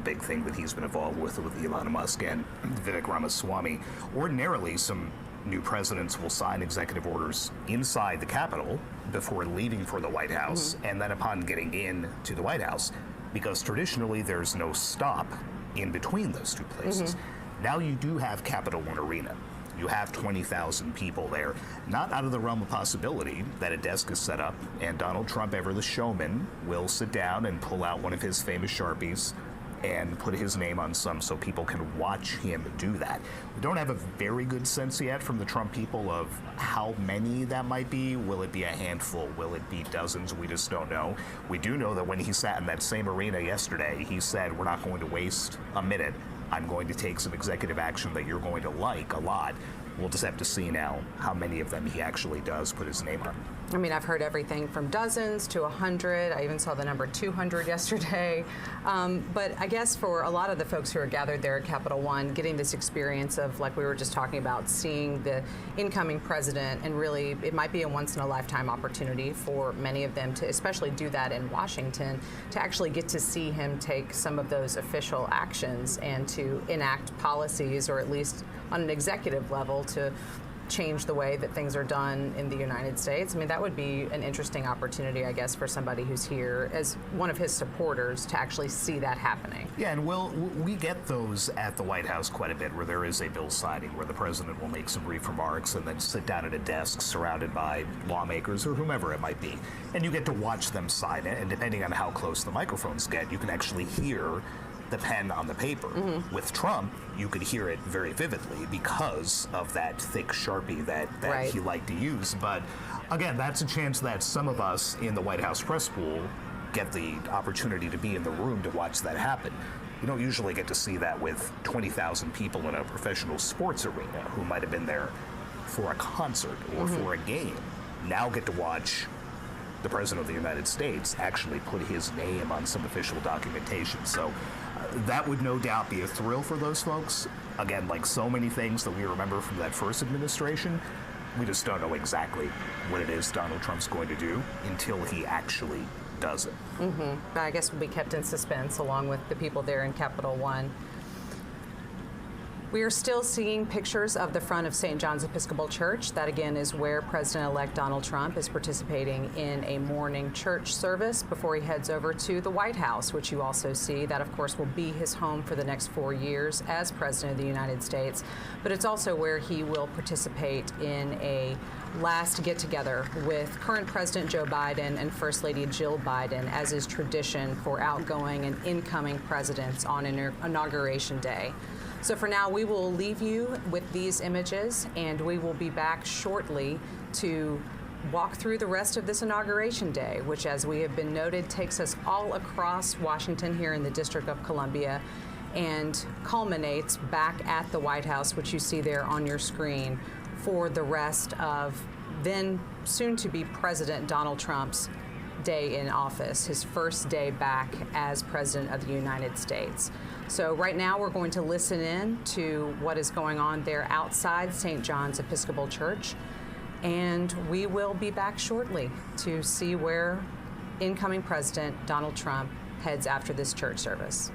big thing that he's been involved with Elon Musk and Vivek Ramaswamy. Ordinarily, some new presidents will sign executive orders inside the Capitol before leaving for the White House, and then upon getting into the White House, because traditionally there's no stop in between those two places. Now you do have Capital One Arena. You have 20,000 people there. Not out of the realm of possibility that a desk is set up and Donald Trump, ever the showman, will sit down and pull out one of his famous Sharpies and put his name on some so people can watch him do that. We don't have a very good sense yet from the Trump people of how many that might be. Will it be a handful? Will it be dozens? We just don't know. We do know that when he sat in that same arena yesterday, he said, we're not going to waste a minute. I'm going to take some executive action that you're going to like a lot. We'll just have to see now how many of them he actually does put his name on. I mean, I've heard everything from dozens to 100. I even saw the number 200 yesterday. But I guess for a lot of the folks who are gathered there at Capital One, getting this experience of, like we were just talking about, seeing the incoming president, and really it might be a once-in-a-lifetime opportunity for many of them to especially do that in Washington, to actually get to see him take some of those official actions and to enact policies, or at least on an executive level, to change the way that things are done in the United States. I mean, that would be an interesting opportunity, I guess, for somebody who's here as one of his supporters to actually see that happening. Yeah, and we get those at the White House quite a bit, where there is a bill signing where the president will make some brief remarks and then sit down at a desk surrounded by lawmakers or whomever it might be. And you get to watch them sign it, and depending on how close the microphones get, you can actually hear the pen on the paper. With Trump, you could hear it very vividly because of that thick Sharpie that Right. he liked to use. But again, that's a chance that some of us in the White House press pool get the opportunity to be in the room to watch that happen. You don't usually get to see that with 20,000 people in a professional sports arena who might have been there for a concert or for a game. Now get to watch the President of the United States actually put his name on some official documentation. So that would no doubt be a thrill for those folks. Again, like so many things that we remember from that first administration, we just don't know exactly what it is Donald Trump's going to do until he actually does it. But I guess we'll be kept in suspense along with the people there in Capital One. We are still seeing pictures of the front of St. John's Episcopal Church. That, again, is where President-elect Donald Trump is participating in a morning church service before he heads over to the White House, which you also see. That, of course, will be his home for the next 4 years as President of the United States. But it's also where he will participate in a last get-together with current President Joe Biden and First Lady Jill Biden, as is tradition for outgoing and incoming presidents on Inauguration Day. So for now, we will leave you with these images, and we will be back shortly to walk through the rest of this Inauguration Day, which, as we have been noted, takes us all across Washington here in the District of Columbia and culminates back at the White House, which you see there on your screen, for the rest of then soon-to-be President Donald Trump's day in office, his first day back as President of the United States. So right now we're going to listen in to what is going on there outside St. John's Episcopal Church, and we will be back shortly to see where incoming President Donald Trump heads after this church service.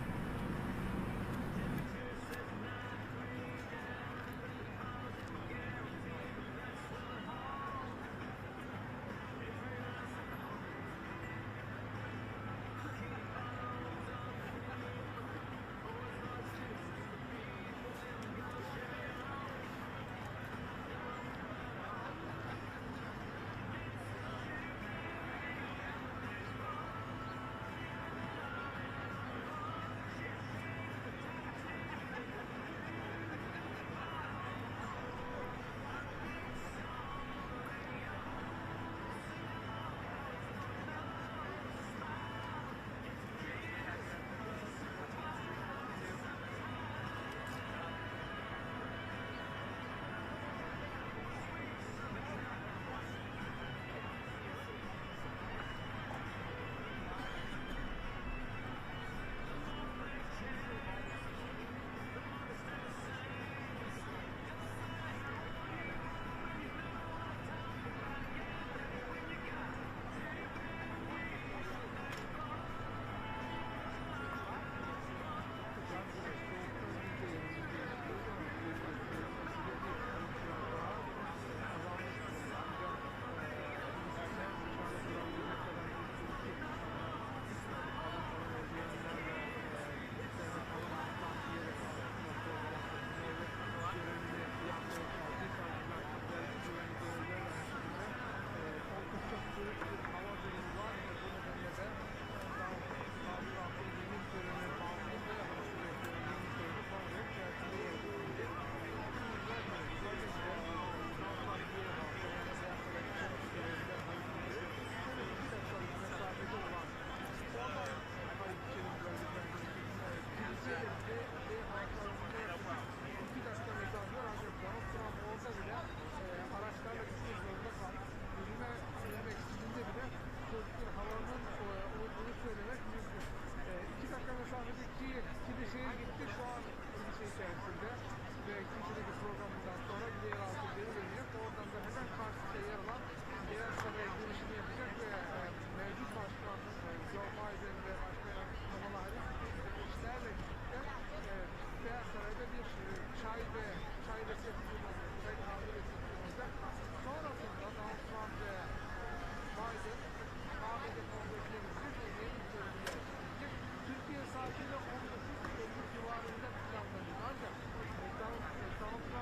Kennedy programından sonra yeraltı geri dönecek. Oradan da hemen karşısında yer alan Beyaz Saray'a girişini yapacak ve mevcut başkan Joe Biden ve başkan Kamala Harris işlerle birlikte Beyaz Saray'da bir çay resepsiyonu olacak. Çay kahve resepsiyonu olacak. Sonrasında Donald Trump ve Biden ABD Kongresi'ne gidecek ve yeni sözünü gerçekleşecek. Türkiye saatiyle 19.50 civarında planlanıyor. Ancak Donald Trump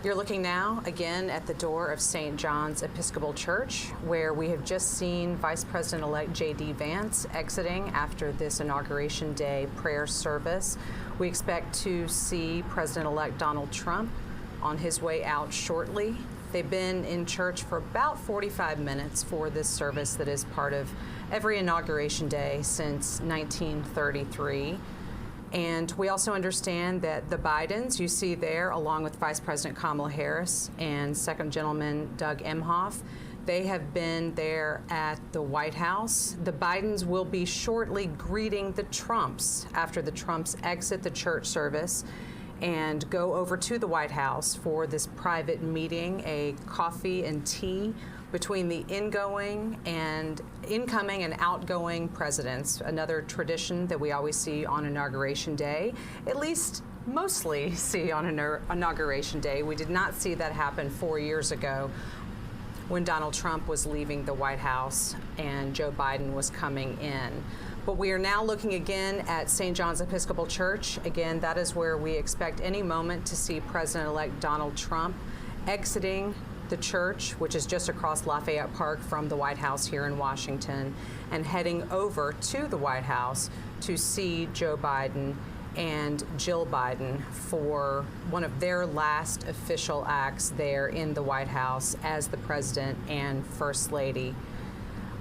You're looking now again at the door of St. John's Episcopal Church, where we have just seen Vice President-elect J.D. Vance exiting after this Inauguration Day prayer service. We expect to see President-elect Donald Trump on his way out shortly. They've been in church for about 45 minutes for this service that is part of every Inauguration Day since 1933. And we also understand that the Bidens, you see there, along with Vice President Kamala Harris and Second Gentleman Doug Emhoff, they have been there at the White House. The Bidens will be shortly greeting the Trumps after the Trumps exit the church service and go over to the White House for this private meeting, a coffee and tea between the incoming and outgoing presidents, another tradition that we always see on Inauguration Day, at least mostly see on Inauguration Day. We did not see that happen 4 years ago when Donald Trump was leaving the White House and Joe Biden was coming in. But we are now looking again at St. John's Episcopal Church. Again, that is where we expect any moment to see President-elect Donald Trump exiting the church, which is just across Lafayette Park from the White House here in Washington, and heading over to the White House to see Joe Biden and Jill Biden for one of their last official acts there in the White House as the President and First Lady.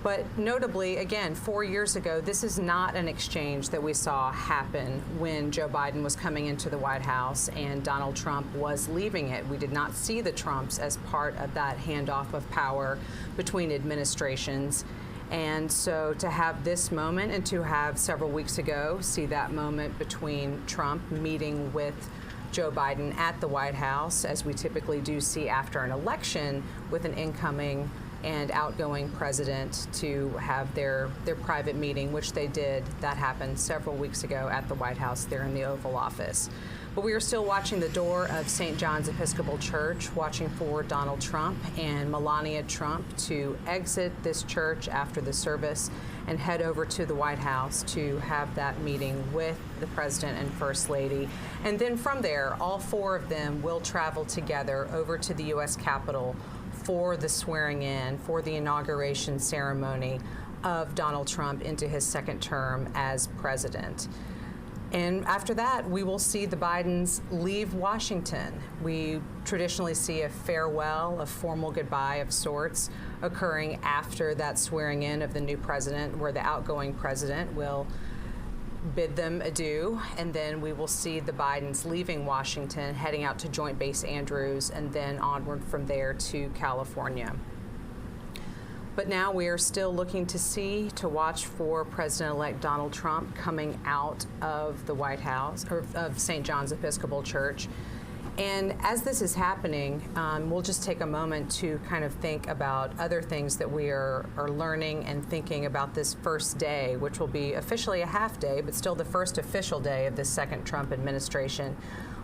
But notably, again, 4 years ago, this is not an exchange that we saw happen when Joe Biden was coming into the White House and Donald Trump was leaving it. We did not see the Trumps as part of that handoff of power between administrations. And so to have this moment and to have several weeks ago see that moment between Trump meeting with Joe Biden at the White House, as we typically do see after an election with an incoming and outgoing president to have their private meeting, which they did. That happened several weeks ago at the White House there in the Oval Office. But we are still watching the door of St. John's Episcopal Church, watching for Donald Trump and Melania Trump to exit this church after the service and head over to the White House to have that meeting with the President and First Lady. And then from there, all four of them will travel together over to the U.S. Capitol for the swearing in, for the inauguration ceremony of Donald Trump into his second term as president. And after that, we will see the Bidens leave Washington. We traditionally see a farewell, a formal goodbye of sorts occurring after that swearing in of the new president, where the outgoing president will bid them adieu, and then we will see the Bidens leaving Washington, heading out to Joint Base Andrews, and then onward from there to California. But now we are still looking to watch for President-elect Donald Trump coming out of the White House, or of St. John's Episcopal Church, And as this is happening, we'll just take a moment to kind of think about other things that we are learning and thinking about this first day, which will be officially a half day, but still the first official day of this second Trump administration.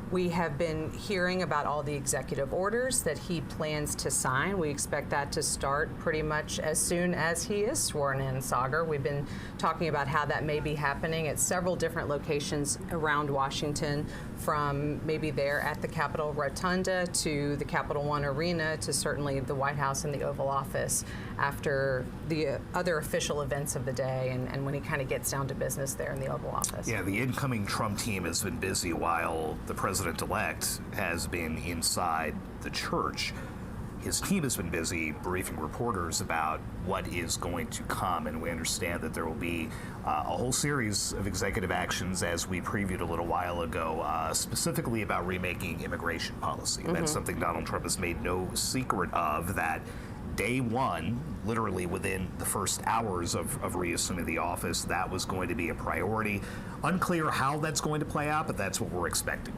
We have been hearing about all the executive orders that he plans to sign. We expect that to start pretty much as soon as he is sworn in, Sagar. We've been talking about how that may be happening at several different locations around Washington, from maybe there at the Capitol Rotunda to the Capital One Arena to certainly the White House and the Oval Office after the other official events of the day and when he kind of gets down to business there in the Oval Office. Yeah, the incoming Trump team has been busy while the president-elect has been inside the church. His team has been busy briefing reporters about what is going to come, and we understand that there will be a whole series of executive actions, as we previewed a little while ago, specifically about remaking immigration policy. That's something Donald Trump has made no secret of, that day one, literally within the first hours of reassuming the office, that was going to be a priority. Unclear how that's going to play out, but that's what we're expecting.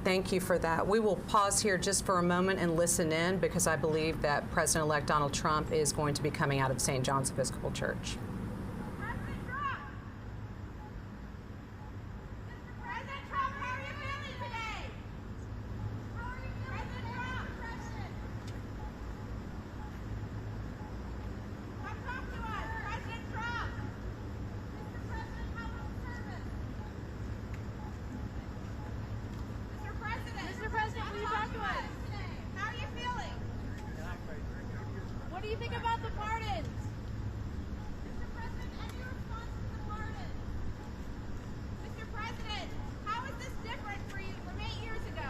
Thank you for that. We will pause here just for a moment and listen in, because I believe that President-elect Donald Trump is going to be coming out of St. John's Episcopal Church. President Trump! President Trump, how are you feeling today? How are you feeling, President Trump? Come talk to us, President Trump! Mr. President, how was the service? Mr. President! Mr. President, will you talk to us? How are you feeling? What do you think about the pardons? Mr. President, any response to the pardons? Mr. President, how is this different for you from 8 years ago?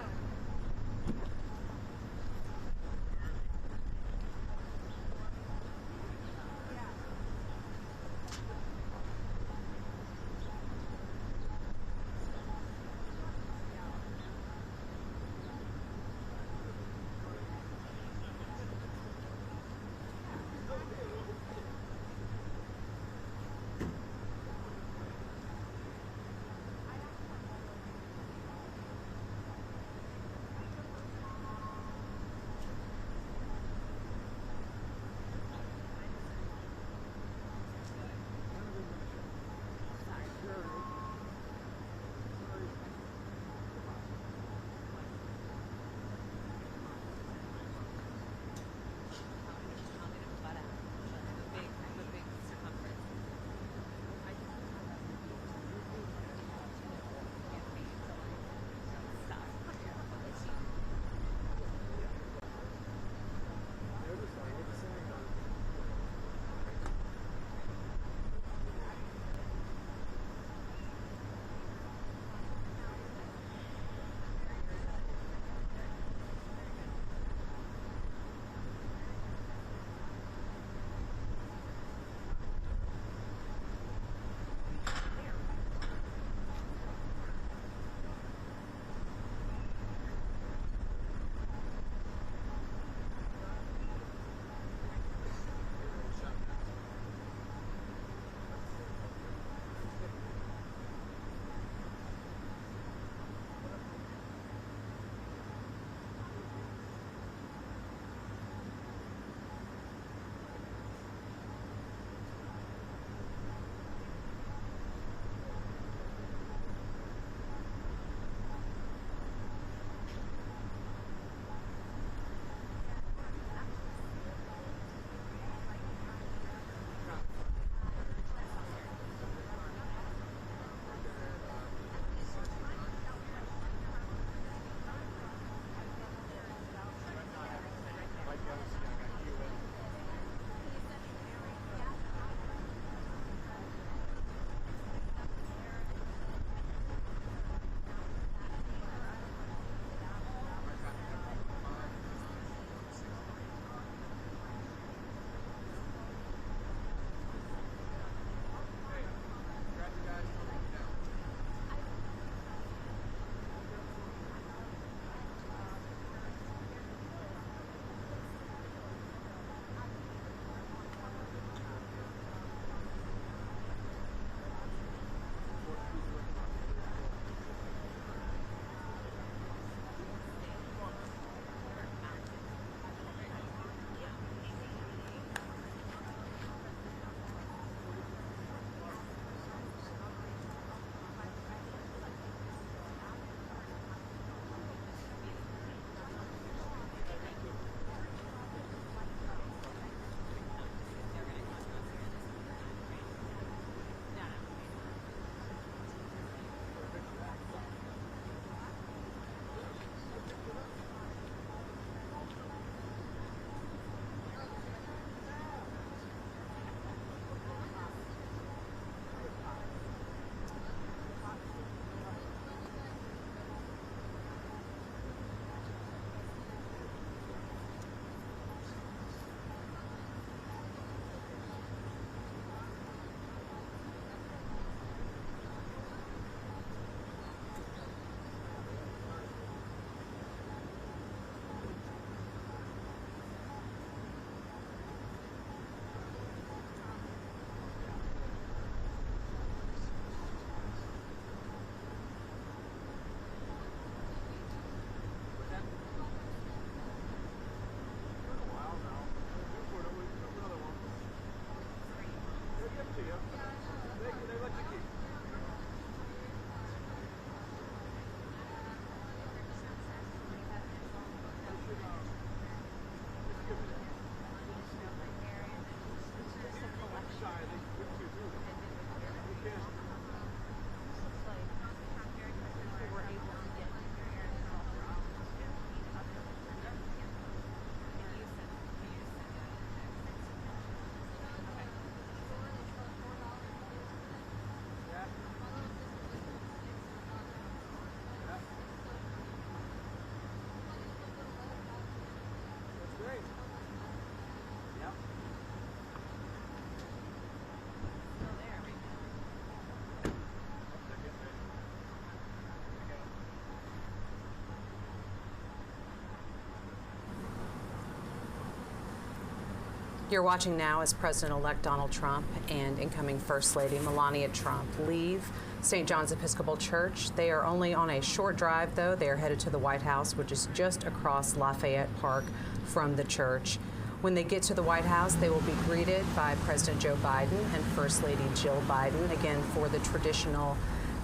You're watching now as President-elect Donald Trump and incoming First Lady Melania Trump leave St. John's Episcopal Church. They are only on a short drive, though. They are headed to the White House, which is just across Lafayette Park from the church. When they get to the White House, they will be greeted by President Joe Biden and First Lady Jill Biden, again for the traditional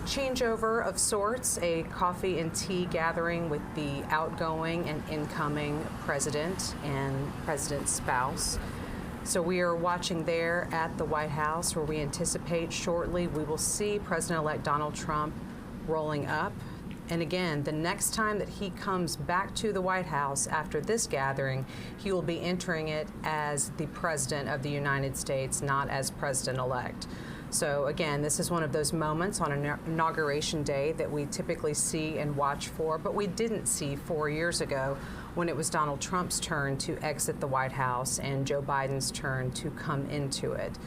changeover of sorts, a coffee and tea gathering with the outgoing and incoming president and president's spouse. So we are watching there at the White House, where we anticipate shortly we will see President-elect Donald Trump rolling up. And again, the next time that he comes back to the White House after this gathering, he will be entering it as the President of the United States, not as President-elect. So again, this is one of those moments on Inauguration Day that we typically see and watch for, but we didn't see 4 years ago when it was Donald Trump's turn to exit the White House and Joe Biden's turn to come into it.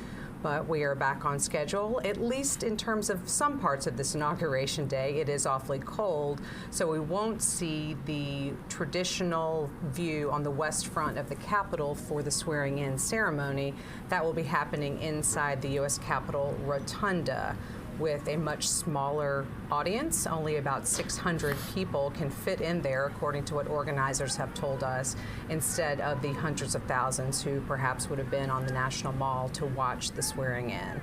But we are back on schedule, at least in terms of some parts of this Inauguration Day. It is awfully cold, so we won't see the traditional view on the west front of the Capitol for the swearing-in ceremony. That will be happening inside the U.S. Capitol Rotunda, with a much smaller audience. Only about 600 people can fit in there, according to what organizers have told us, instead of the hundreds of thousands who perhaps would have been on the National Mall to watch the swearing in.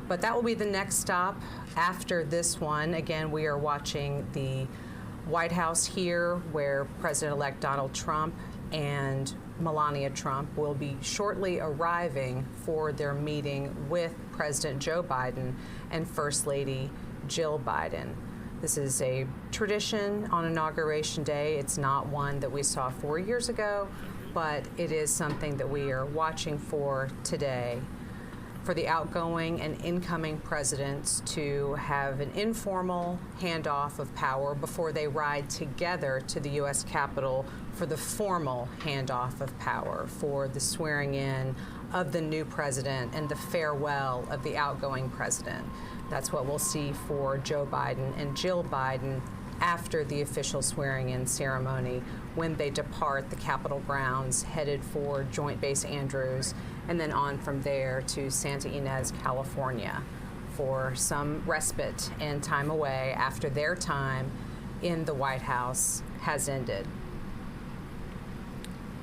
But that will be the next stop after this one. Again, we are watching the White House here, where President-elect Donald Trump and Melania Trump will be shortly arriving for their meeting with President Joe Biden and First Lady Jill Biden. This is a tradition on Inauguration Day. It's not one that we saw 4 years ago, but it is something that we are watching for today, for the outgoing and incoming presidents to have an informal handoff of power before they ride together to the U.S. Capitol for the formal handoff of power, for the swearing in of the new president and the farewell of the outgoing president. That's what we'll see for Joe Biden and Jill Biden after the official swearing-in ceremony, when they depart the Capitol grounds, headed for Joint Base Andrews, and then on from there to Santa Ynez, California, for some respite and time away after their time in the White House has ended.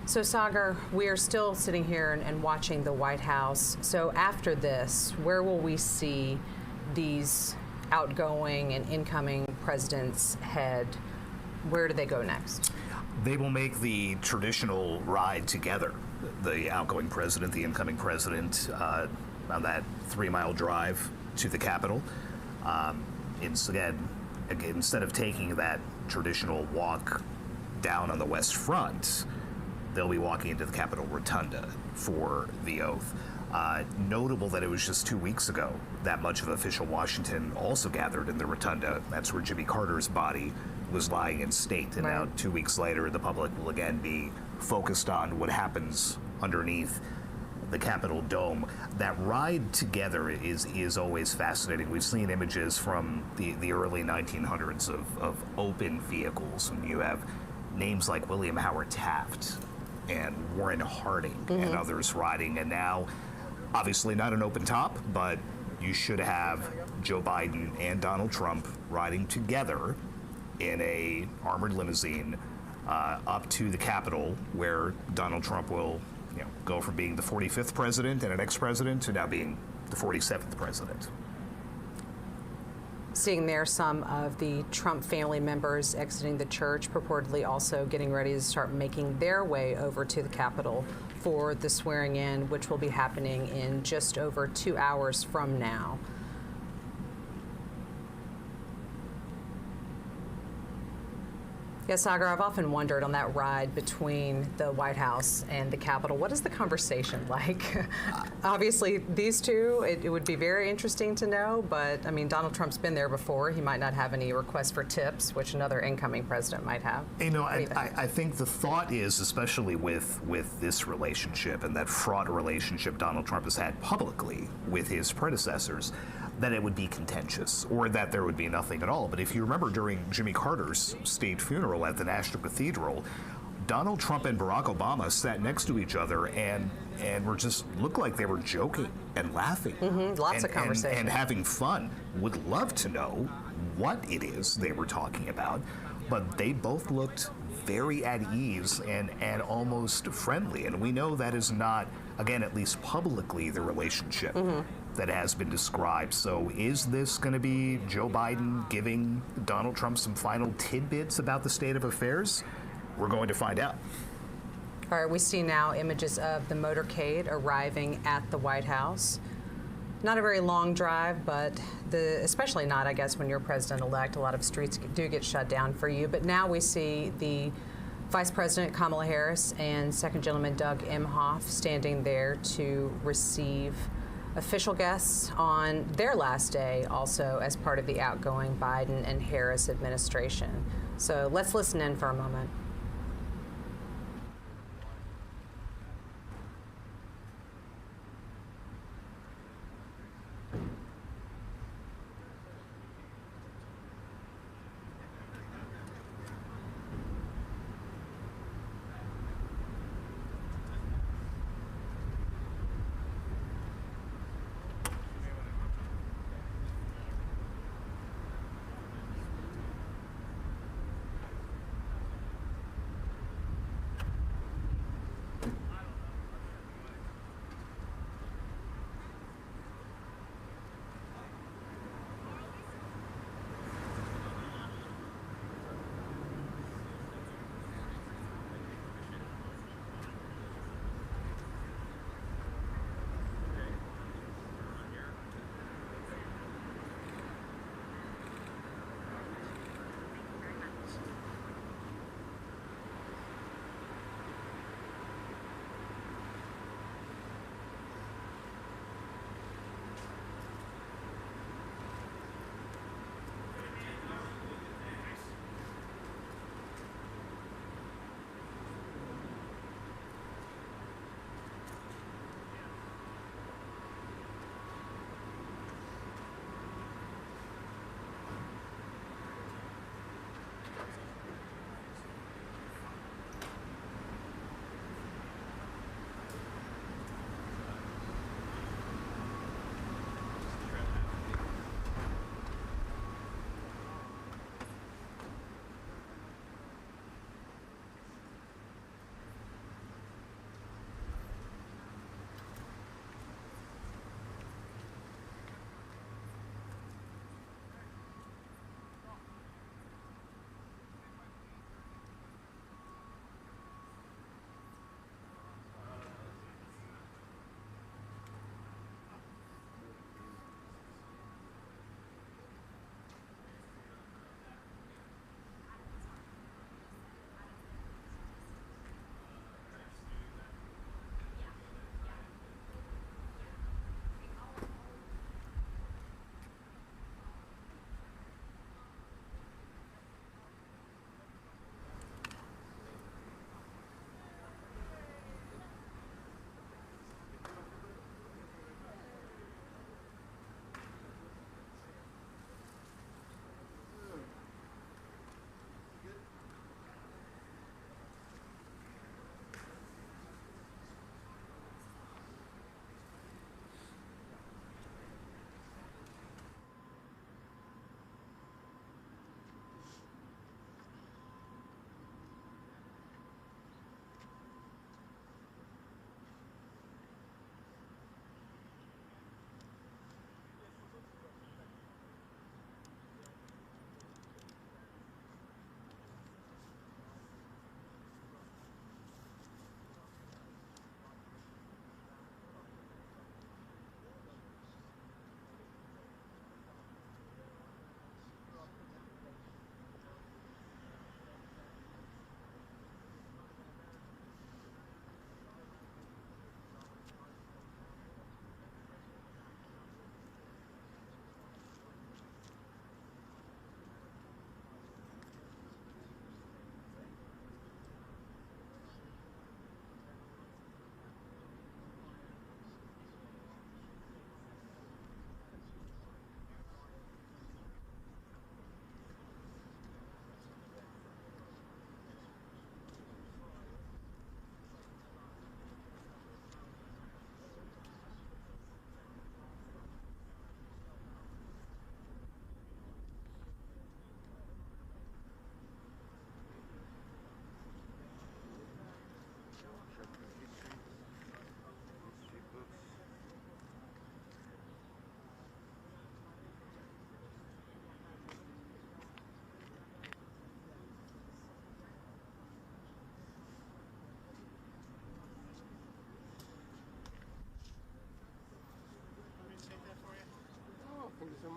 So, Sagar, we are still sitting here and watching the White House. So after this, where will we see these outgoing and incoming presidents head? Where do they go next? They will make the traditional ride together. The outgoing president, the incoming president, on that 3-mile drive to the Capitol. Instead of taking that traditional walk down on the West Front, they'll be walking into the Capitol Rotunda for the oath. Notable that it was just 2 weeks ago that much of official Washington also gathered in the Rotunda. That's where Jimmy Carter's body was lying in state. And now 2 weeks later, the public will again be focused on what happens underneath the Capitol dome. That ride together is always fascinating. We've seen images from the early 1900s of open vehicles, and you have names like William Howard Taft and Warren Harding and others riding. And now, obviously not an open top, but you should have Joe Biden and Donald Trump riding together in a armored limousine up to the Capitol, where Donald Trump will go from being the 45th president and an ex-president to now being the 47th president. Seeing there some of the Trump family members exiting the church, purportedly also getting ready to start making their way over to the Capitol for the swearing in, which will be happening in just over 2 hours from now. Yes, Sagar, I've often wondered on that ride between the White House and the Capitol, what is the conversation like? Obviously, these two, it would be very interesting to know, but I mean, Donald Trump's been there before. He might not have any requests for tips, which another incoming president might have. I think the thought is, especially with this relationship and that fraught relationship Donald Trump has had publicly with his predecessors, that it would be contentious or that there would be nothing at all. But if you remember during Jimmy Carter's state funeral at the National Cathedral, Donald Trump and Barack Obama sat next to each other and were just looked like they were joking and laughing. Lots of conversation. And having fun. Would love to know what it is they were talking about, but they both looked very at ease and almost friendly. And we know that is not, again, at least publicly, the relationship that has been described. So is this going to be Joe Biden giving Donald Trump some final tidbits about the state of affairs? We're going to find out. All right, we see now images of the motorcade arriving at the White House. Not a very long drive, but especially not, I guess, when you're president-elect. A lot of streets do get shut down for you. But now we see the Vice President Kamala Harris and Second Gentleman Doug Emhoff standing there to receive official guests on their last day, also as part of the outgoing Biden and Harris administration. So let's listen in for a moment.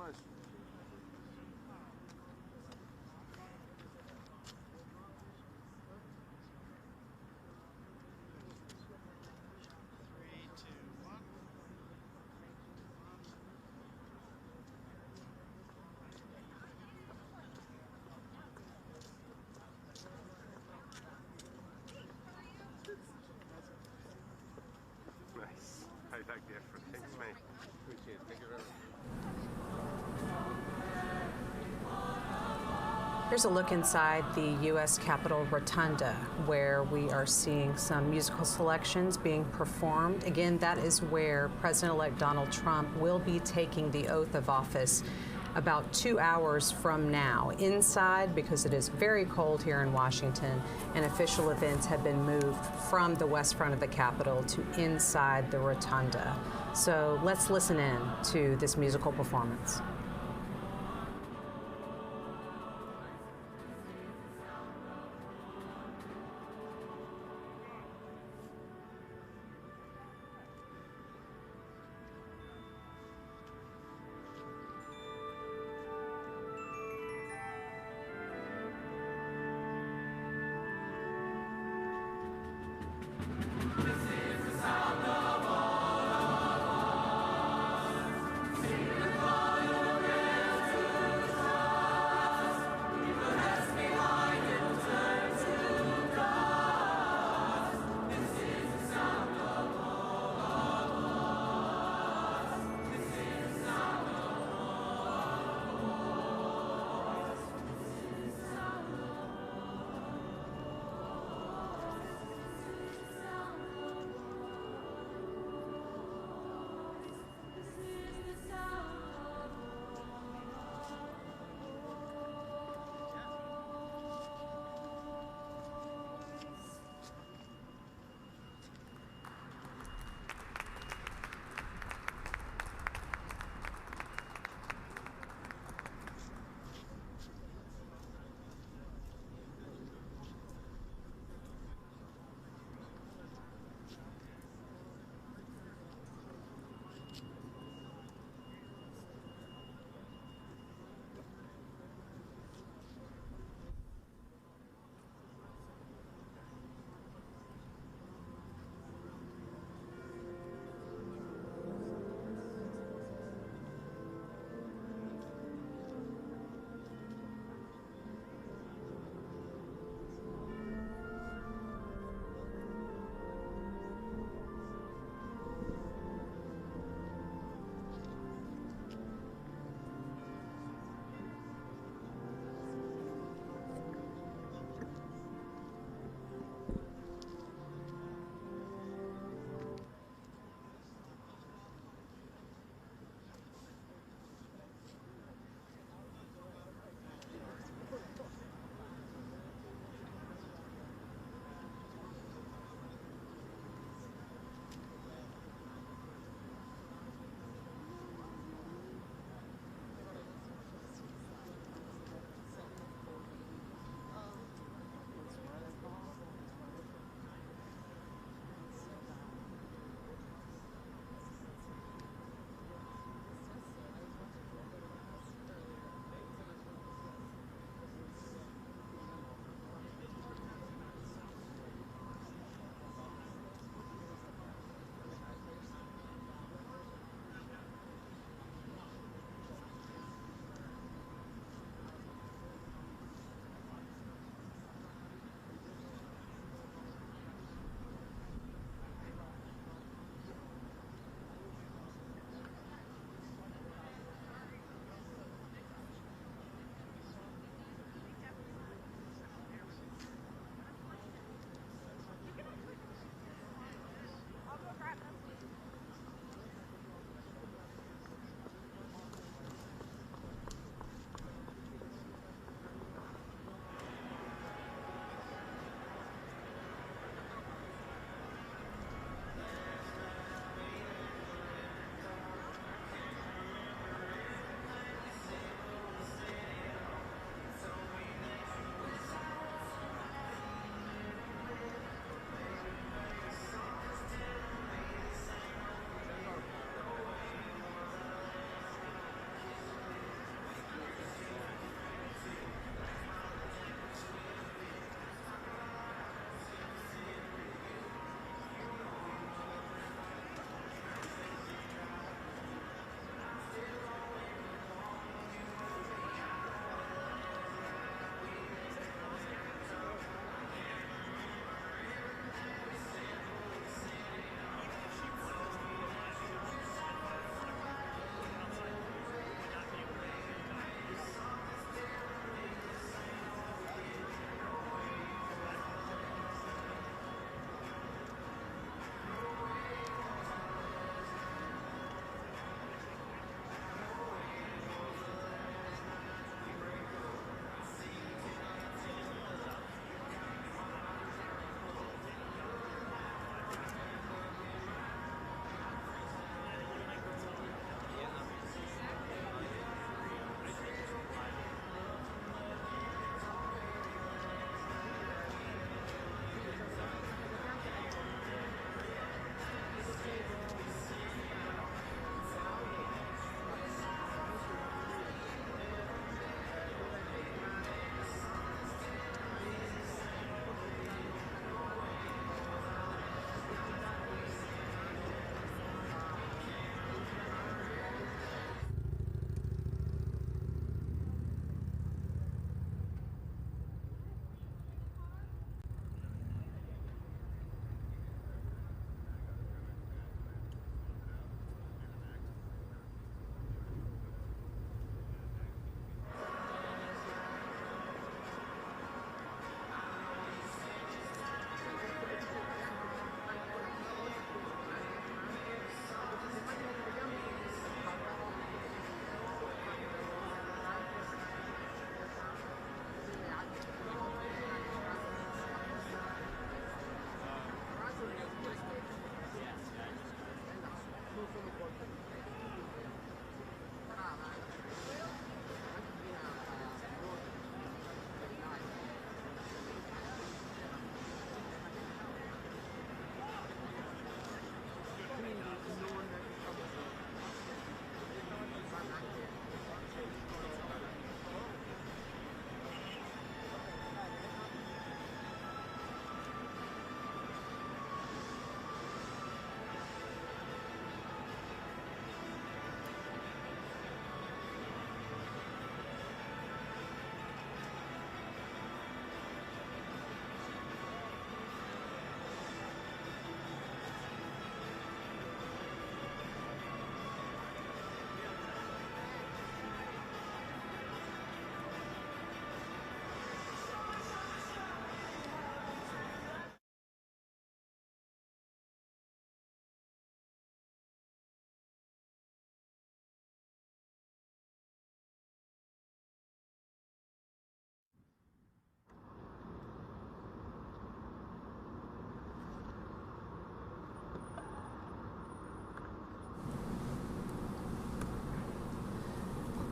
much. Nice. I like the effort. Thanks, mate. Appreciate it. Thank you very much. Here's a look inside the U.S. Capitol Rotunda, where we are seeing some musical selections being performed. Again, that is where President-elect Donald Trump will be taking the oath of office about 2 hours from now. Inside, because it is very cold here in Washington, and official events have been moved from the west front of the Capitol to inside the Rotunda. So let's listen in to this musical performance.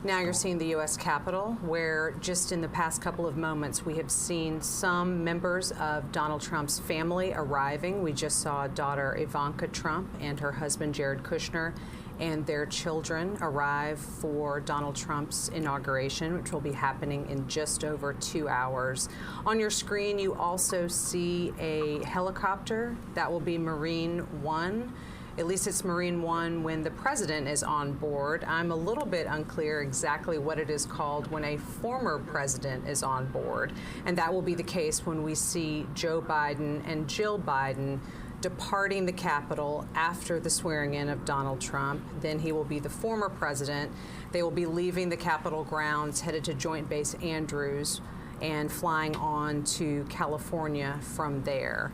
Now you're seeing the U.S. Capitol, where just in the past couple of moments we have seen some members of Donald Trump's family arriving. We just saw daughter Ivanka Trump and her husband Jared Kushner and their children arrive for Donald Trump's inauguration, which will be happening in just over 2 hours. On your screen, you also see a helicopter. That will be Marine One. At least it's Marine One when the president is on board. I'm a little bit unclear exactly what it is called when a former president is on board. And that will be the case when we see Joe Biden and Jill Biden departing the Capitol after the swearing in of Donald Trump. Then he will be the former president. They will be leaving the Capitol grounds, headed to Joint Base Andrews, and flying on to California from there.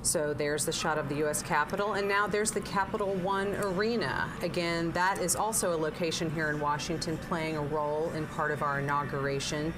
So there's the shot of the U.S. Capitol, and now there's the Capital One Arena. Again, that is also a location here in Washington playing a role in part of our inauguration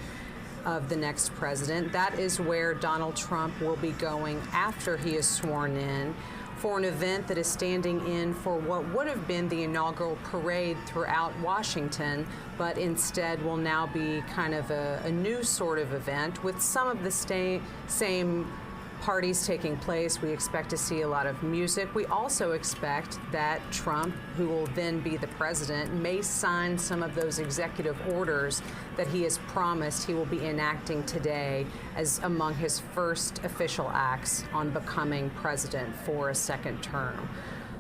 of the next president. That is where Donald Trump will be going after he is sworn in for an event that is standing in for what would have been the inaugural parade throughout Washington, but instead will now be kind of a new sort of event with some of the same parties taking place. We expect to see a lot of music. We also expect that Trump, who will then be the president, may sign some of those executive orders that he has promised he will be enacting today as among his first official acts on becoming president for a second term.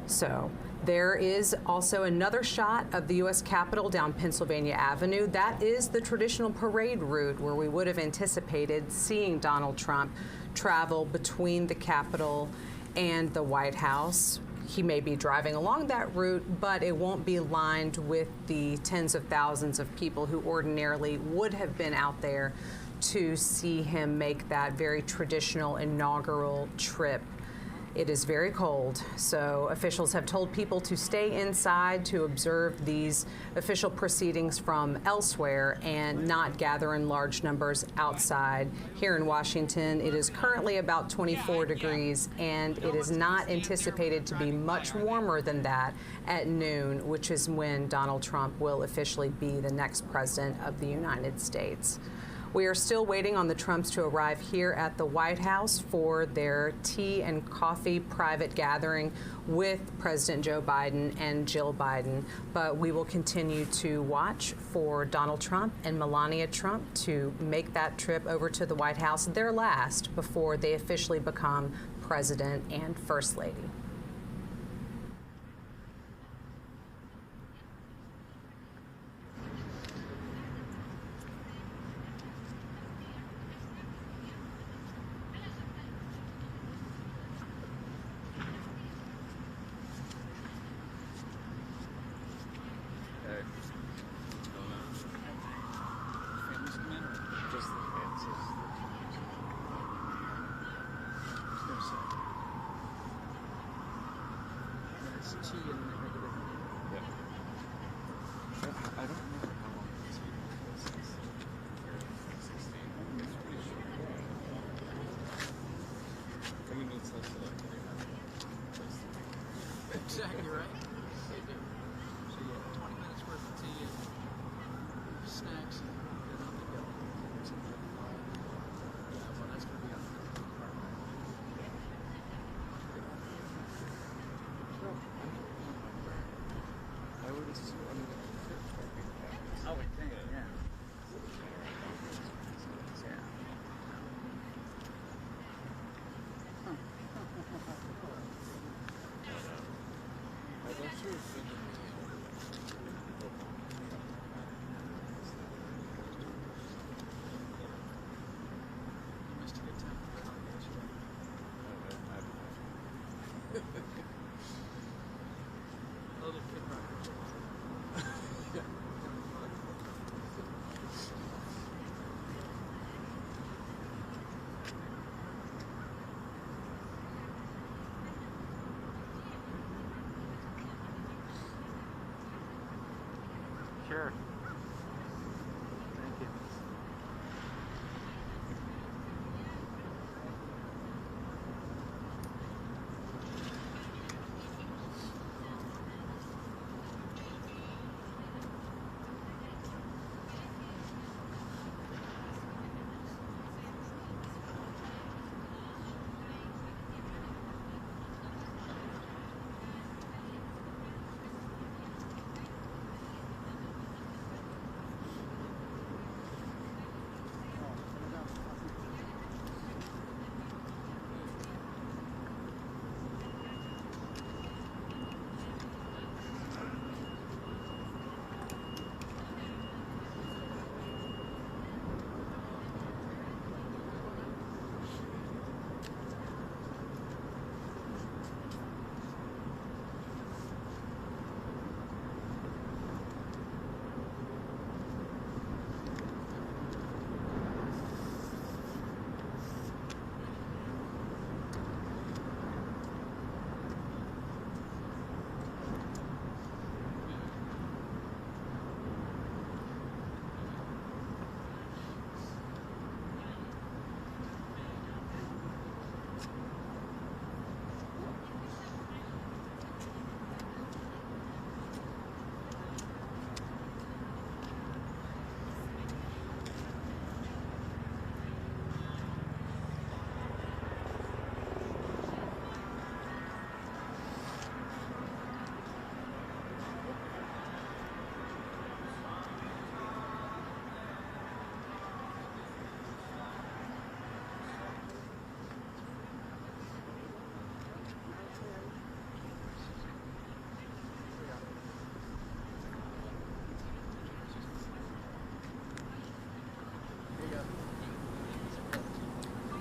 So there is also another shot of the U.S. Capitol down Pennsylvania Avenue. That is the traditional parade route where we would have anticipated seeing Donald Trump travel between the Capitol and the White House. He may be driving along that route, but it won't be lined with the tens of thousands of people who ordinarily would have been out there to see him make that very traditional inaugural trip. It is very cold, so officials have told people to stay inside to observe these official proceedings from elsewhere and not gather in large numbers outside. Here in Washington, it is currently about 24 degrees, and it is not anticipated to be much warmer than that at noon, which is when Donald Trump will officially be the next president of the United States. We are still waiting on the Trumps to arrive here at the White House for their tea and coffee private gathering with President Joe Biden and Jill Biden. But we will continue to watch for Donald Trump and Melania Trump to make that trip over to the White House, their last, before they officially become president and first lady. Exactly right. They do. So yeah, 20 minutes worth of tea and snacks, and then on the go. Yeah, well, that's going to be on the I would assume. I would think, yeah. Little kid rock. Sure. Thank you.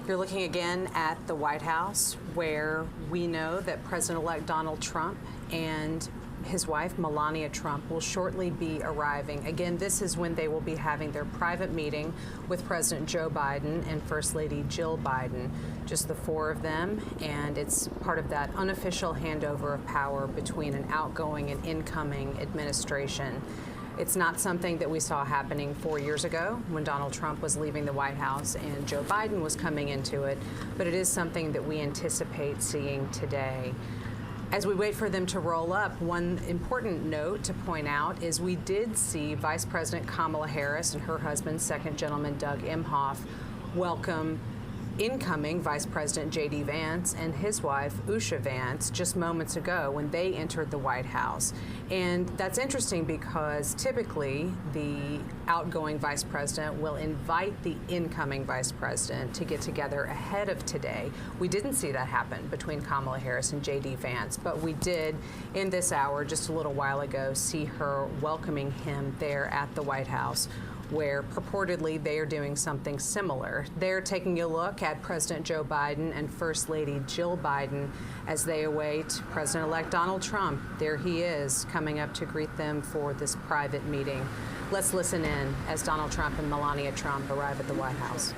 You're looking again at the White House, where we know that President-elect Donald Trump and his wife, Melania Trump, will shortly be arriving. Again, this is when they will be having their private meeting with President Joe Biden and First Lady Jill Biden, just the four of them, and it's part of that unofficial handover of power between an outgoing and incoming administration. It's not something that we saw happening 4 years ago when Donald Trump was leaving the White House and Joe Biden was coming into it, but it is something that we anticipate seeing today. As we wait for them to roll up, one important note to point out is we did see Vice President Kamala Harris and her husband, Second Gentleman Doug Emhoff, welcome incoming Vice President J.D. Vance and his wife, Usha Vance, just moments ago when they entered the White House. And that's interesting because typically the outgoing Vice President will invite the incoming Vice President to get together ahead of today. We didn't see that happen between Kamala Harris and J.D. Vance, but we did in this hour just a little while ago see her welcoming him there at the White House, where purportedly they are doing something similar. They're taking a look at President Joe Biden and First Lady Jill Biden as they await President-elect Donald Trump. There he is, coming up to greet them for this private meeting. Let's listen in as Donald Trump and Melania Trump arrive at the White House.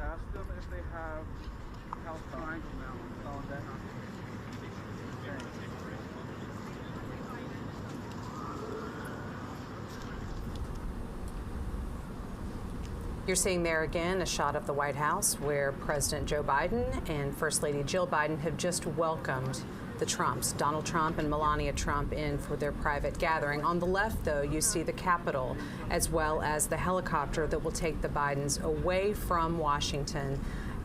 Ask them if they have House Triangle now on that. You're seeing there again a shot of the White House where President Joe Biden and First Lady Jill Biden have just welcomed the Trumps, Donald Trump and Melania Trump, in for their private gathering. On the left, though, you see the Capitol, as well as the helicopter that will take the Bidens away from Washington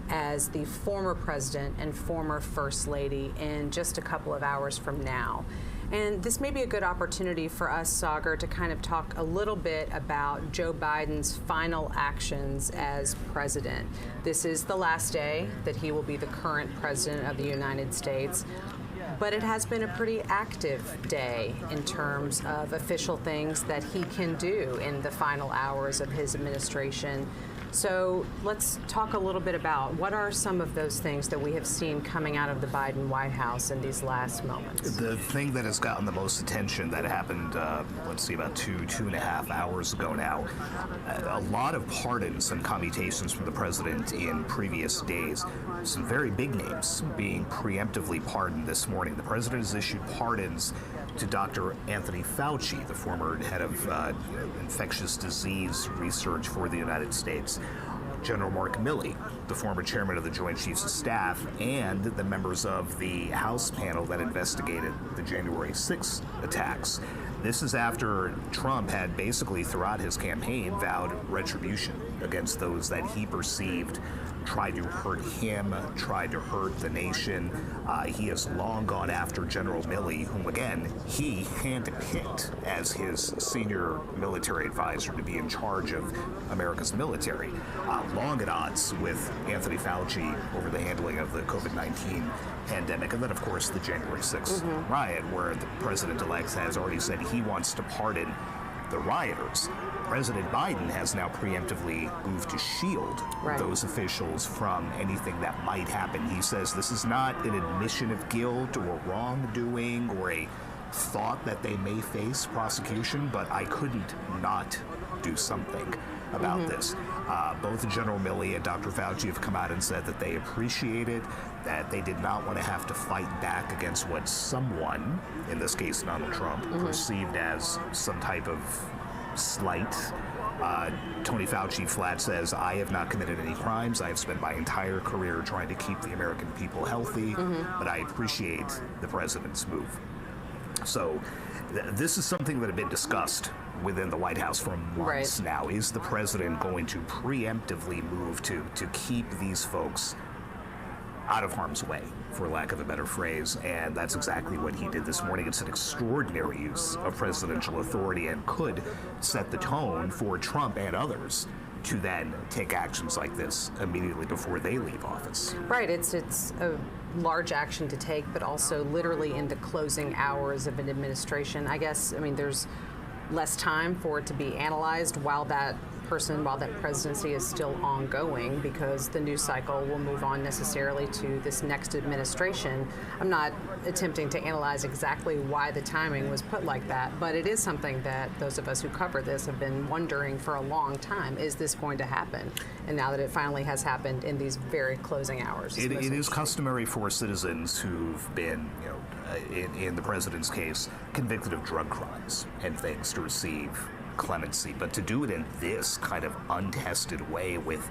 as the former president and former First Lady in just a couple of hours from now. And this may be a good opportunity for us, Sagar, to kind of talk a little bit about Joe Biden's final actions as president. This is the last day that he will be the current president of the United States. But it has been a pretty active day in terms of official things that he can do in the final hours of his administration. So let's talk a little bit about what are some of those things that we have seen coming out of the Biden White House in these last moments. The thing that has gotten the most attention that happened, let's see, about two and a half hours ago now, a lot of pardons and commutations from the president in previous days. Some very big names being preemptively pardoned this morning. The president has issued pardons to Dr. Anthony Fauci, the former head of infectious disease research for the United States, General Mark Milley, the former chairman of the Joint Chiefs of Staff, and the members of the House panel that investigated the January 6th attacks. This is after Trump had basically throughout his campaign vowed retribution against those that he perceived tried to hurt him, tried to hurt the nation. He has long gone after General Milley, whom again, he handpicked as his senior military advisor to be in charge of America's military. Long at odds with Anthony Fauci over the handling of the COVID-19 pandemic. And then, of course, the January 6th riot, where the president-elect has already said he wants to pardon the rioters. President Biden has now preemptively moved to shield those officials from anything that might happen. He says this is not an admission of guilt or wrongdoing or a thought that they may face prosecution, but I couldn't not do something about this. Both General Milley and Dr. Fauci have come out and said that they appreciate it, that they did not want to have to fight back against what someone, in this case Donald Trump, perceived as some type of slight. Tony Fauci flat says, I have not committed any crimes. I have spent my entire career trying to keep the American people healthy, but I appreciate the president's move. So this is something that had been discussed within the White House for months now. Is the president going to preemptively move to keep these folks out of harm's way, for lack of a better phrase? And that's exactly what he did this morning. It's an extraordinary use of presidential authority and could set the tone for Trump and others to then take actions like this immediately before they leave office. Right, it's a large action to take, but also literally in the closing hours of an administration. I guess, I mean, there's less time for it to be analyzed while that presidency is still ongoing, because the news cycle will move on necessarily to this next administration. I'm not attempting to analyze exactly why the timing was put like that, but it is something that those of us who cover this have been wondering for a long time. Is this going to happen? And now that it finally has happened in these very closing hours. It is customary for citizens who've been, you know, in the president's case, convicted of drug crimes and things to receive clemency, but to do it in this kind of untested way with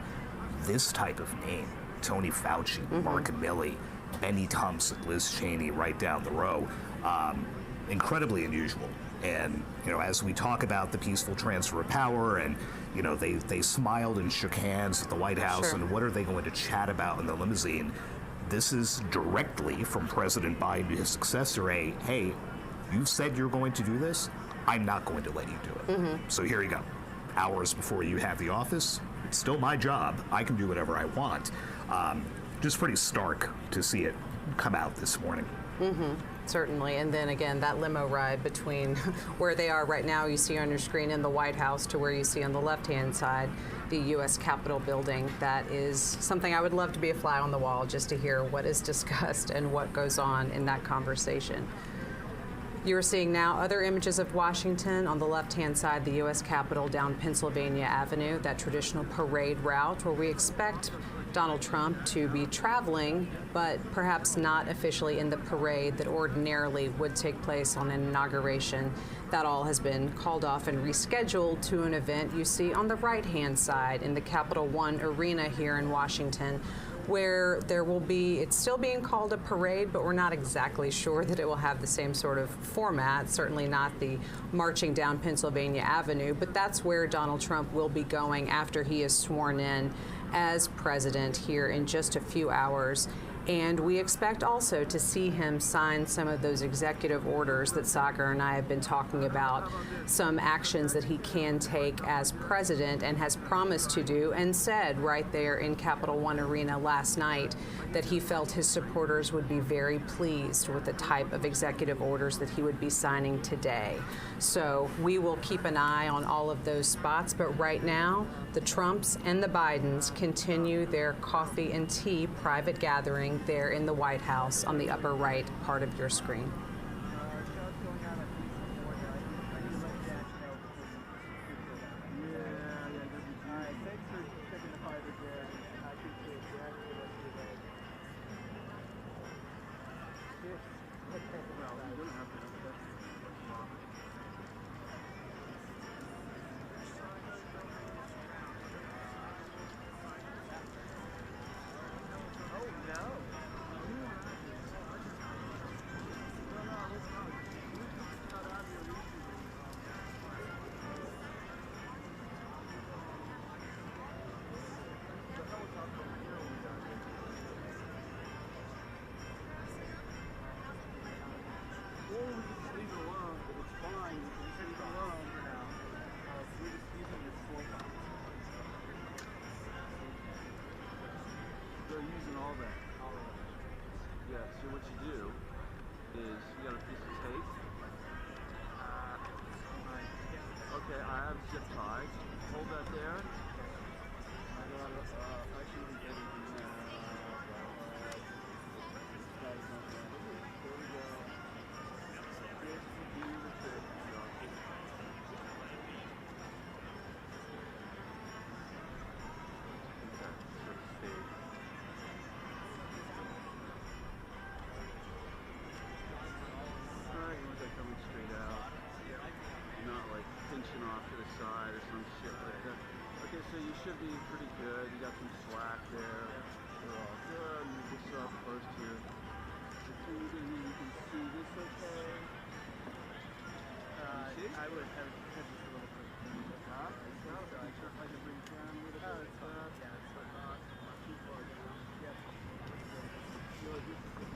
this type of name, Tony Fauci, Mark Milley, Benny Thompson, Liz Cheney, right down the row, incredibly unusual. And, you know, as we talk about the peaceful transfer of power, and, you know, they smiled and shook hands at the White House, and what are they going to chat about in the limousine? This is directly from President Biden to his successor, hey, you've said you're going to do this, I'm not going to let you do it. So here you go. Hours before you have the office, it's still my job. I can do whatever I want. Just pretty stark to see it come out this morning. Certainly. And then again, that limo ride between where they are right now, you see on your screen in the White House, to where you see on the left-hand side the U.S. Capitol building. That is something I would love to be a fly on the wall just to hear what is discussed and what goes on in that conversation. You're seeing now other images of Washington. On the left-hand side, the U.S. Capitol down Pennsylvania Avenue, that traditional parade route where we expect Donald Trump to be traveling, but perhaps not officially in the parade that ordinarily would take place on an inauguration. That all has been called off and rescheduled to an event you see on the right-hand side in the Capital One Arena here in Washington, where there will be, it's still being called a parade, but we're not exactly sure that it will have the same sort of format, certainly not the marching down Pennsylvania Avenue, but that's where Donald Trump will be going after he is sworn in as president here in just a few hours. And we expect also to see him sign some of those executive orders that Sagar and I have been talking about, some actions that he can take as president and has promised to do, and said right there in Capital One Arena last night that he felt his supporters would be very pleased with the type of executive orders that he would be signing today. So we will keep an eye on all of those spots, but right now, the Trumps and the Bidens continue their coffee and tea private gathering there in the White House on the upper right part of your screen. So what you do is you got a piece of tape. Okay. Okay, I have zip ties. Hold that there. I got actually everything there. There we go. This will be the trick. Coming straight out, not like pinching off to the side or some shit like that. Okay, so you should be pretty good. You got some slack there. We're all good. Move this up close to your food, and you can see this okay. I would have just a little bit. Huh? So I can bring it down a little bit. Yeah, it's not too far down. Yeah. So this is good.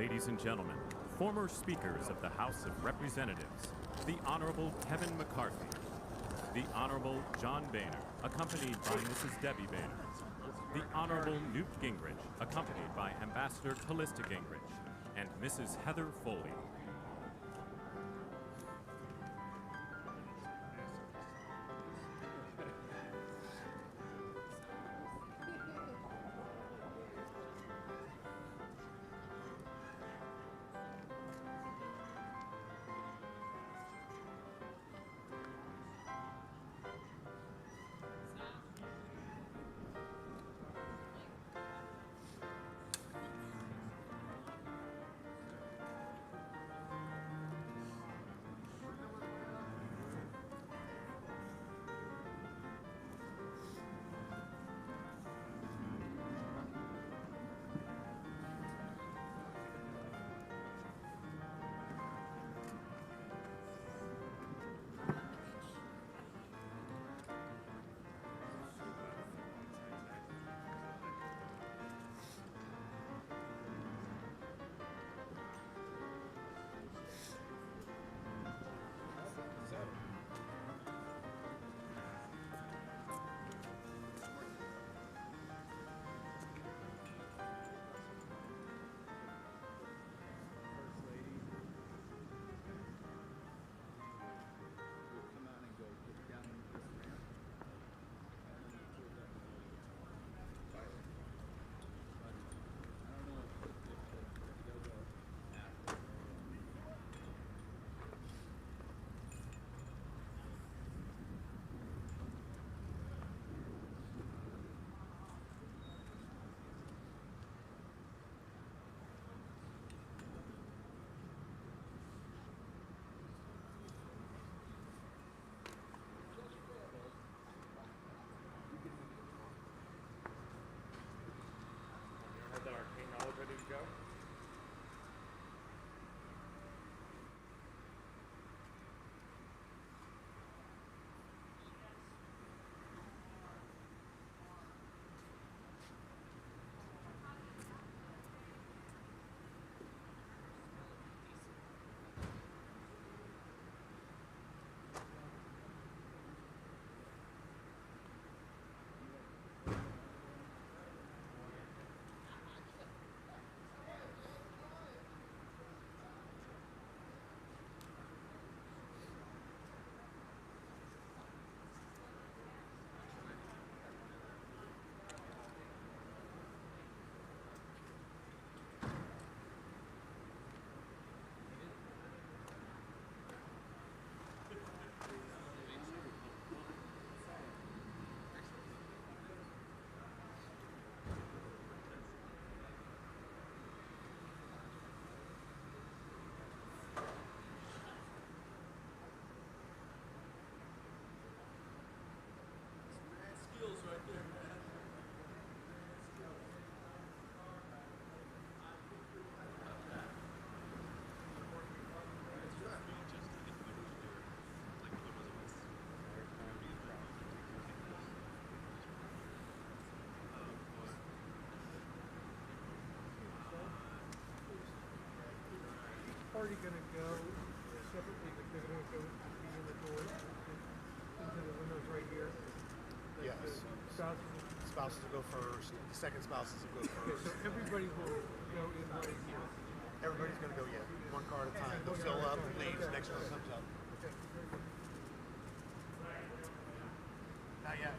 Ladies and gentlemen, former speakers of the House of Representatives, the Honorable Kevin McCarthy, the Honorable John Boehner, accompanied by Mrs. Debbie Boehner, the Honorable Newt Gingrich, accompanied by Ambassador Callista Gingrich, and Mrs. Heather Foley. Is our king all ready to go? Party going to go separately, but they're going to go be in the door into the windows right here. Yes. Spouses will go first. The second spouses will go Okay, first. so everybody will go in right here. Everybody's going to go, yeah, one car at a time. They'll fill up and leave. The next one comes up. Okay, very good. Not yet.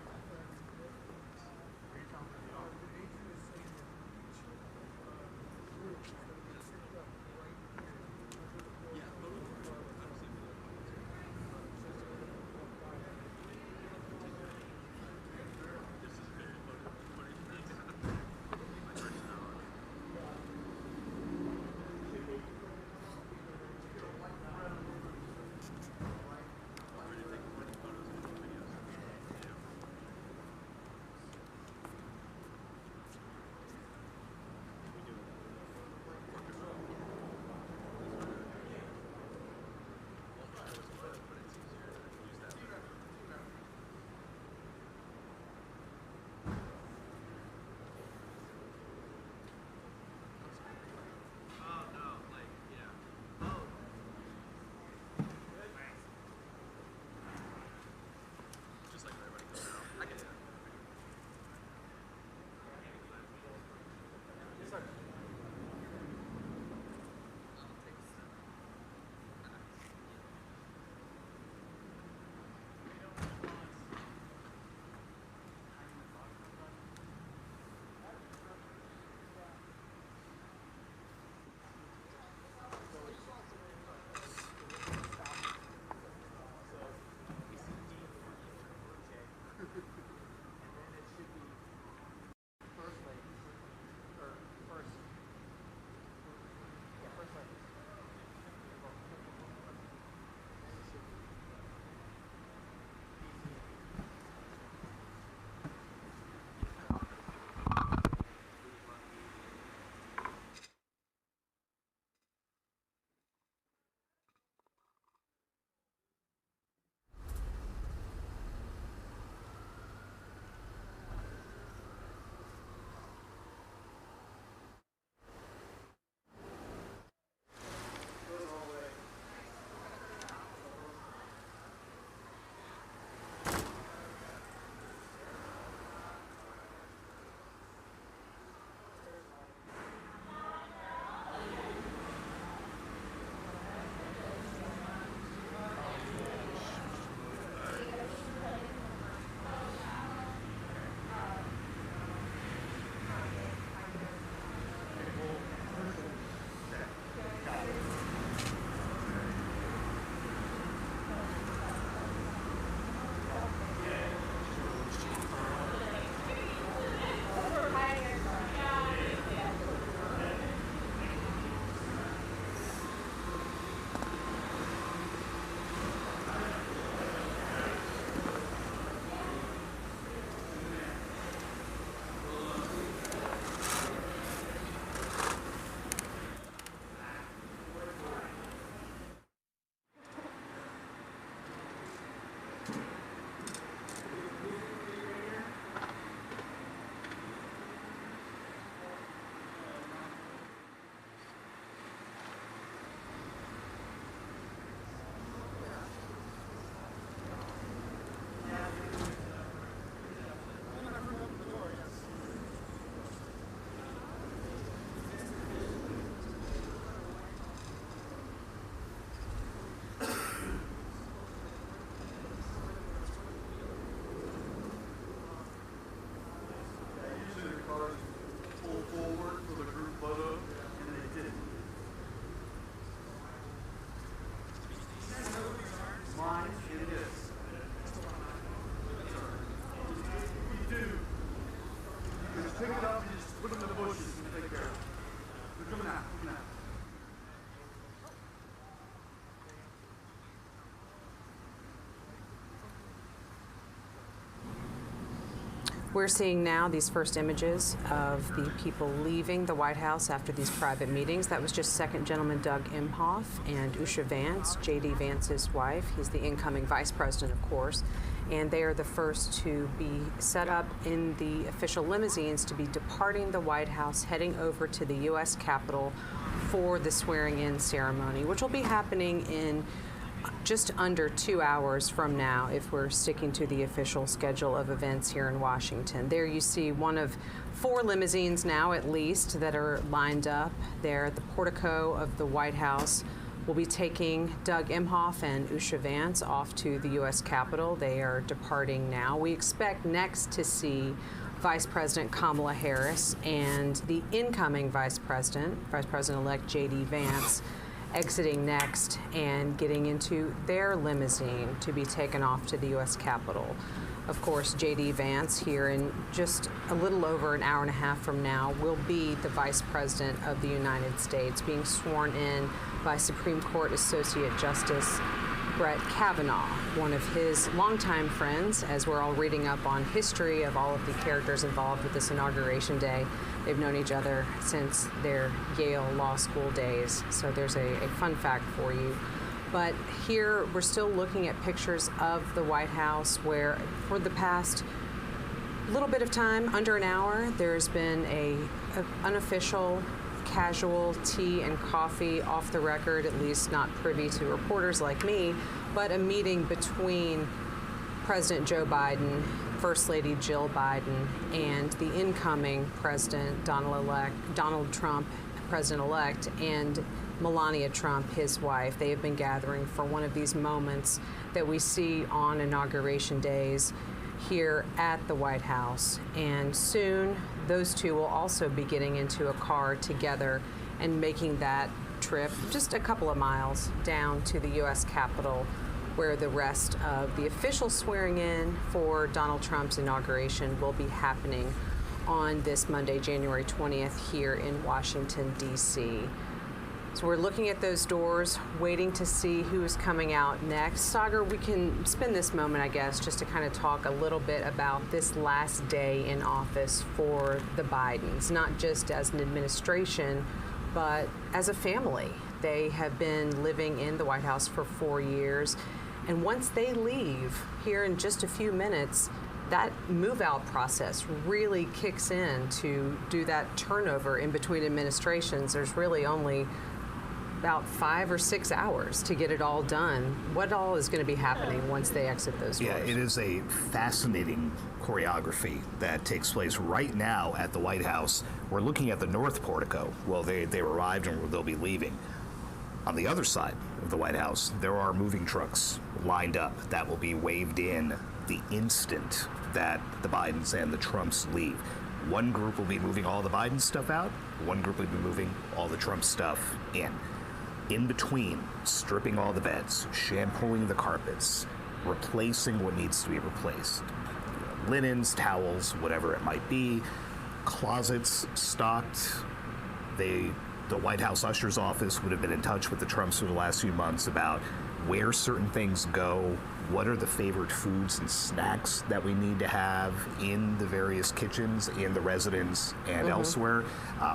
pick it up and just put them in the bushes and take care of it. They're coming out. We're seeing now these first images of the people leaving the White House after these private meetings. That was just Second Gentleman Doug Emhoff and Usha Vance, J.D. Vance's wife. He's the incoming vice president, of course. And they are the first to be set up in the official limousines to be departing the White House, heading over to the U.S. Capitol for the swearing-in ceremony, which will be happening in just under 2 hours from now if we're sticking to the official schedule of events here in Washington. There you see one of 4 limousines now at least that are lined up there at the portico of the White House. We'll be taking Doug Emhoff and Usha Vance off to the U.S. Capitol. They are departing now. We expect next to see Vice President Kamala Harris and the incoming Vice President-elect J.D. Vance, exiting next and getting into their limousine to be taken off to the U.S. Capitol. Of course, J.D. Vance here in just a little over an hour and a half from now will be the Vice President of the United States, being sworn in by Supreme Court Associate Justice Brett Kavanaugh, one of his longtime friends, as we're all reading up on history of all of the characters involved with this Inauguration Day. They've known each other since their Yale Law School days, so there's a fun fact for you. But here we're still looking at pictures of the White House where for the past little bit of time, under an hour, there's been an unofficial casual tea and coffee, off the record, at least not privy to reporters like me, but a meeting between President Joe Biden, First Lady Jill Biden, and the incoming President Donald Trump, President-elect, and Melania Trump, his wife. They have been gathering for one of these moments that we see on Inauguration days here at the White House. And soon, those two will also be getting into a car together and making that trip just a couple of miles down to the U.S. Capitol, where the rest of the official swearing in for Donald Trump's inauguration will be happening on this Monday, January 20th, here in Washington, D.C. So we're looking at those doors, waiting to see who's coming out next. Sagar, we can spend this moment, I guess, just to kind of talk a little bit about this last day in office for the Bidens, not just as an administration, but as a family. They have been living in the White House for 4 years, and once they leave here in just a few minutes, that move-out process really kicks in to do that turnover in between administrations. There's really only about 5 or 6 hours to get it all done. What all is going to be happening once they exit those doors? Yeah, it is a fascinating choreography that takes place right now at the White House. We're looking at the North Portico. Well, they arrived and they'll be leaving. On the other side of the White House, there are moving trucks lined up that will be waved in the instant that the Bidens and the Trumps leave. One group will be moving all the Biden stuff out. One group will be moving all the Trump stuff in. In between, stripping all the beds, shampooing the carpets, replacing what needs to be replaced. Linens, towels, whatever it might be. Closets stocked. The White House usher's office would have been in touch with the Trumps for the last few months about where certain things go, what are the favorite foods and snacks that we need to have in the various kitchens, in the residence, and elsewhere.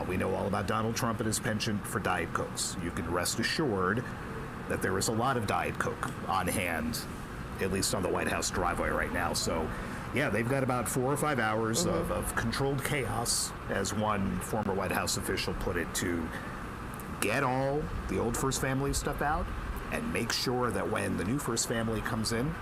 We know all about Donald Trump and his penchant for Diet Cokes. You can rest assured that there is a lot of Diet Coke on hand, at least on the White House driveway right now. So, yeah, they've got about 4 or 5 hours of controlled chaos, as one former White House official put it, to get all the old First Family stuff out and make sure that when the new First Family comes in,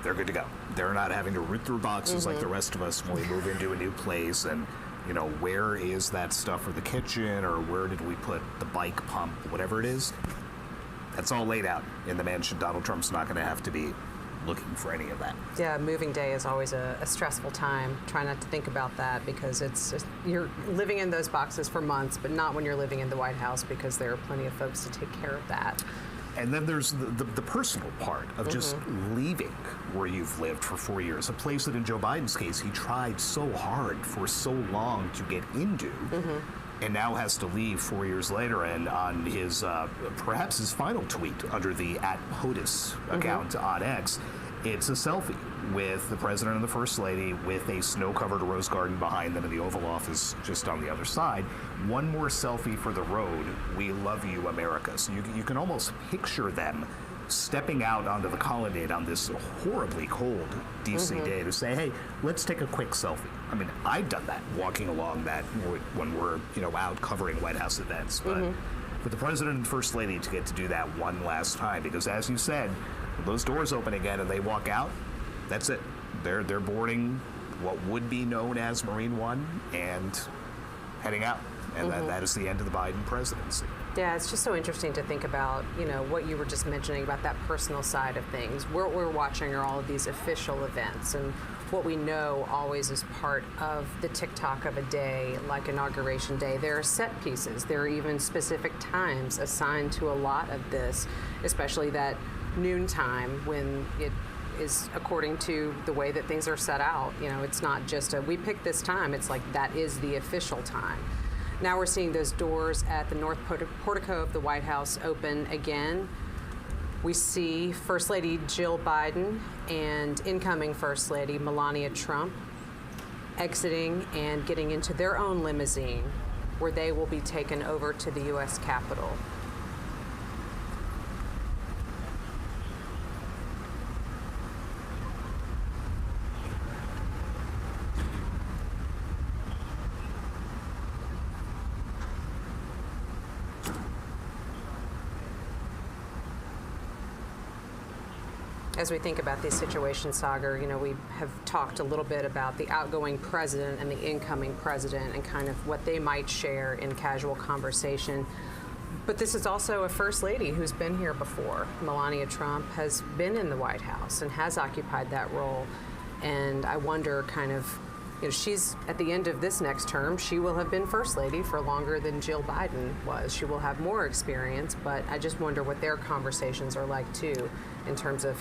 they're good to go. They're not having to root through boxes like the rest of us when we move into a new place and, you know, where is that stuff for the kitchen, or where did we put the bike pump, whatever it is. That's all laid out in the mansion. Donald Trump's not going to have to be looking for any of that. Yeah, moving day is always a stressful time. Try not to think about that, because you're living in those boxes for months, but not when you're living in the White House, because there are plenty of folks to take care of that. And then there's the personal part of just leaving where you've lived for 4 years, a place that in Joe Biden's case, he tried so hard for so long to get into, and now has to leave 4 years later. And on his, perhaps his final tweet under the @POTUS account on X, it's a selfie with the president and the first lady with a snow-covered rose garden behind them in the Oval Office just on the other side. One more selfie for the road. We love you, America. So you can almost picture them stepping out onto the colonnade on this horribly cold D.C. day to say, hey, let's take a quick selfie. I mean, I've done that, walking along that when we're out covering White House events. But for the president and first lady to get to do that one last time, because as you said, when those doors open again and they walk out, that's it. They're boarding what would be known as Marine One and heading out. And that is the end of the Biden presidency. Yeah, it's just so interesting to think about, what you were just mentioning about that personal side of things. What we're watching are all of these official events, and what we know always is part of the tick-tock of a day, like Inauguration Day. There are set pieces. There are even specific times assigned to a lot of this, especially that noontime when it is according to the way that things are set out. It's not just we picked this time. It's like that is the official time. Now we're seeing those doors at the north portico of the White House open again. We see First Lady Jill Biden and incoming First Lady Melania Trump exiting and getting into their own limousine, where they will be taken over to the U.S. Capitol. As we think about these situations, Sagar, we have talked a little bit about the outgoing president and the incoming president and kind of what they might share in casual conversation. But this is also a first lady who's been here before. Melania Trump has been in the White House and has occupied that role. And I wonder she's at the end of this next term, she will have been first lady for longer than Jill Biden was. She will have more experience, but I just wonder what their conversations are like too, in terms of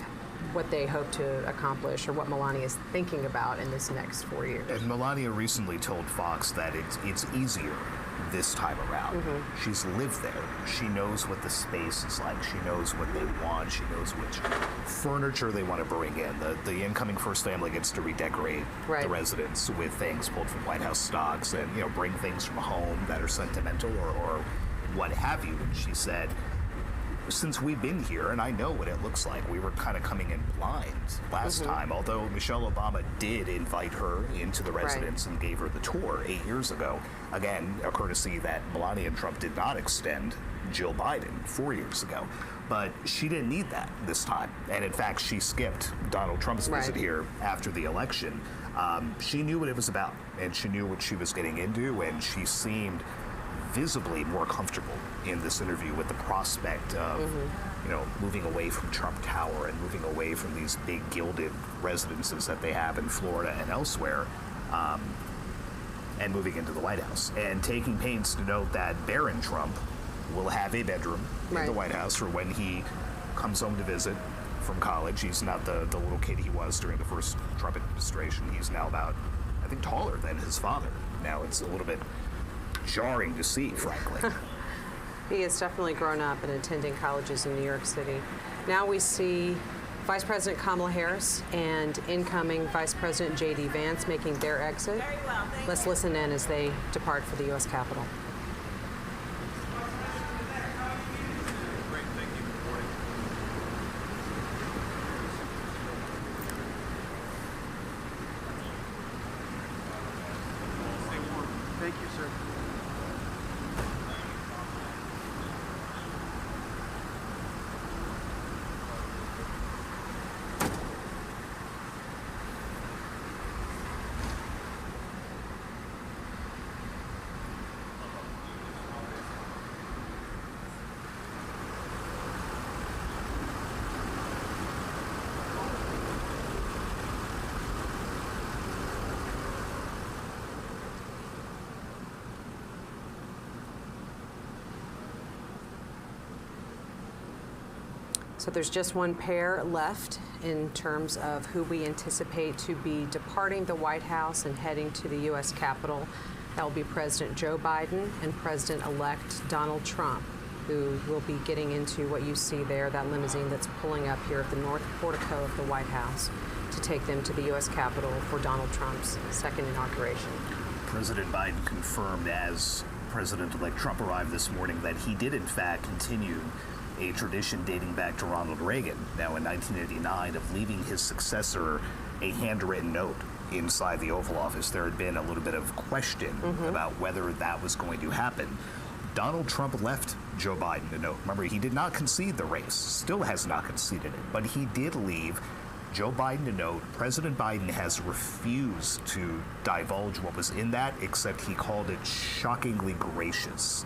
what they hope to accomplish or what Melania is thinking about in this next 4 years. And Melania recently told Fox that it's easier this time around. She's lived there. She knows what the space is like. She knows what they want. She knows which furniture they want to bring in. The incoming first family gets to redecorate the residence with things pulled from White House stocks and bring things from home that are sentimental or what have you. And she said, since we've been here, and I know what it looks like, we were kind of coming in blind last time, although Michelle Obama did invite her into the residence and gave her the tour 8 years ago. Again, a courtesy that Melania Trump did not extend Jill Biden 4 years ago. But she didn't need that this time. And in fact, she skipped Donald Trump's visit here after the election. She knew what it was about, and she knew what she was getting into, and she seemed visibly more comfortable in this interview with the prospect of moving away from Trump Tower and moving away from these big gilded residences that they have in Florida and elsewhere, and moving into the White House, and taking pains to note that Barron Trump will have a bedroom in the White House for when he comes home to visit from college. He's not the little kid he was during the first Trump administration. He's now about, I think, taller than his father. Now it's a little bit jarring to see, frankly. He has definitely grown up and attending colleges in New York City. Now we see Vice President Kamala Harris and incoming Vice President J.D. Vance making their exit. Let's listen in as they depart for the U.S. Capitol. Thank you, sir. So there's just one pair left in terms of who we anticipate to be departing the White House and heading to the U.S. Capitol. That will be President Joe Biden and President-elect Donald Trump, who will be getting into what you see there, that limousine that's pulling up here at the north portico of the White House to take them to the U.S. Capitol for Donald Trump's second inauguration. President Biden confirmed as President-elect Trump arrived this morning that he did in fact continue a tradition dating back to Ronald Reagan, now in 1989, of leaving his successor a handwritten note inside the Oval Office. There had been a little bit of question about whether that was going to happen. Donald Trump left Joe Biden a note. Remember, he did not concede the race, still has not conceded it, but he did leave Joe Biden a note. President Biden has refused to divulge what was in that, except he called it shockingly gracious.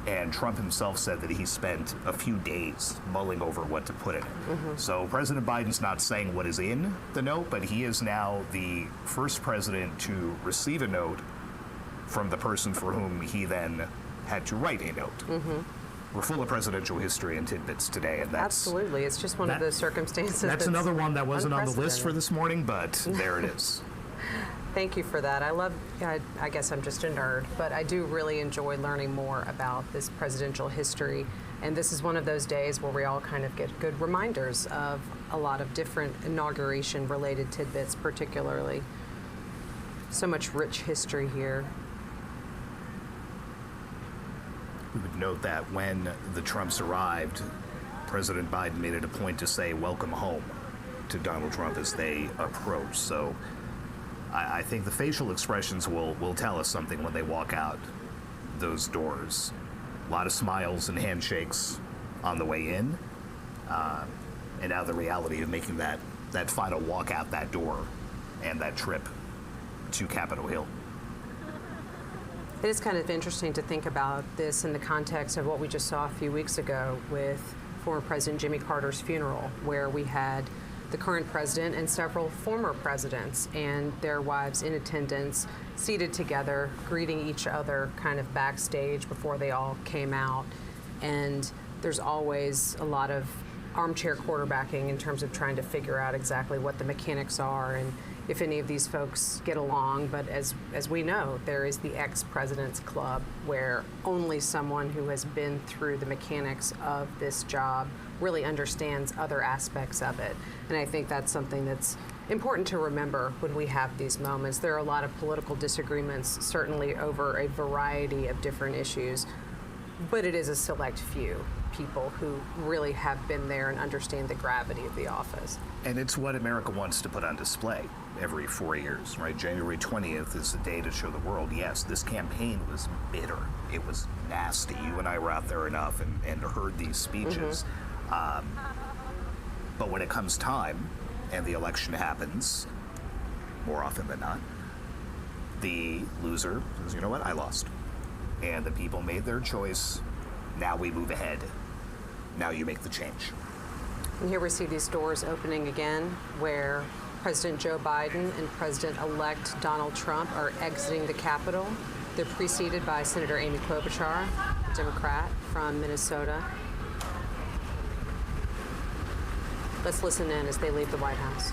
And Trump himself said that he spent a few days mulling over what to put in it. So President Biden's not saying what is in the note, but he is now the first president to receive a note from the person for whom he then had to write a note. We're full of presidential history and tidbits today, and that's absolutely. It's just one of those circumstances. That's another one that wasn't on the list for this morning, but there it is. Thank you for that. I guess I'm just a nerd, but I do really enjoy learning more about this presidential history. And this is one of those days where we all kind of get good reminders of a lot of different inauguration-related tidbits, particularly. So much rich history here. We would note that when the Trumps arrived, President Biden made it a point to say welcome home to Donald Trump as they approach. So I think the facial expressions will tell us something when they walk out those doors. A lot of smiles and handshakes on the way in, and now the reality of making that final walk out that door and that trip to Capitol Hill. It is kind of interesting to think about this in the context of what we just saw a few weeks ago with former President Jimmy Carter's funeral, where we had the current president and several former presidents and their wives in attendance, seated together, greeting each other kind of backstage before they all came out. And there's always a lot of armchair quarterbacking in terms of trying to figure out exactly what the mechanics are and if any of these folks get along. But as we know, there is the ex-president's club, where only someone who has been through the mechanics of this job really understands other aspects of it. And I think that's something that's important to remember when we have these moments. There are a lot of political disagreements, certainly over a variety of different issues, but it is a select few people who really have been there and understand the gravity of the office. And it's what America wants to put on display every 4 years, right? January 20th is the day to show the world, yes, this campaign was bitter. It was nasty. You and I were out there enough and heard these speeches. But when it comes time and the election happens, more often than not, the loser says, you know what, I lost. And the people made their choice. Now we move ahead. Now you make the change. And here we see these doors opening again, where President Joe Biden and President-elect Donald Trump are exiting the Capitol. They're preceded by Senator Amy Klobuchar, Democrat from Minnesota. Let's listen in as they leave the White House.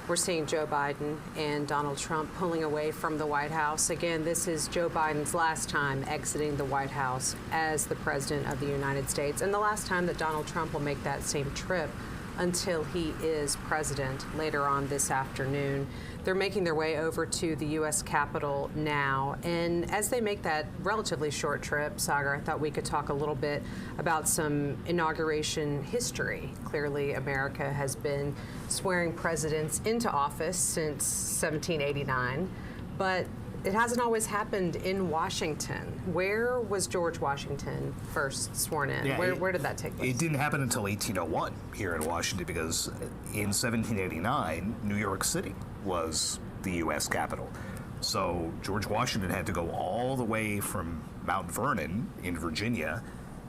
We're seeing Joe Biden and Donald Trump pulling away from the White House. Again, this is Joe Biden's last time exiting the White House as the President of the United States, and the last time that Donald Trump will make that same trip until he is president later on this afternoon. They're making their way over to the U.S. Capitol now. And as they make that relatively short trip, Sagar, I thought we could talk a little bit about some inauguration history. Clearly, America has been swearing presidents into office since 1789, but it hasn't always happened in Washington. Where was George Washington first sworn in? Yeah, where did that take place? It didn't happen until 1801 here in Washington, because in 1789, New York City was the U.S. Capitol. So George Washington had to go all the way from Mount Vernon in Virginia,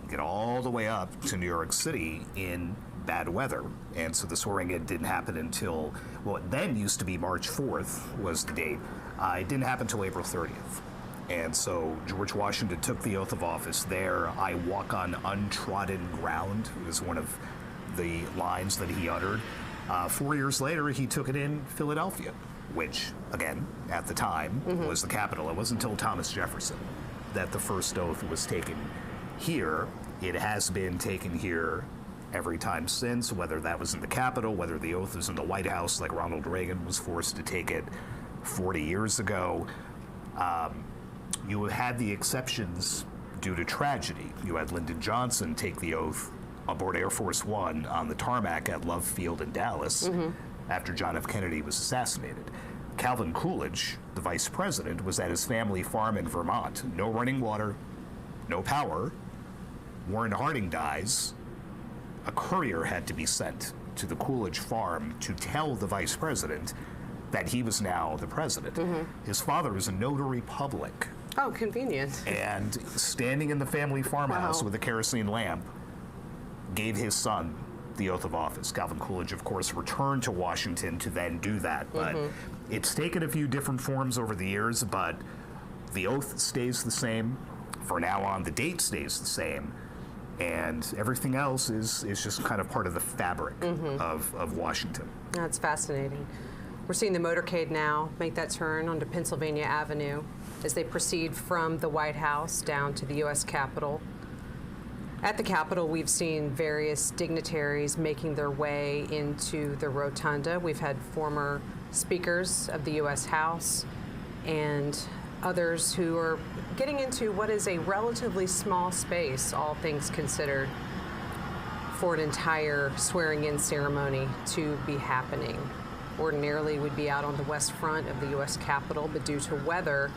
get all the way up to New York City in bad weather. And so the swearing in didn't happen until, well, it then used to be March 4th was the date. It didn't happen until April 30th. And so George Washington took the oath of office there. "I walk on untrodden ground" was one of the lines that he uttered. 4 years later, he took it in Philadelphia, which, again, at the time, was the capital. It wasn't until Thomas Jefferson that the first oath was taken here. It has been taken here every time since, whether that was in the Capitol, whether the oath is in the White House, like Ronald Reagan was forced to take it 40 years ago. You had the exceptions due to tragedy. You had Lyndon Johnson take the oath aboard Air Force One on the tarmac at Love Field in Dallas after John F. Kennedy was assassinated. Calvin Coolidge, the vice president, was at his family farm in Vermont. No running water, no power. Warren Harding dies. A courier had to be sent to the Coolidge farm to tell the vice president that he was now the president. His father was a notary public. Oh, convenient. And standing in the family farmhouse with a kerosene lamp, gave his son the oath of office. Calvin Coolidge, of course, returned to Washington to then do that. But it's taken a few different forms over the years, but the oath stays the same. For now on, the date stays the same. And everything else is just kind of part of the fabric of Washington. That's fascinating. We're seeing the motorcade now make that turn onto Pennsylvania Avenue as they proceed from the White House down to the U.S. Capitol. At the Capitol, we've seen various dignitaries making their way into the rotunda. We've had former speakers of the U.S. House and others who are getting into what is a relatively small space, all things considered, for an entire swearing-in ceremony to be happening. Ordinarily, we'd be out on the west front of the U.S. Capitol, but due to weather,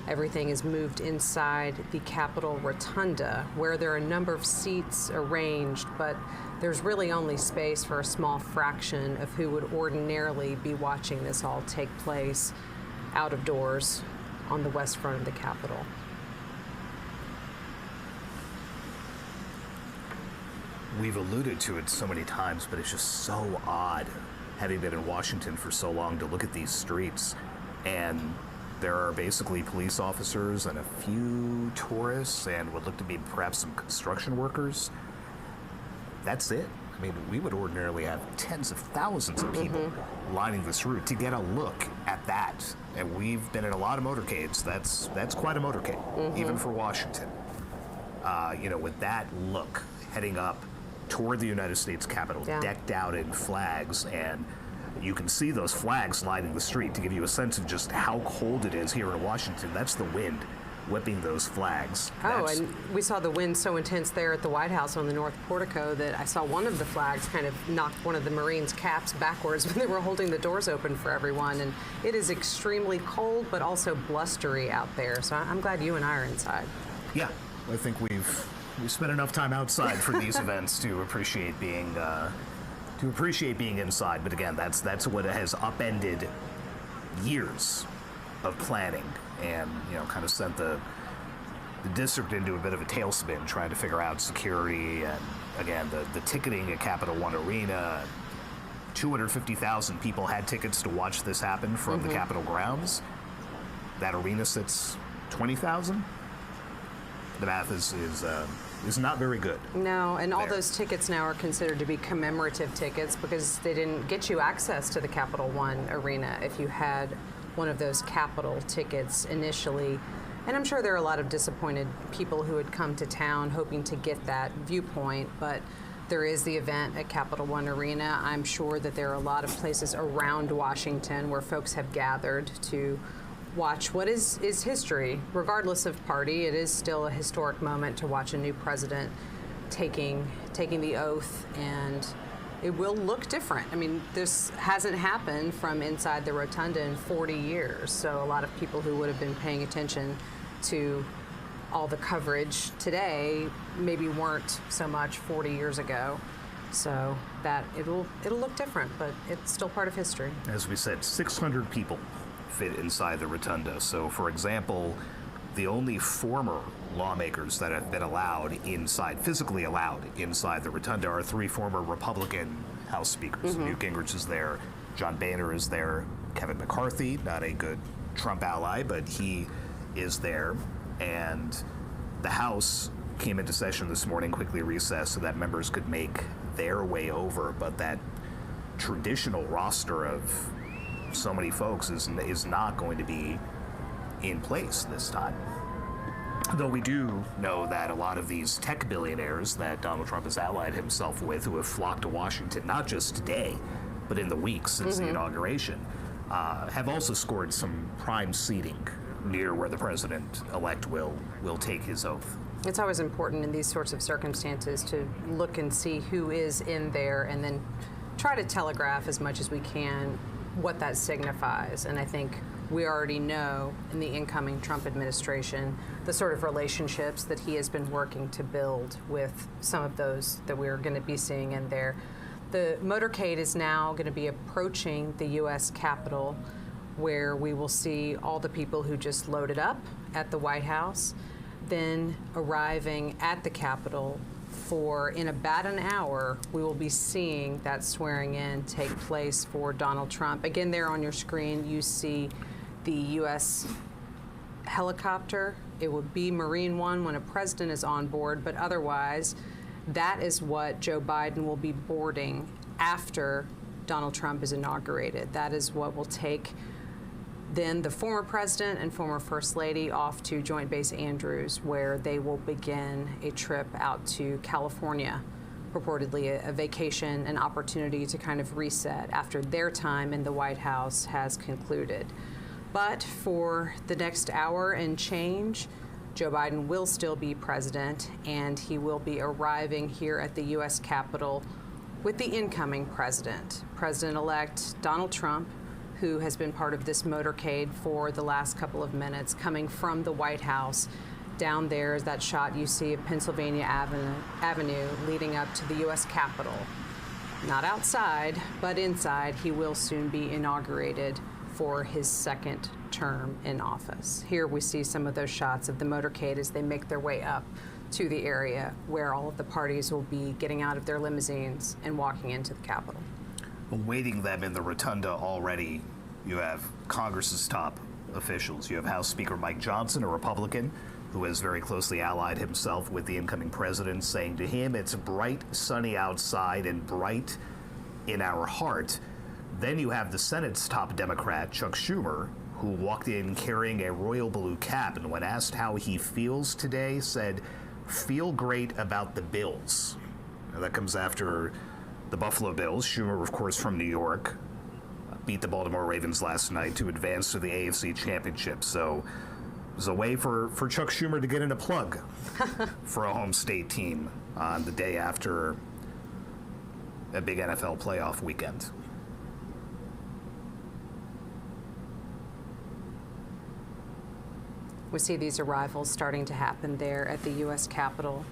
everything is moved inside the Capitol Rotunda, where there are a number of seats arranged, but there's really only space for a small fraction of who would ordinarily be watching this all take place out of doors on the west front of the Capitol. We've alluded to it so many times, but it's just so odd, having been in Washington for so long, to look at these streets, and there are basically police officers and a few tourists and what look to be perhaps some construction workers. That's it. I mean, we would ordinarily have tens of thousands of people lining this route to get a look at that. And we've been in a lot of motorcades. That's quite a motorcade, even for Washington. You know, with that look, heading up toward the United States Capitol, decked out in flags, and you can see those flags lining the street to give you a sense of just how cold it is here in Washington. That's the wind whipping those flags. And we saw the wind so intense there at the White House on the North Portico that I saw one of the flags kind of knock one of the Marines' caps backwards when they were holding the doors open for everyone. And it is extremely cold, but also blustery out there. So I'm glad you and I are inside. Yeah, I think we've spent enough time outside for these events to appreciate being inside. But again, that's what has upended years of planning, and kind of sent the district into a bit of a tailspin, trying to figure out security and again the ticketing at Capital One Arena. 250,000 people had tickets to watch this happen from the Capitol grounds. That arena sits 20,000. The math is not very good. No, and all those tickets now are considered to be commemorative tickets because they didn't get you access to the Capital One Arena if you had one of those Capitol tickets initially. And I'm sure there are a lot of disappointed people who had come to town hoping to get that viewpoint, but there is the event at Capital One Arena. I'm sure that there are a lot of places around Washington where folks have gathered to watch what is history. Regardless of party, it is still a historic moment to watch a new president taking the oath, and it will look different. I mean, this hasn't happened from inside the rotunda in 40 years, so a lot of people who would have been paying attention to all the coverage today maybe weren't so much 40 years ago. So that it'll look different, but it's still part of history. As we said, 600 people fit inside the rotunda. So, for example, the only former lawmakers that have been physically allowed inside the rotunda are 3 former Republican House speakers. Newt Gingrich is there, John Boehner is there, Kevin McCarthy, not a good Trump ally, but he is there. And the House came into session this morning, quickly recessed so that members could make their way over, but that traditional roster of so many folks is not going to be in place this time. Though we do know that a lot of these tech billionaires that Donald Trump has allied himself with, who have flocked to Washington, not just today, but in the weeks since the inauguration, have also scored some prime seating near where the president-elect will take his oath. It's always important in these sorts of circumstances to look and see who is in there and then try to telegraph as much as we can what that signifies. And I think we already know in the incoming Trump administration the sort of relationships that he has been working to build with some of those that we're going to be seeing in there. The motorcade is now going to be approaching the U.S. Capitol, where we will see all the people who just loaded up at the White House, then arriving at the Capitol in about an hour, we will be seeing that swearing in take place for Donald Trump. Again, there on your screen, you see the U.S. helicopter. It would be Marine One when a president is on board, but otherwise, that is what Joe Biden will be boarding after Donald Trump is inaugurated. That is what will take then the former president and former first lady off to Joint Base Andrews, where they will begin a trip out to California, purportedly a vacation, an opportunity to kind of reset after their time in the White House has concluded. But for the next hour and change, Joe Biden will still be president, and he will be arriving here at the U.S. Capitol with the incoming president, President-elect Donald Trump, who has been part of this motorcade for the last couple of minutes, coming from the White House. Down there is that shot you see of Pennsylvania Avenue leading up to the U.S. Capitol. Not outside, but inside. He will soon be inaugurated for his second term in office. Here we see some of those shots of the motorcade as they make their way up to the area where all of the parties will be getting out of their limousines and walking into the Capitol. Awaiting them in the rotunda already, you have Congress's top officials. You have House Speaker Mike Johnson, a Republican, who has very closely allied himself with the incoming president, saying to him, it's bright, sunny outside and bright in our heart. Then you have the Senate's top Democrat, Chuck Schumer, who walked in carrying a royal blue cap, and when asked how he feels today, said, feel great about the Bills. Now, that comes after the Buffalo Bills. Schumer, of course, from New York, beat the Baltimore Ravens last night to advance to the AFC Championship. So it was a way for Chuck Schumer to get in a plug for a home state team on the day after a big NFL playoff weekend. We see these arrivals starting to happen there at the U.S. Capitol.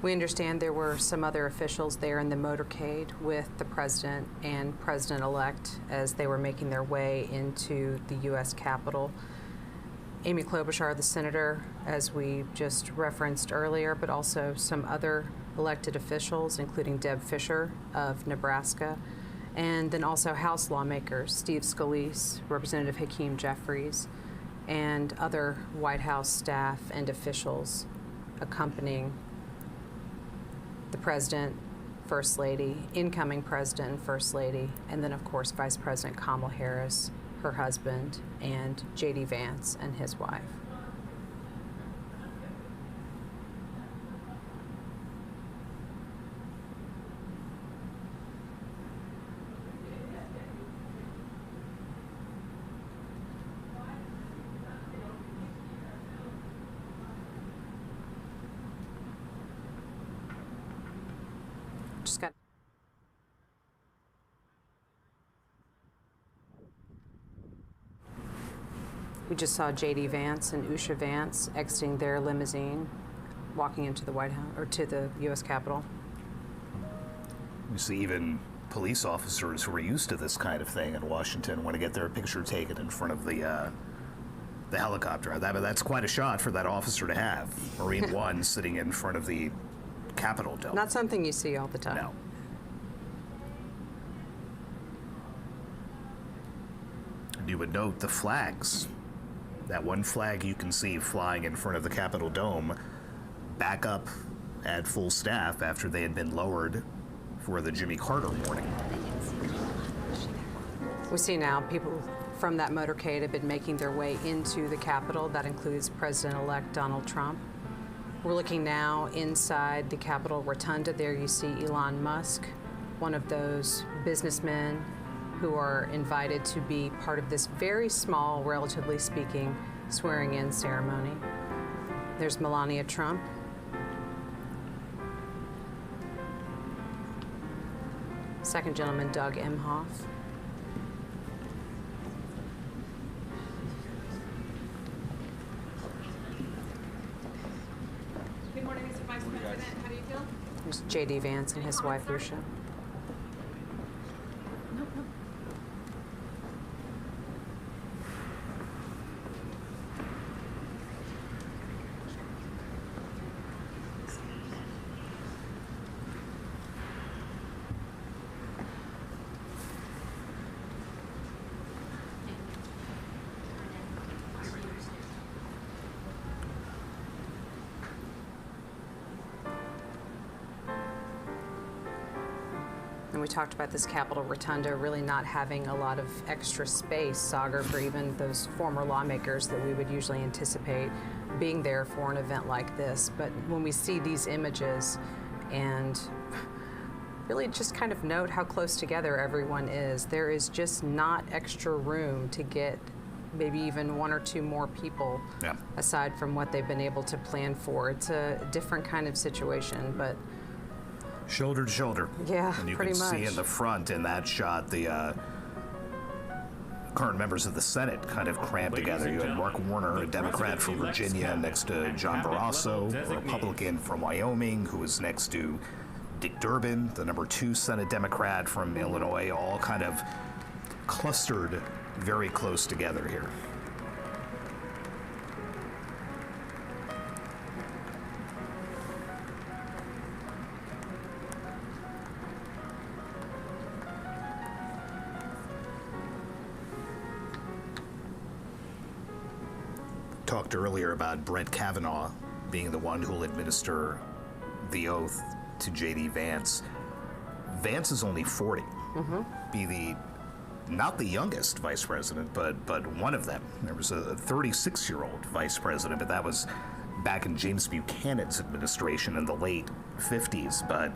We understand there were some other officials there in the motorcade with the president and president-elect as they were making their way into the U.S. Capitol. Amy Klobuchar, the senator, as we just referenced earlier, but also some other elected officials, including Deb Fischer of Nebraska, and then also House lawmakers, Steve Scalise, Representative Hakeem Jeffries, and other White House staff and officials accompanying the President, First Lady, incoming President and First Lady, and then, of course, Vice President Kamala Harris, her husband, and J.D. Vance and his wife. We just saw J.D. Vance and Usha Vance exiting their limousine, walking into the White House, or to the U.S. Capitol. You see even police officers who are used to this kind of thing in Washington want to get their picture taken in front of the helicopter. That's quite a shot for that officer to have. Marine One sitting in front of the Capitol dome. Not something you see all the time. No. And you would note the flags. That one flag you can see flying in front of the Capitol dome back up at full staff after they had been lowered for the Jimmy Carter warning. We see now people from that motorcade have been making their way into the Capitol. That includes President-elect Donald Trump. We're looking now inside the Capitol Rotunda. There you see Elon Musk, one of those businessmen who are invited to be part of this very small, relatively speaking, swearing-in ceremony. There's Melania Trump. Second gentleman, Doug Emhoff. Good morning, Mr. Vice President. How do you feel? There's J.D. Vance and his wife, Usha. And we talked about this Capitol Rotunda really not having a lot of extra space, Sagar, for even those former lawmakers that we would usually anticipate being there for an event like this. But when we see these images and really just kind of note how close together everyone is, there is just not extra room to get maybe even one or two more people aside from what they've been able to plan for. It's a different kind of situation, but shoulder to shoulder. Yeah, and you pretty can much. see in the front in that shot the current members of the Senate kind of crammed together. You had Mark Warner, a Democrat from Virginia, next to John Barrasso, a Republican from Wyoming, who was next to Dick Durbin, the #2 Senate Democrat from Illinois, all kind of clustered very close together here. Talked earlier about Brett Kavanaugh being the one who will administer the oath to J.D. Vance. Vance is only 40. Be not the youngest vice president, but one of them. There was a 36-year-old vice president, but that was back in James Buchanan's administration in the late 50s. But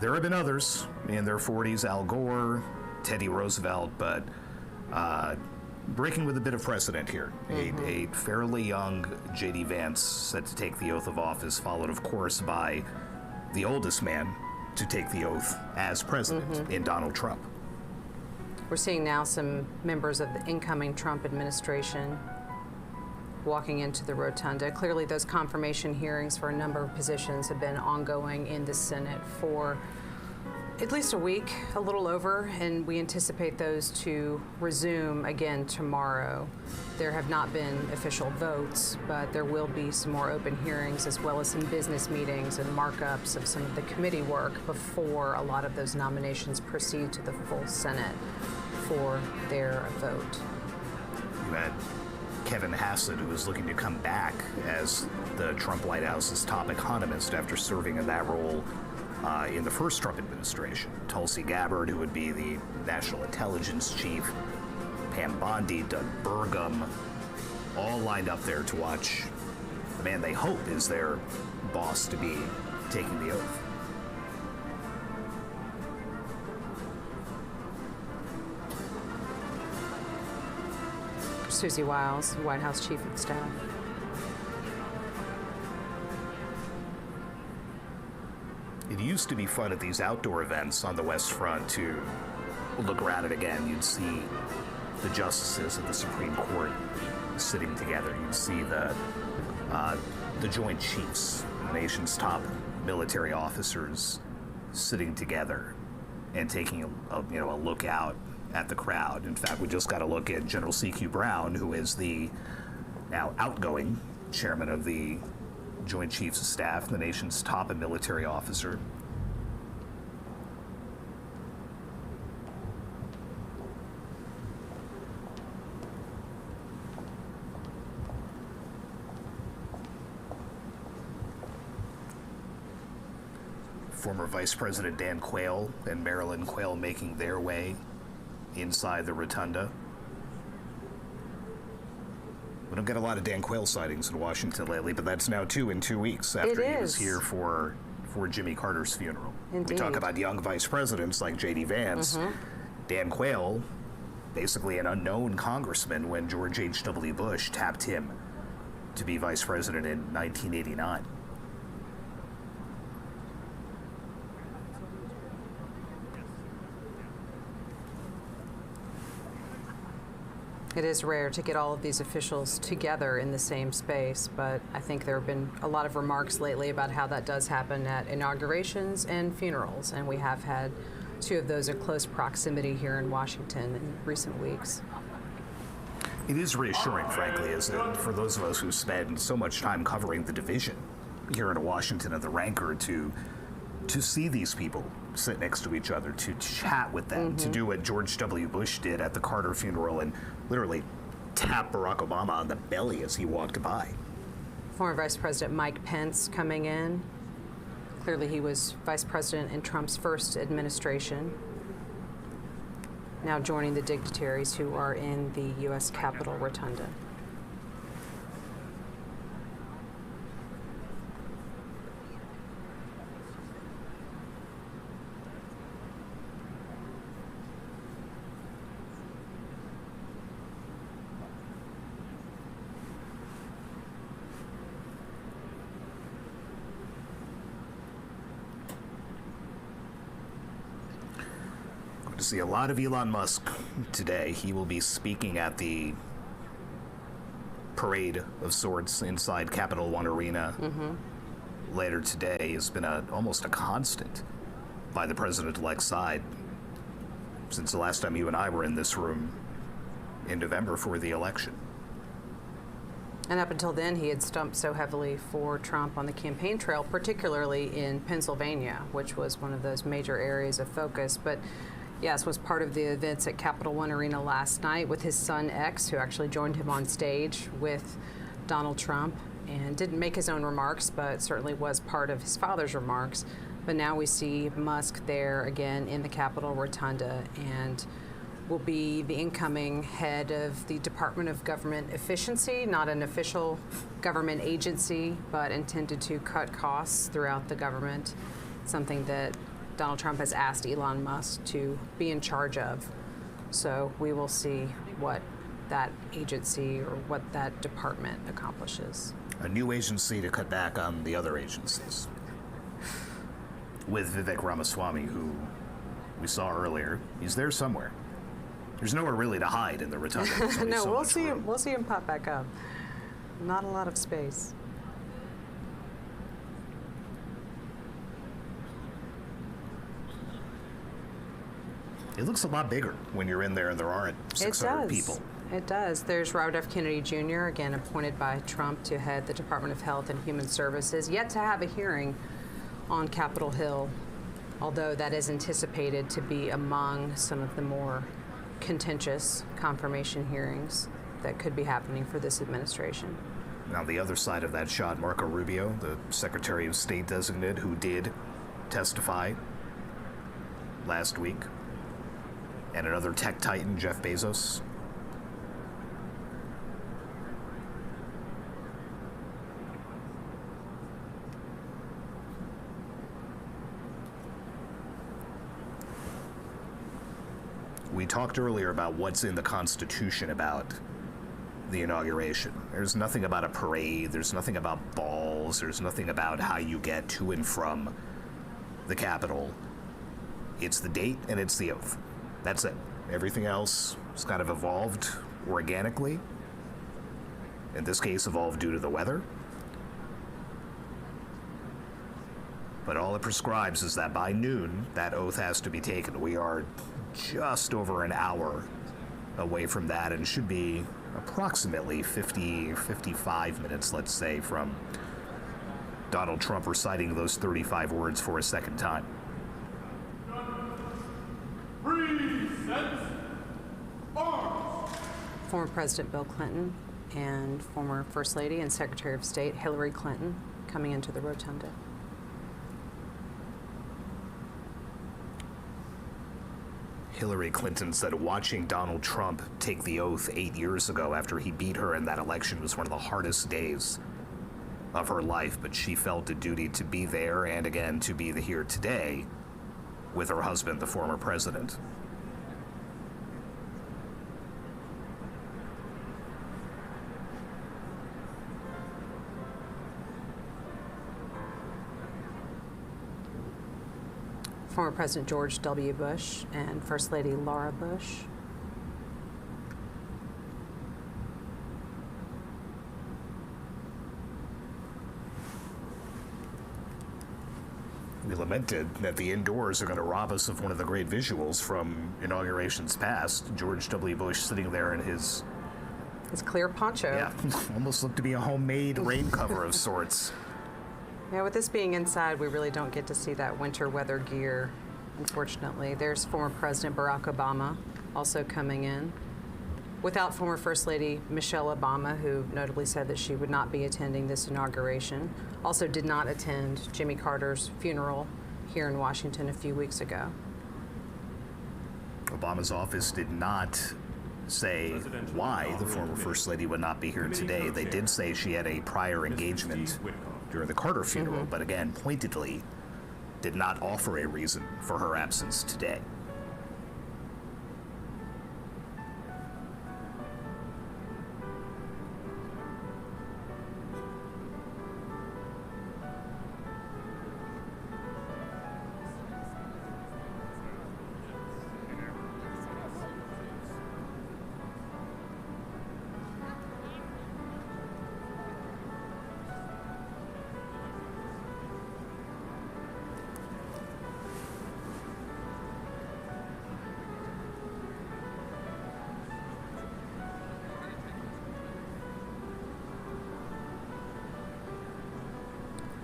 there have been others in their 40s, Al Gore, Teddy Roosevelt, but breaking with a bit of precedent here. A fairly young J.D. Vance set to take the oath of office, followed, of course, by the oldest man to take the oath as president in Donald Trump. we're seeing now some members of the incoming Trump administration walking into the rotunda. Clearly, those confirmation hearings for a number of positions have been ongoing in the Senate for at least a week, a little over, and we anticipate those to resume again tomorrow. There have not been official votes, but there will be some more open hearings as well as some business meetings and markups of some of the committee work before a lot of those nominations proceed to the full Senate for their vote. You had Kevin Hassett, who is looking to come back as the Trump White House's top economist after serving in that role in the first Trump administration. Tulsi Gabbard, who would be the national intelligence chief, Pam Bondi, Doug Burgum, all lined up there to watch the man they hope is their boss to be taking the oath. Susie Wiles, White House Chief of Staff. It used to be fun at these outdoor events on the West Front to look around it again. You'd see the justices of the Supreme Court sitting together. You'd see the Joint Chiefs, the nation's top military officers, sitting together and taking a look out at the crowd. In fact, we just got a look at General C.Q. Brown, who is the now outgoing chairman of the Joint Chiefs of Staff, the nation's top military officer. Former Vice President Dan Quayle and Marilyn Quayle making their way inside the rotunda. We don't get a lot of Dan Quayle sightings in Washington lately, but that's now 2 in 2 weeks after he was here for Jimmy Carter's funeral. Indeed. We talk about young vice presidents like J.D. Vance. Dan Quayle, basically an unknown congressman when George H.W. Bush tapped him to be vice president in 1989. It is rare to get all of these officials together in the same space, but I think there have been a lot of remarks lately about how that does happen at inaugurations and funerals, and we have had 2 of those in close proximity here in Washington in recent weeks. It is reassuring, frankly, isn't it, for those of us who spend so much time covering the division here in Washington and the rancor to see these people sit next to each other, to chat with them, to do what George W. Bush did at the Carter funeral and literally tap Barack Obama on the belly as he walked by. Former Vice President Mike Pence coming in. Clearly he was vice president in Trump's first administration. Now joining the dignitaries who are in the U.S. Capitol Rotunda. To see a lot of Elon Musk today. He will be speaking at the parade of sorts inside Capital One Arena later today. Has been almost a constant by the president-elect's side since the last time you and I were in this room in November for the election. And up until then, he had stumped so heavily for Trump on the campaign trail, particularly in Pennsylvania, which was one of those major areas of focus. But yes, was part of the events at Capital One Arena last night with his son X, who actually joined him on stage with Donald Trump and didn't make his own remarks, but certainly was part of his father's remarks. But now we see Musk there again in the Capitol Rotunda and will be the incoming head of the Department of Government Efficiency, not an official government agency, but intended to cut costs throughout the government, something that Donald Trump has asked Elon Musk to be in charge of. So we will see what that agency or what that department accomplishes. A new agency to cut back on the other agencies. With Vivek Ramaswamy, who we saw earlier, he's there somewhere. There's nowhere really to hide in the rotunda. No, we'll see him pop back up. Not a lot of space. It looks a lot bigger when you're in there and there aren't 600 people. It does. There's Robert F. Kennedy Jr., again appointed by Trump to head the Department of Health and Human Services, yet to have a hearing on Capitol Hill, although that is anticipated to be among some of the more contentious confirmation hearings that could be happening for this administration. Now, the other side of that shot, Marco Rubio, the Secretary of State designate, who did testify last week, and another tech titan, Jeff Bezos. We talked earlier about what's in the Constitution about the inauguration. There's nothing about a parade, there's nothing about balls, there's nothing about how you get to and from the Capitol. It's the date and it's the oath. That's it. Everything else has kind of evolved organically. In this case, evolved due to the weather. But all it prescribes is that by noon, that oath has to be taken. We are just over an hour away from that and should be approximately 55 minutes, let's say, from Donald Trump reciting those 35 words for a second time. Former President Bill Clinton and former First Lady and Secretary of State Hillary Clinton coming into the rotunda. Hillary Clinton said watching Donald Trump take the oath 8 years ago after he beat her in that election was one of the hardest days of her life, but she felt a duty to be there and again to be here today with her husband, the former president. Former President George W. Bush and First Lady Laura Bush. We lamented that the indoors are going to rob us of one of the great visuals from inaugurations past. George W. Bush sitting there in his clear poncho. Yeah, almost looked to be a homemade rain cover of sorts. Yeah, with this being inside, we really don't get to see that winter weather gear, unfortunately. There's former President Barack Obama also coming in, without former First Lady Michelle Obama, who notably said that she would not be attending this inauguration. Also did not attend Jimmy Carter's funeral here in Washington a few weeks ago. Obama's office did not say why the former First Lady would not be here today. They did say she had a prior engagement during the Carter funeral, but again, pointedly, did not offer a reason for her absence today.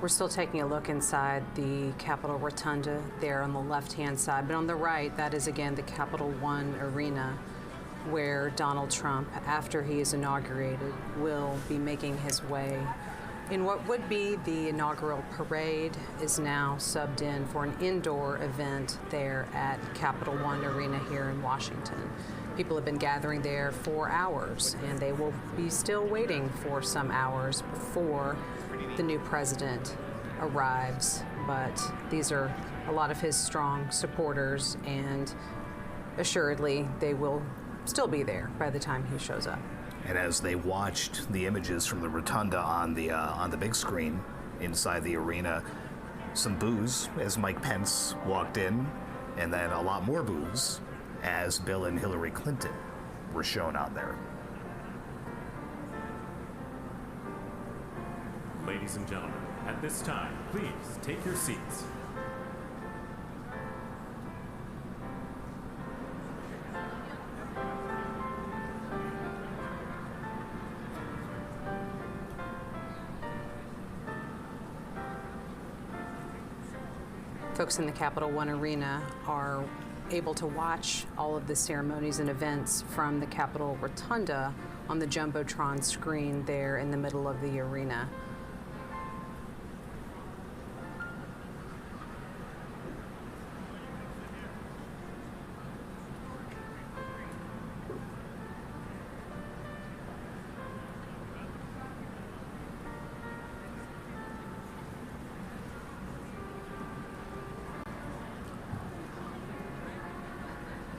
We're still taking a look inside the Capitol Rotunda there on the left-hand side, but on the right, that is again the Capital One Arena, where Donald Trump, after he is inaugurated, will be making his way in what would be the inaugural parade, is now subbed in for an indoor event there at Capital One Arena here in Washington. People have been gathering there for hours, and they will be still waiting for some hours before the new president arrives. But these are a lot of his strong supporters, and assuredly they will still be there by the time he shows up. And as they watched the images from the rotunda on the big screen inside the arena, some boos as Mike Pence walked in, and then a lot more boos as Bill and Hillary Clinton were shown on there. Ladies and gentlemen, at this time, please take your seats. Folks in the Capital One Arena are able to watch all of the ceremonies and events from the Capitol Rotunda on the Jumbotron screen there in the middle of the arena.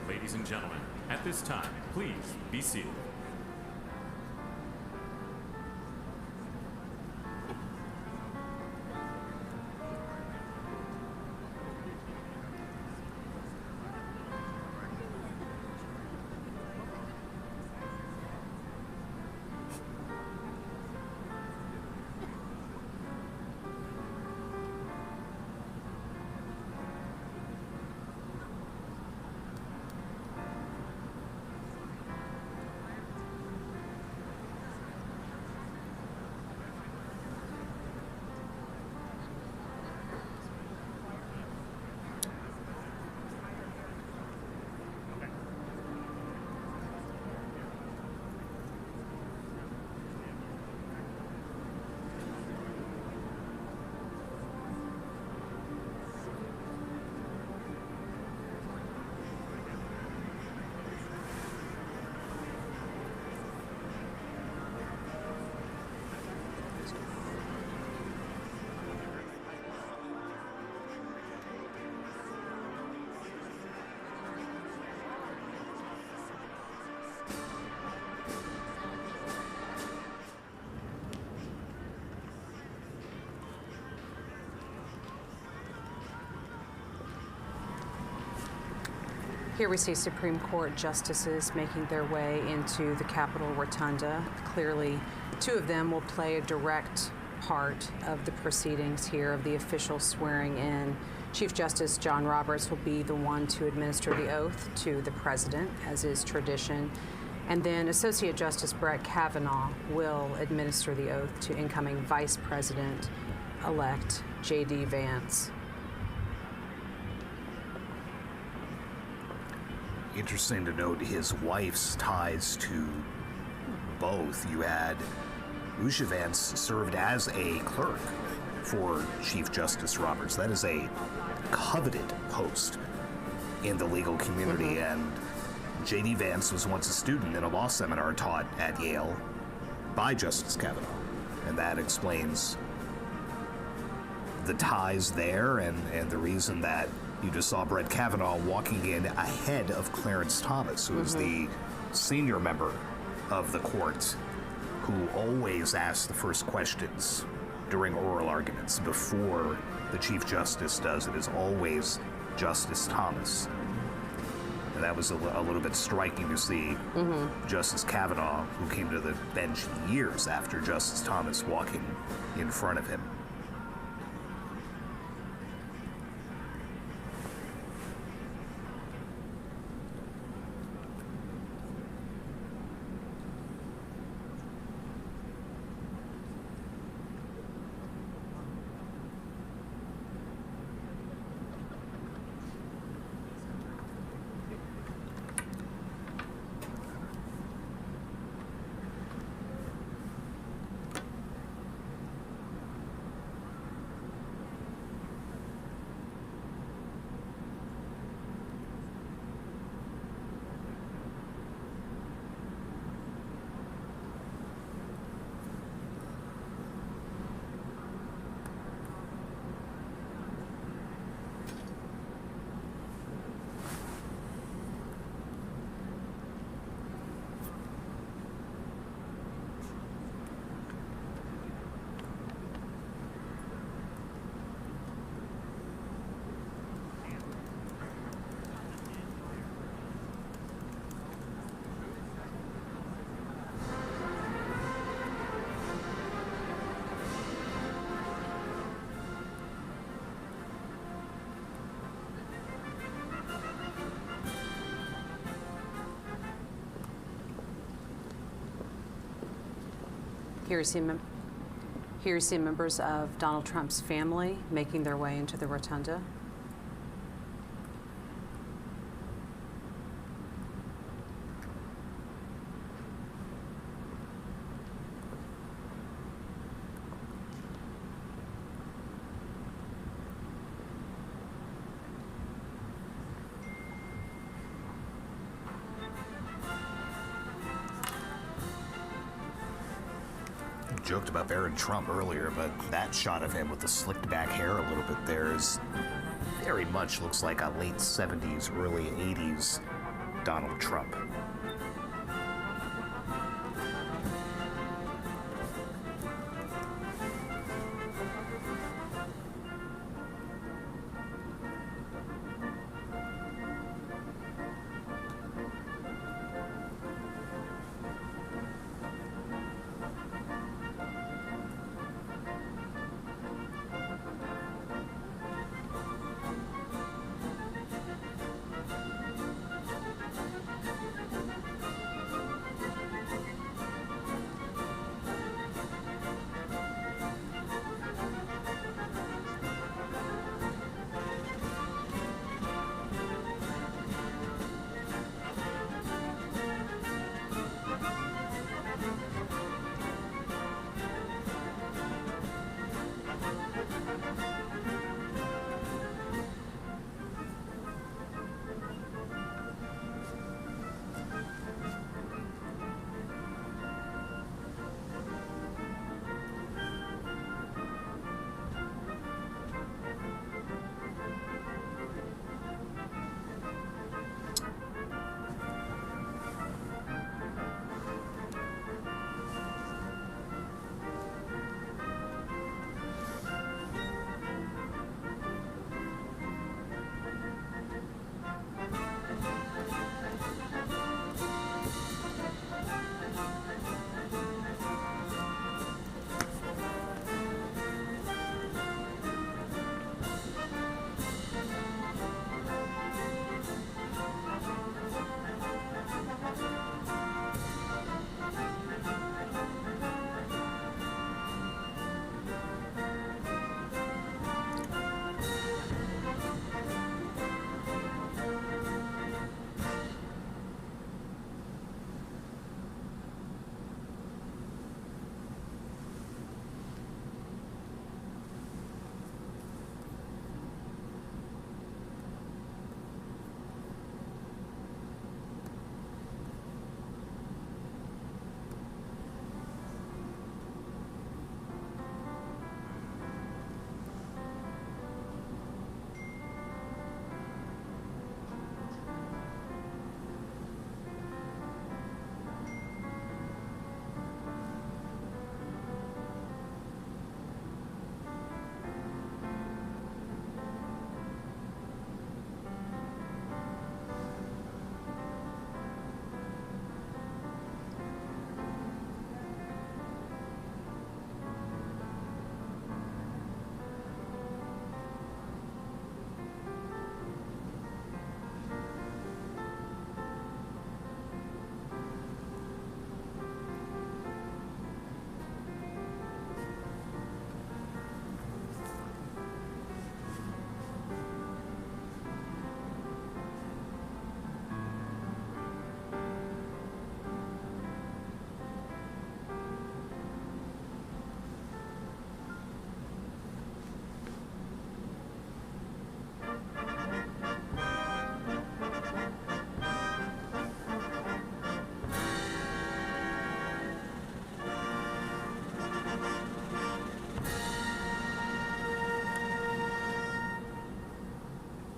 Ladies and gentlemen, at this time, please be seated. Here we see Supreme Court justices making their way into the Capitol Rotunda. Clearly, two of them will play a direct part of the proceedings here of the official swearing in. Chief Justice John Roberts will be the one to administer the oath to the president, as is tradition. And then Associate Justice Brett Kavanaugh will administer the oath to incoming Vice President-elect J.D. Vance. Interesting to note his wife's ties to both. You had Lucia Vance served as a clerk for Chief Justice Roberts. That is a coveted post in the legal community, and J.D. Vance was once a student in a law seminar taught at Yale by Justice Kavanaugh, and that explains the ties there and the reason that you just saw Brett Kavanaugh walking in ahead of Clarence Thomas, who is the senior member of the court who always asks the first questions during oral arguments before the Chief Justice does. It is always Justice Thomas. And that was a little bit striking to see Justice Kavanaugh, who came to the bench years after Justice Thomas, walking in front of him. Here you see members of Donald Trump's family making their way into the rotunda. Joked about Barron Trump earlier, but that shot of him with the slicked back hair a little bit there is very much looks like a late 70s, early 80s Donald Trump.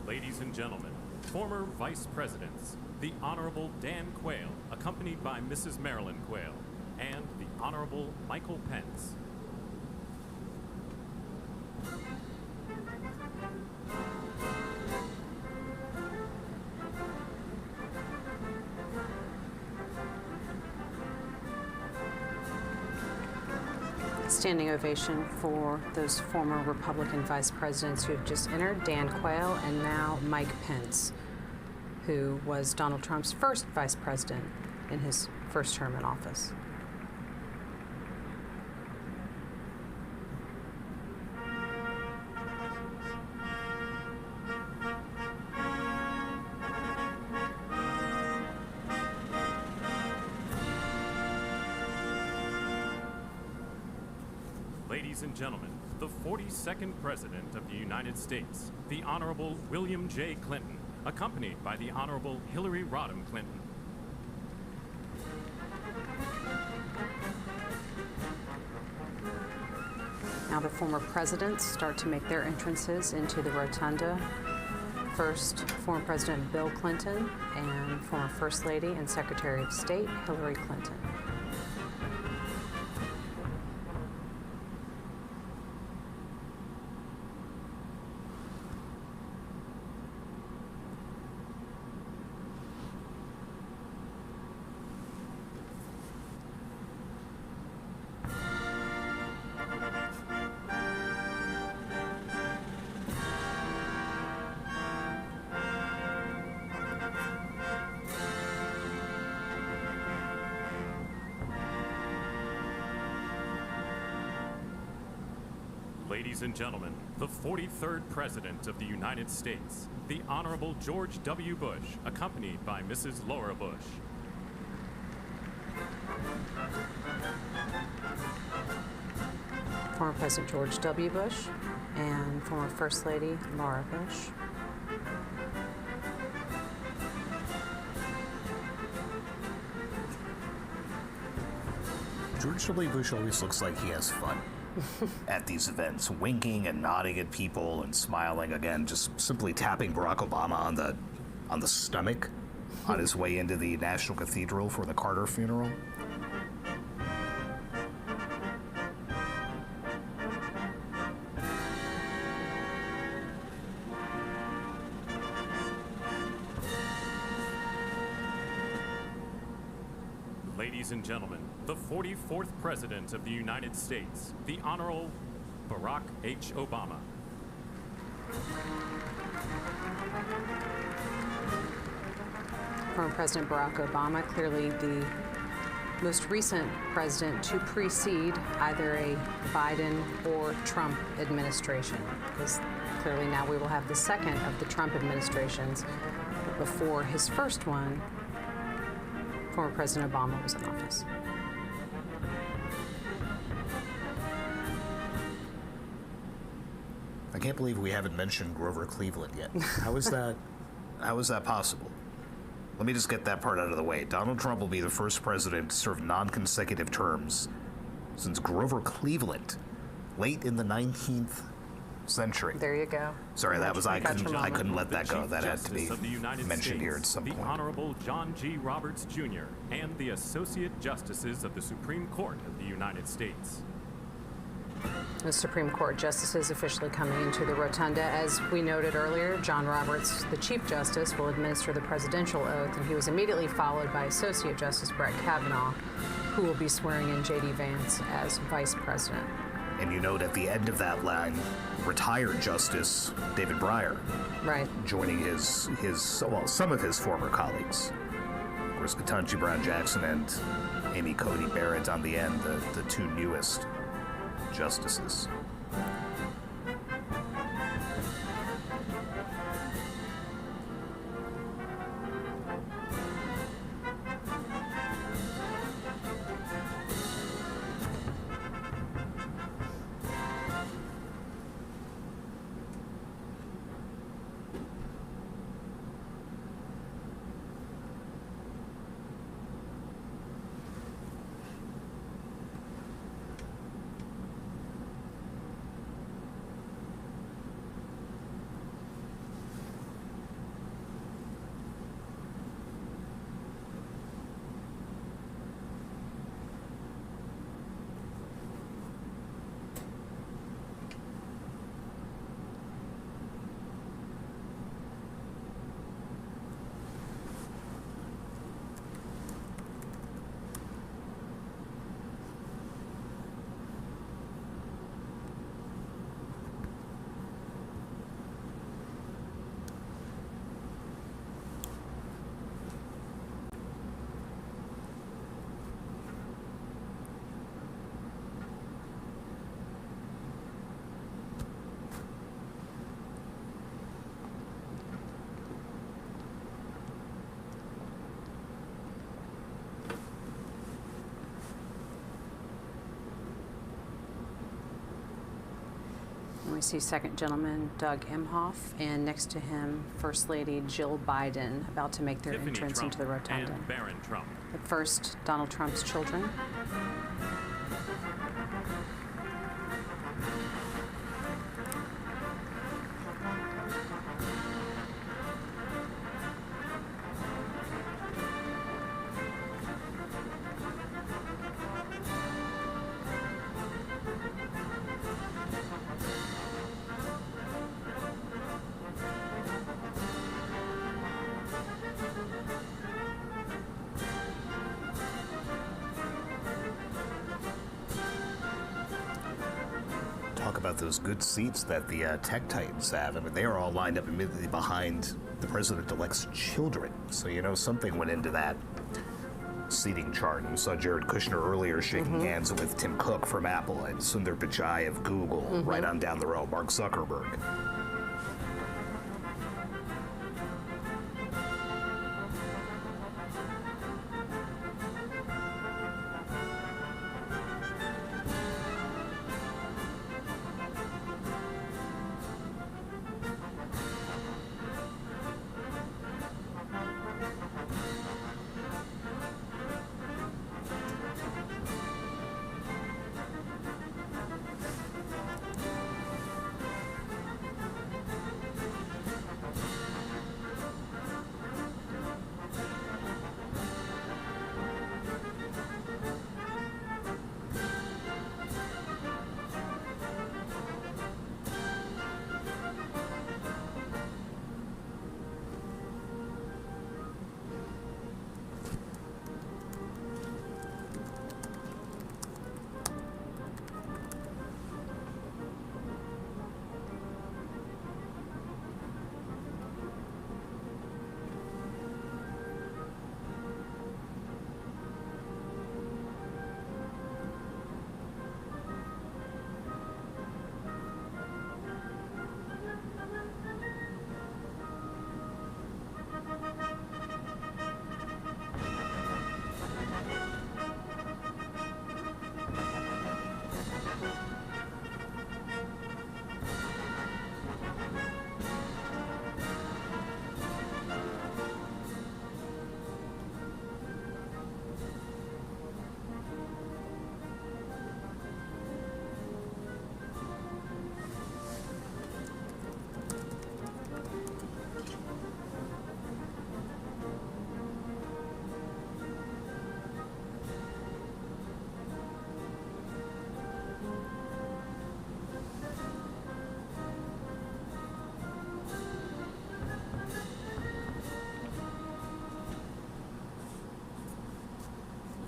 Ladies and gentlemen, former Vice Presidents, the Honorable Dan Quayle, accompanied by Mrs. Marilyn Quayle, and the Honorable Michael Pence. Standing ovation for those former Republican vice presidents who have just entered, Dan Quayle and now Mike Pence, who was Donald Trump's first vice president in his first term in office. Ladies and gentlemen, the 42nd President of the United States, the Honorable William J. Clinton, accompanied by the Honorable Hillary Rodham Clinton. Now the former presidents start to make their entrances into the rotunda. First, former President Bill Clinton and former First Lady and Secretary of State Hillary Clinton. Ladies and gentlemen, the 43rd President of the United States, the Honorable George W. Bush, accompanied by Mrs. Laura Bush. Former President George W. Bush and former First Lady Laura Bush. George W. Bush always looks like he has fun at these events, winking and nodding at people and smiling again, just simply tapping Barack Obama on the stomach on his way into the National Cathedral for the Carter funeral. Ladies and gentlemen, the 44th President of the United States, the Honorable Barack H. Obama. Former President Barack Obama, clearly the most recent president to precede either a Biden or Trump administration, because clearly now we will have the second of the Trump administrations. But before his first one, former President Obama was in office. I can't believe we haven't mentioned Grover Cleveland yet. How is that possible? Let me just get that part out of the way. Donald Trump will be the first president to serve non-consecutive terms since Grover Cleveland, late in the 19th century. There you go. Sorry, that was I couldn't let that go. That had to be mentioned here at some the point. Honorable John G. Roberts Jr. and the Associate Justices of the Supreme Court of the United States. The Supreme Court justices officially coming into the rotunda. As we noted earlier, John Roberts, the Chief Justice, will administer the presidential oath, and he was immediately followed by Associate Justice Brett Kavanaugh, who will be swearing in J.D. Vance as Vice President. And you note at the end of that line, retired Justice David Breyer, right, joining some of his former colleagues. Of course, Ketanji Brown Jackson and Amy Coney Barrett on the end, the two newest justices. We see Second Gentleman Doug Emhoff, and next to him, First Lady Jill Biden, about to make their Tiffany entrance Trump into the rotunda. and Barron Trump. But first, Donald Trump's children. Talk about those good seats that the tech titans have. I mean, they are all lined up immediately behind the president-elect's children. So, you know, something went into that seating chart. And we saw Jared Kushner earlier shaking hands with Tim Cook from Apple and Sundar Pichai of Google, right on down the row, Mark Zuckerberg.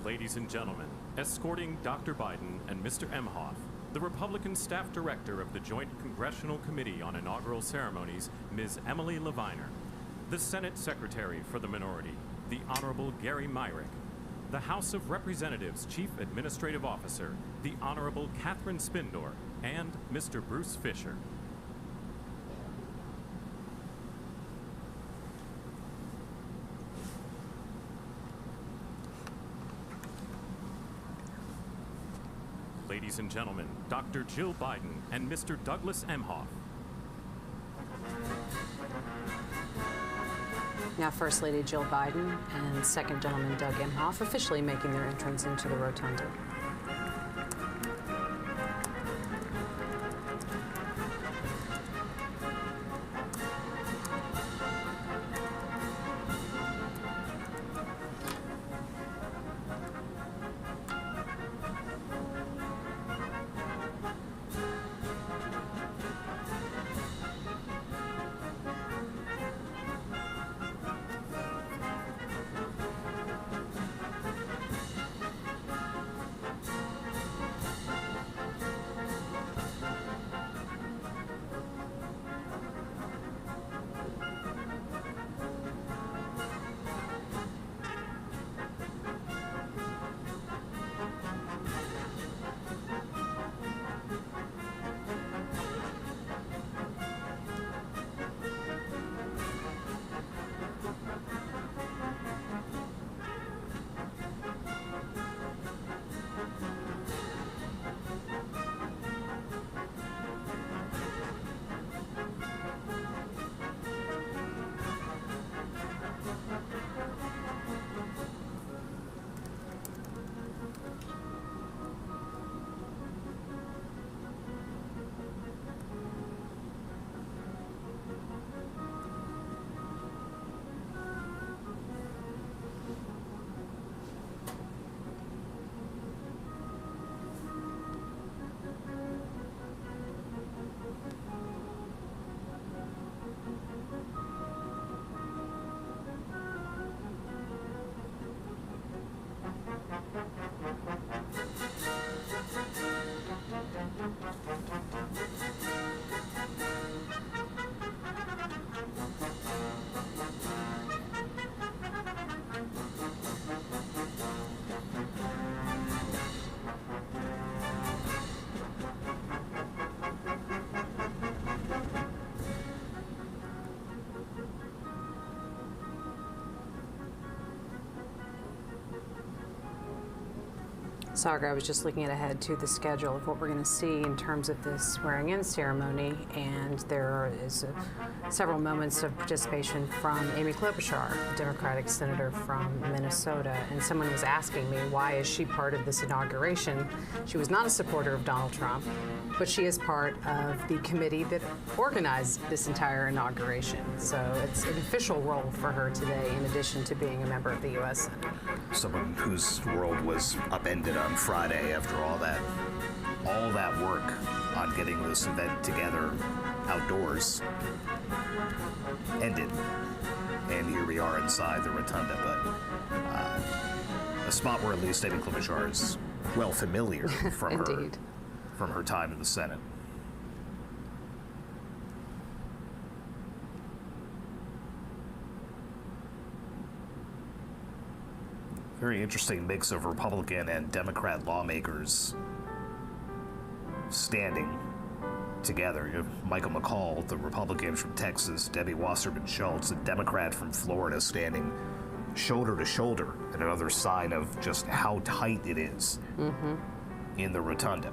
Ladies and gentlemen, escorting Dr. Biden and Mr. Emhoff, the Republican staff director of the Joint Congressional Committee on Inaugural Ceremonies, Ms. Emily Leviner, the Senate Secretary for the Minority, the Honorable Gary Myrick, the House of Representatives Chief Administrative Officer, the Honorable Catherine Spindor, and Mr. Bruce Fisher. Ladies and gentlemen, Dr. Jill Biden and Mr. Douglas Emhoff. Now, First Lady Jill Biden and Second Gentleman Doug Emhoff officially making their entrance into the rotunda. Sagar, I was just looking ahead to the schedule of what we're going to see in terms of this swearing-in ceremony, and there is several moments of participation from Amy Klobuchar, a Democratic senator from Minnesota, and someone was asking me, why is she part of this inauguration? She was not a supporter of Donald Trump, but she is part of the committee that organized this entire inauguration. So it's an official role for her today, in addition to being a member of the U.S. Senate. Someone whose world was upended on Friday after all that work on getting this event together outdoors ended. And here we are inside the rotunda, but a spot where at least Amy Klobuchar is well familiar from Indeed. From her time in the Senate. Very interesting mix of Republican and Democrat lawmakers standing together. You have Michael McCall, the Republican from Texas, Debbie Wasserman Schultz, a Democrat from Florida, standing shoulder to shoulder, and another sign of just how tight it is in the rotunda.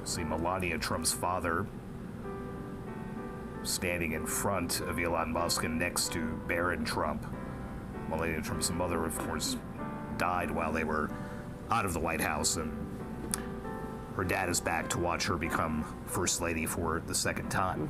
See Melania Trump's father standing in front of Elon Musk and next to Barron Trump. Melania Trump's mother, of course, died while they were out of the White House, and her dad is back to watch her become First Lady for the second time.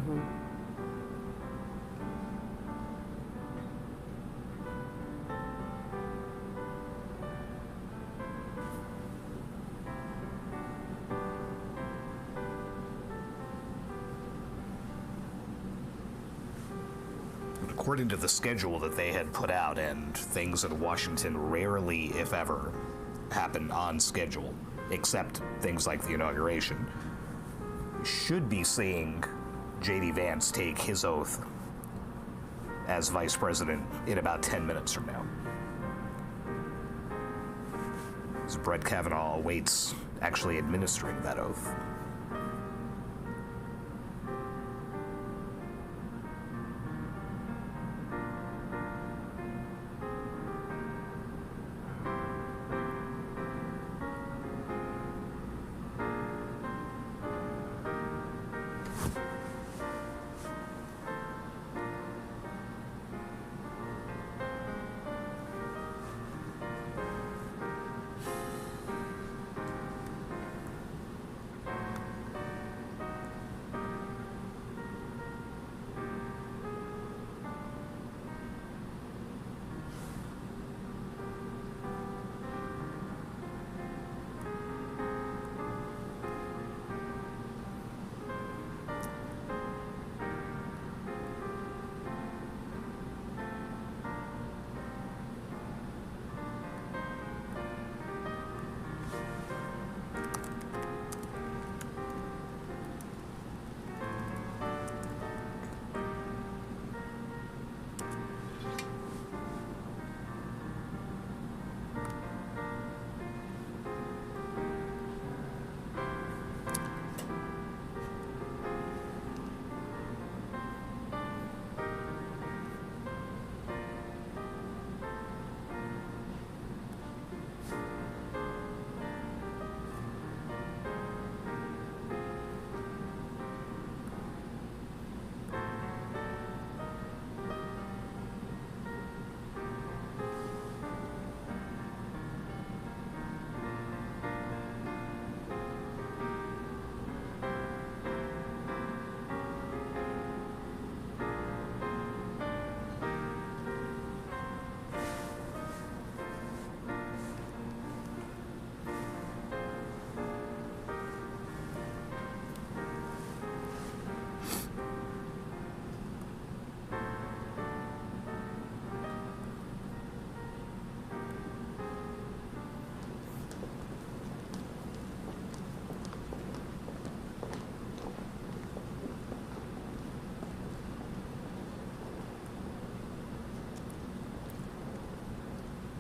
According to the schedule that they had put out, and things in Washington rarely, if ever, happen on schedule, except things like the inauguration, we should be seeing J.D. Vance take his oath as vice president in about 10 minutes from now. As Brett Kavanaugh awaits actually administering that oath.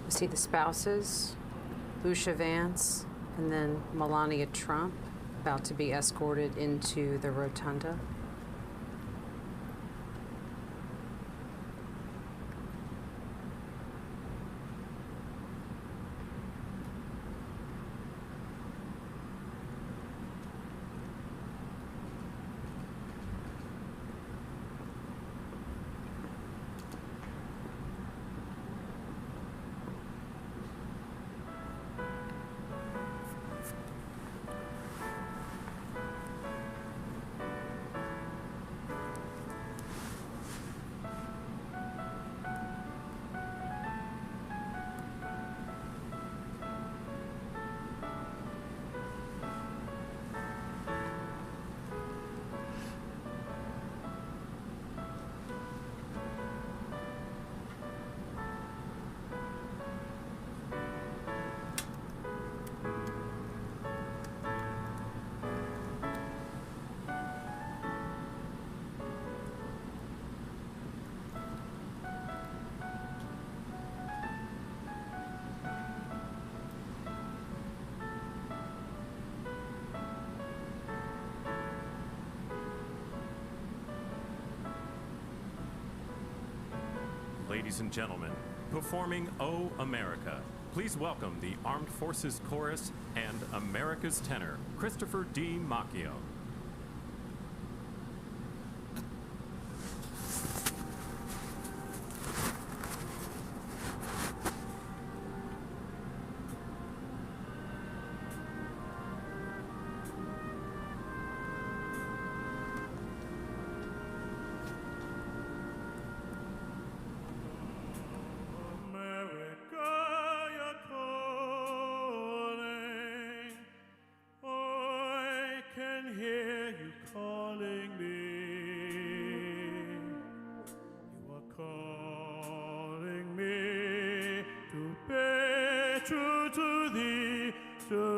We see the spouses, Lucia Vance, and then Melania Trump. about to be escorted into the rotunda. Ladies and gentlemen, performing O America, please welcome the Armed Forces Chorus and America's tenor, Christopher D. Macchio.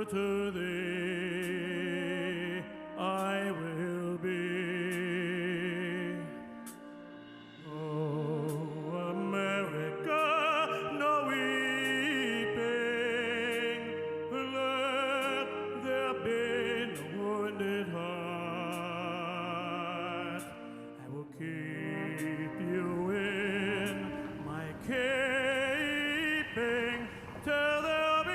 To thee I will be. Oh, America, no weeping, let there be no wounded heart. I will keep you in my keeping till there'll be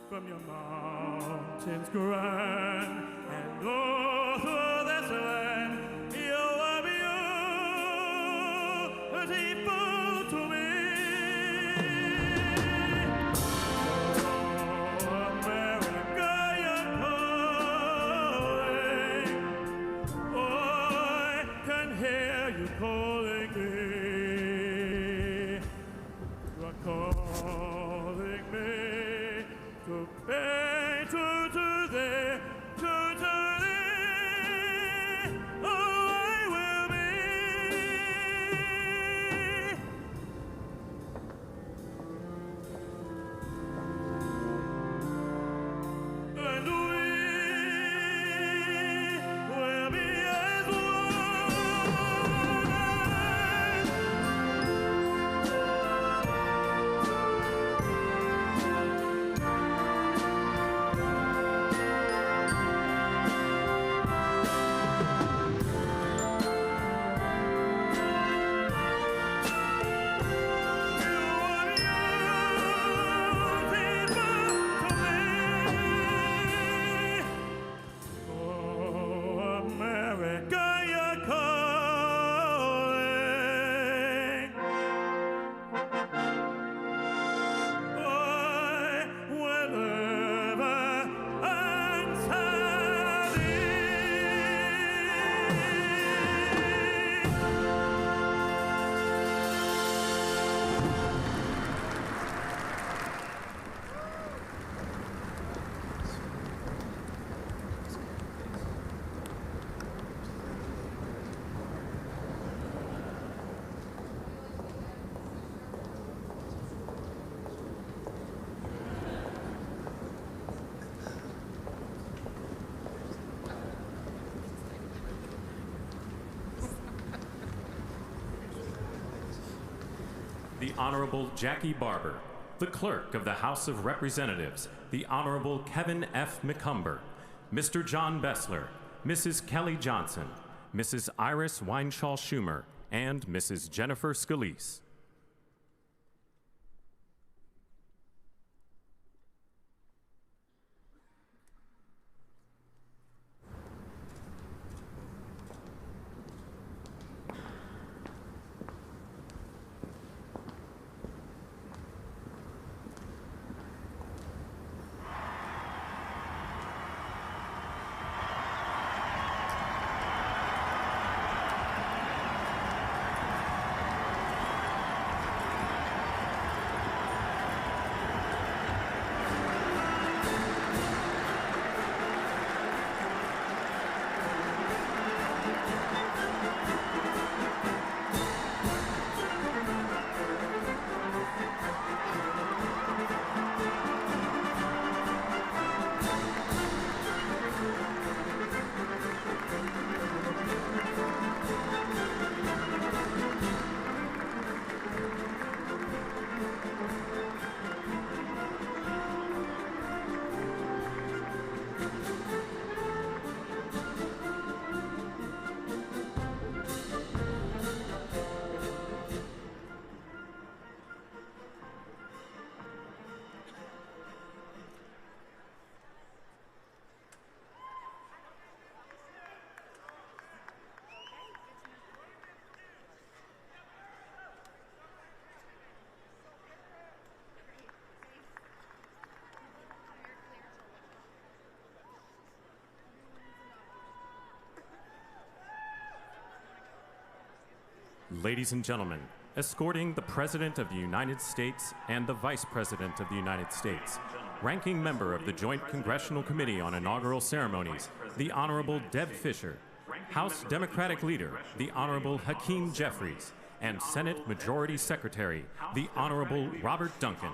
from your mountains grand and all through this land you are beautiful to me. Oh, America, you're calling. Oh, I can hear you calling me. You are calling me to pay true to thee, true to thee, oh, I will be. And we will be as one. Honorable Jackie Barber, the Clerk of the House of Representatives, the Honorable Kevin F. McCumber, Mr. John Bessler, Mrs. Kelly Johnson, Mrs. Iris Weinschall Schumer, and Mrs. Jennifer Scalise. Ladies and gentlemen, escorting the President of the United States and the Vice President of the United States, ranking member of the Joint Congressional Committee on Inaugural Ceremonies, the Honorable Deb Fischer, House Democratic Leader, the Honorable Hakeem Jeffries, and Senate Majority Secretary, the Honorable Robert Duncan.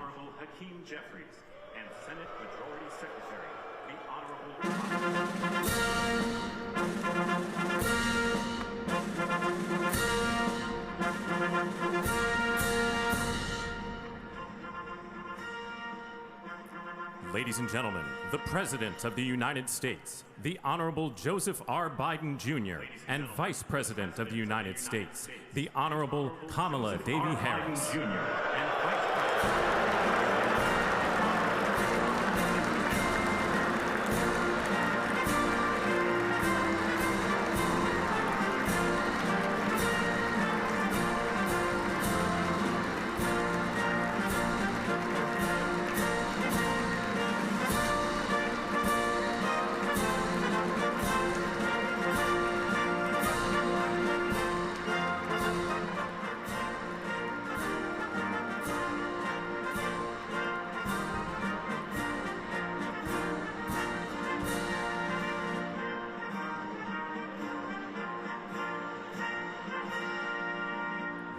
Ladies and gentlemen, the President of the United States, the Honorable Joseph R. Biden Jr., and Vice President of the United States, the Honorable Kamala Devi Harris.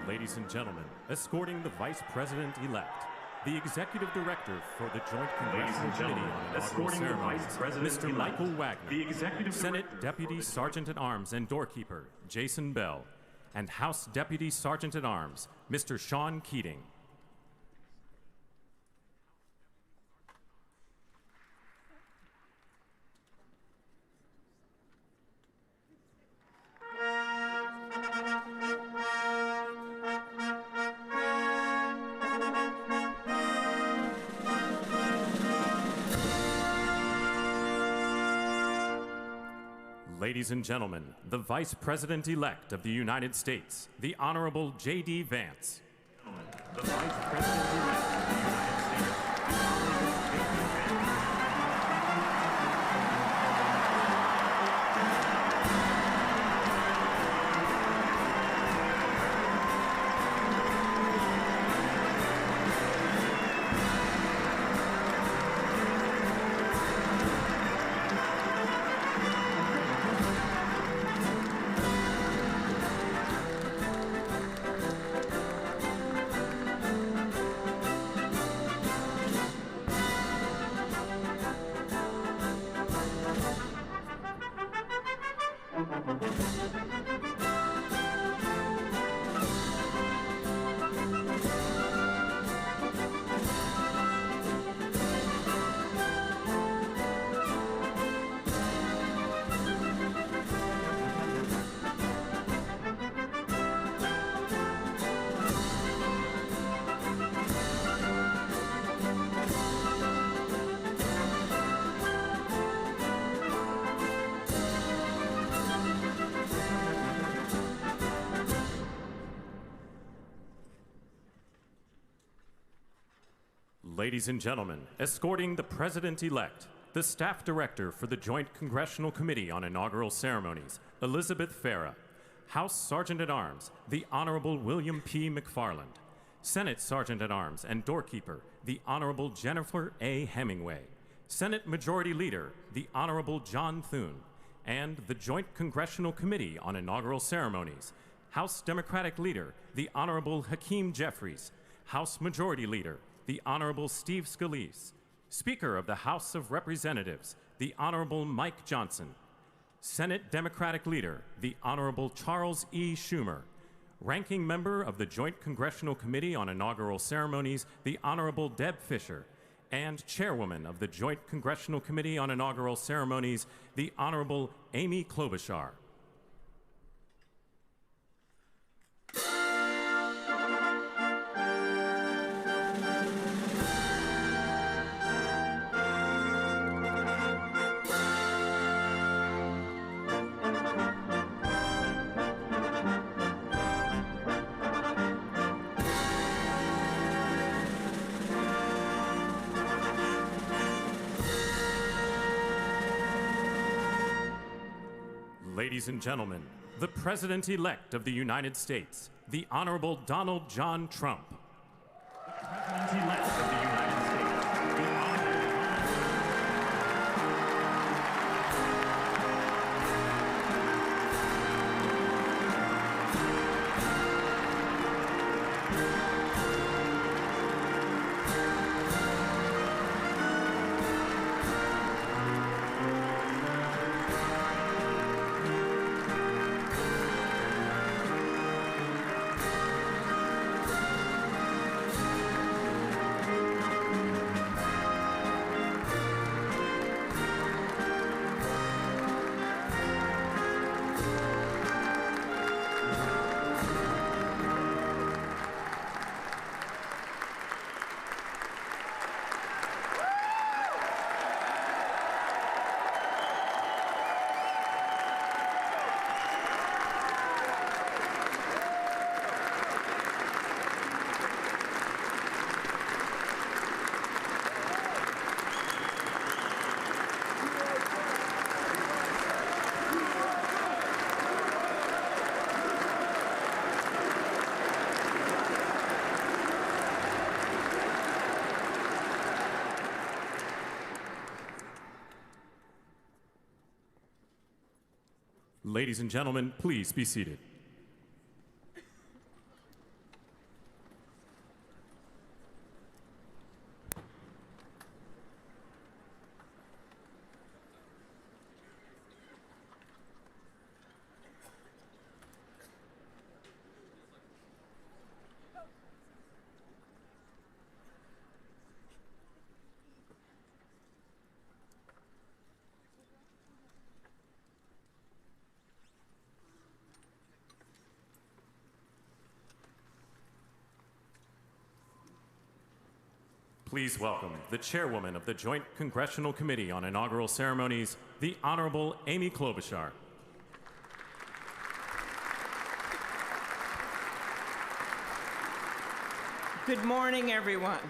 Ladies and gentlemen, escorting the Vice President-elect, the Executive Director for the Joint Congressional Committee on Inaugural Ceremonies, Mr. Michael Wagner, Senate Deputy Sergeant-at-Arms and Doorkeeper, Jason Bell, and House Deputy Sergeant-at-Arms, Mr. Sean Keating. Ladies and gentlemen, the Vice President-elect of the United States, the Honorable J.D. Vance. The Vice President-elect of the United States. Ladies and gentlemen, escorting the President-elect, the Staff Director for the Joint Congressional Committee on Inaugural Ceremonies, Elizabeth Farah, House Sergeant-at-Arms, the Honorable William P. McFarland, Senate Sergeant-at-Arms and Doorkeeper, the Honorable Jennifer A. Hemingway, Senate Majority Leader, the Honorable John Thune, and the Joint Congressional Committee on Inaugural Ceremonies, House Democratic Leader, the Honorable Hakeem Jeffries, House Majority Leader, the Honorable Steve Scalise, Speaker of the House of Representatives, the Honorable Mike Johnson, Senate Democratic Leader, the Honorable Charles E. Schumer, Ranking Member of the Joint Congressional Committee on Inaugural Ceremonies, the Honorable Deb Fischer, and Chairwoman of the Joint Congressional Committee on Inaugural Ceremonies, the Honorable Amy Klobuchar. Ladies and gentlemen, the President-elect of the United States, the Honorable Donald John Trump. The President-elect of the United States, the Honorable Ladies and gentlemen, please be seated. Please welcome the Chairwoman of the Joint Congressional Committee on Inaugural Ceremonies, the Honorable Amy Klobuchar. Good morning, everyone.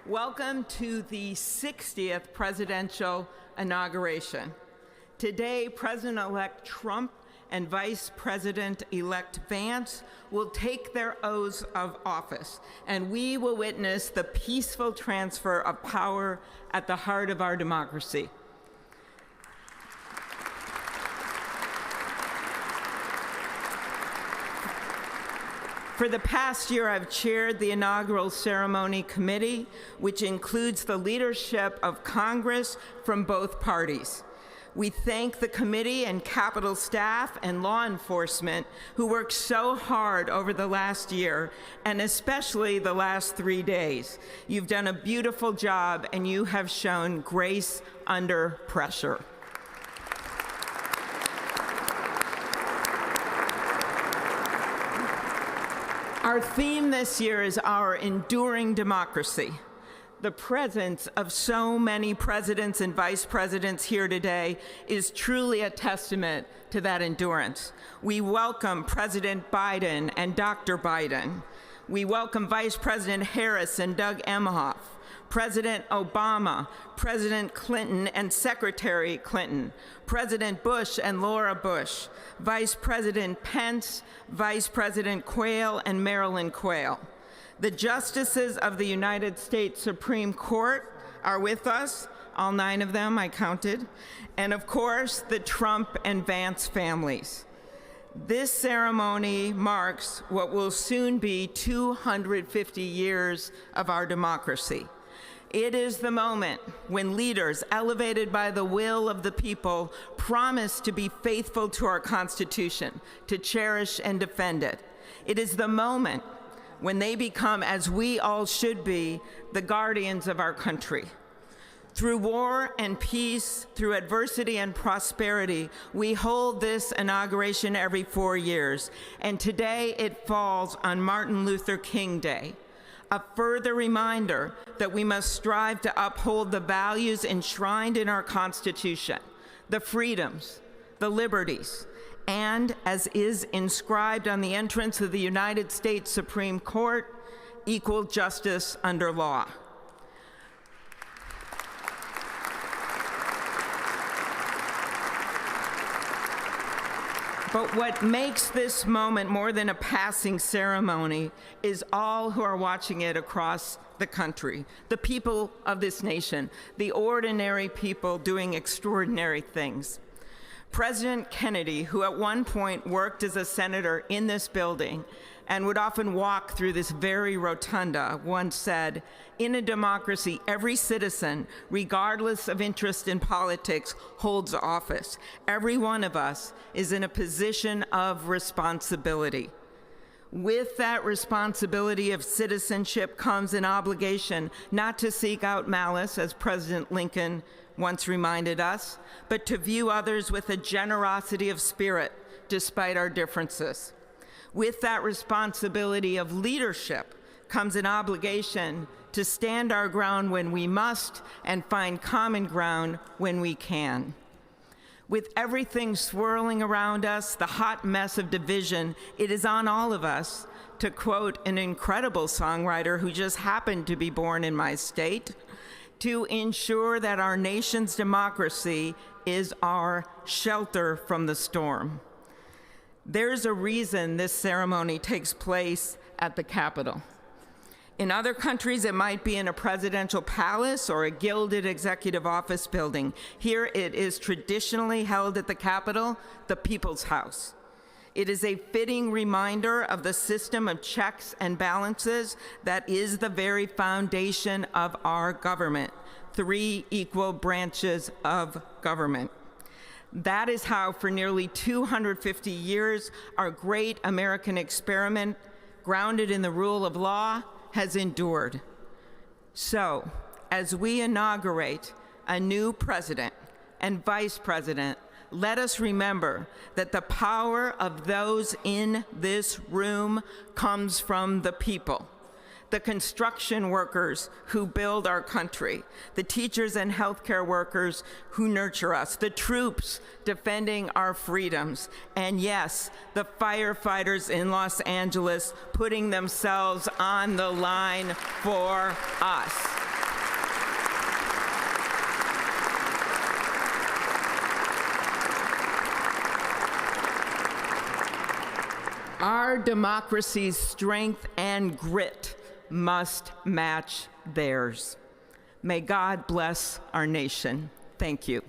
Welcome to the 60th presidential inauguration. Today, President-elect Trump and Vice President-elect Vance will take their oaths of office, and we will witness the peaceful transfer of power at the heart of our democracy. For the past year, I've chaired the Inaugural Ceremony Committee, which includes the leadership of Congress from both parties. We thank the committee and Capitol staff and law enforcement who worked so hard over the last year, and especially the last 3 days. You've done a beautiful job, and you have shown grace under pressure. Our theme this year is our enduring democracy. The presence of so many presidents and vice presidents here today is truly a testament to that endurance. We welcome President Biden and Dr. Biden. We welcome Vice President Harris and Doug Emhoff, President Obama, President Clinton and Secretary Clinton, President Bush and Laura Bush, Vice President Pence, Vice President Quayle and Marilyn Quayle. The justices of the United States Supreme Court are with us, all 9 of them I counted, and of course the Trump and Vance families. This ceremony marks what will soon be 250 years of our democracy. It is the moment when leaders, elevated by the will of the people, promise to be faithful to our Constitution, to cherish and defend it. It is the moment when they become, as we all should be, the guardians of our country. Through war and peace, through adversity and prosperity, we hold this inauguration every 4 years, and today it falls on Martin Luther King Day. A further reminder that we must strive to uphold the values enshrined in our Constitution, the freedoms, the liberties, and, as is inscribed on the entrance of the United States Supreme Court, equal justice under law. But what makes this moment more than a passing ceremony is all who are watching it across the country, the people of this nation, the ordinary people doing extraordinary things. President Kennedy, who at one point worked as a senator in this building and would often walk through this very rotunda, once said, "In a democracy, every citizen, regardless of interest in politics, holds office. Every one of us is in a position of responsibility." With that responsibility of citizenship comes an obligation not to seek out malice, as President Lincoln once reminded us, but to view others with a generosity of spirit despite our differences. With that responsibility of leadership comes an obligation to stand our ground when we must and find common ground when we can. With everything swirling around us, the hot mess of division, it is on all of us, to quote an incredible songwriter who just happened to be born in my state, to ensure that our nation's democracy is our shelter from the storm. There's a reason this ceremony takes place at the Capitol. In other countries, it might be in a presidential palace or a gilded executive office building. Here it is traditionally held at the Capitol, the People's House. It is a fitting reminder of the system of checks and balances that is the very foundation of our government, 3 equal branches of government. That is how, for nearly 250 years, our great American experiment, grounded in the rule of law, has endured. So, as we inaugurate a new president and vice president, let us remember that the power of those in this room comes from the people. The construction workers who build our country, the teachers and healthcare workers who nurture us, the troops defending our freedoms, and yes, the firefighters in Los Angeles putting themselves on the line for us. Our democracy's strength and grit must match theirs. May God bless our nation. Thank you.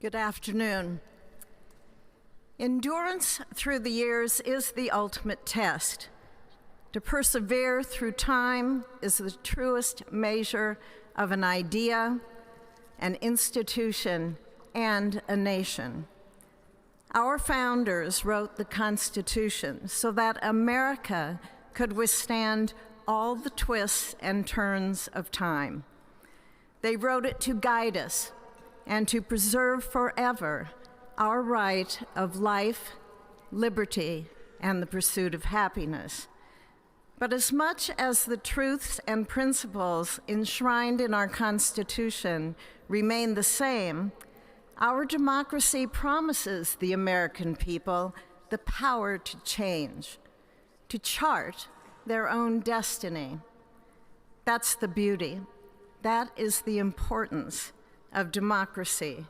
Good afternoon. Endurance through the years is the ultimate test. To persevere through time is the truest measure of an idea, an institution, and a nation. Our founders wrote the Constitution so that America could withstand all the twists and turns of time. They wrote it to guide us and to preserve forever our right of life, liberty, and the pursuit of happiness. But as much as the truths and principles enshrined in our Constitution remain the same, our democracy promises the American people the power to change, to chart their own destiny. That's the beauty. That is the importance of democracy.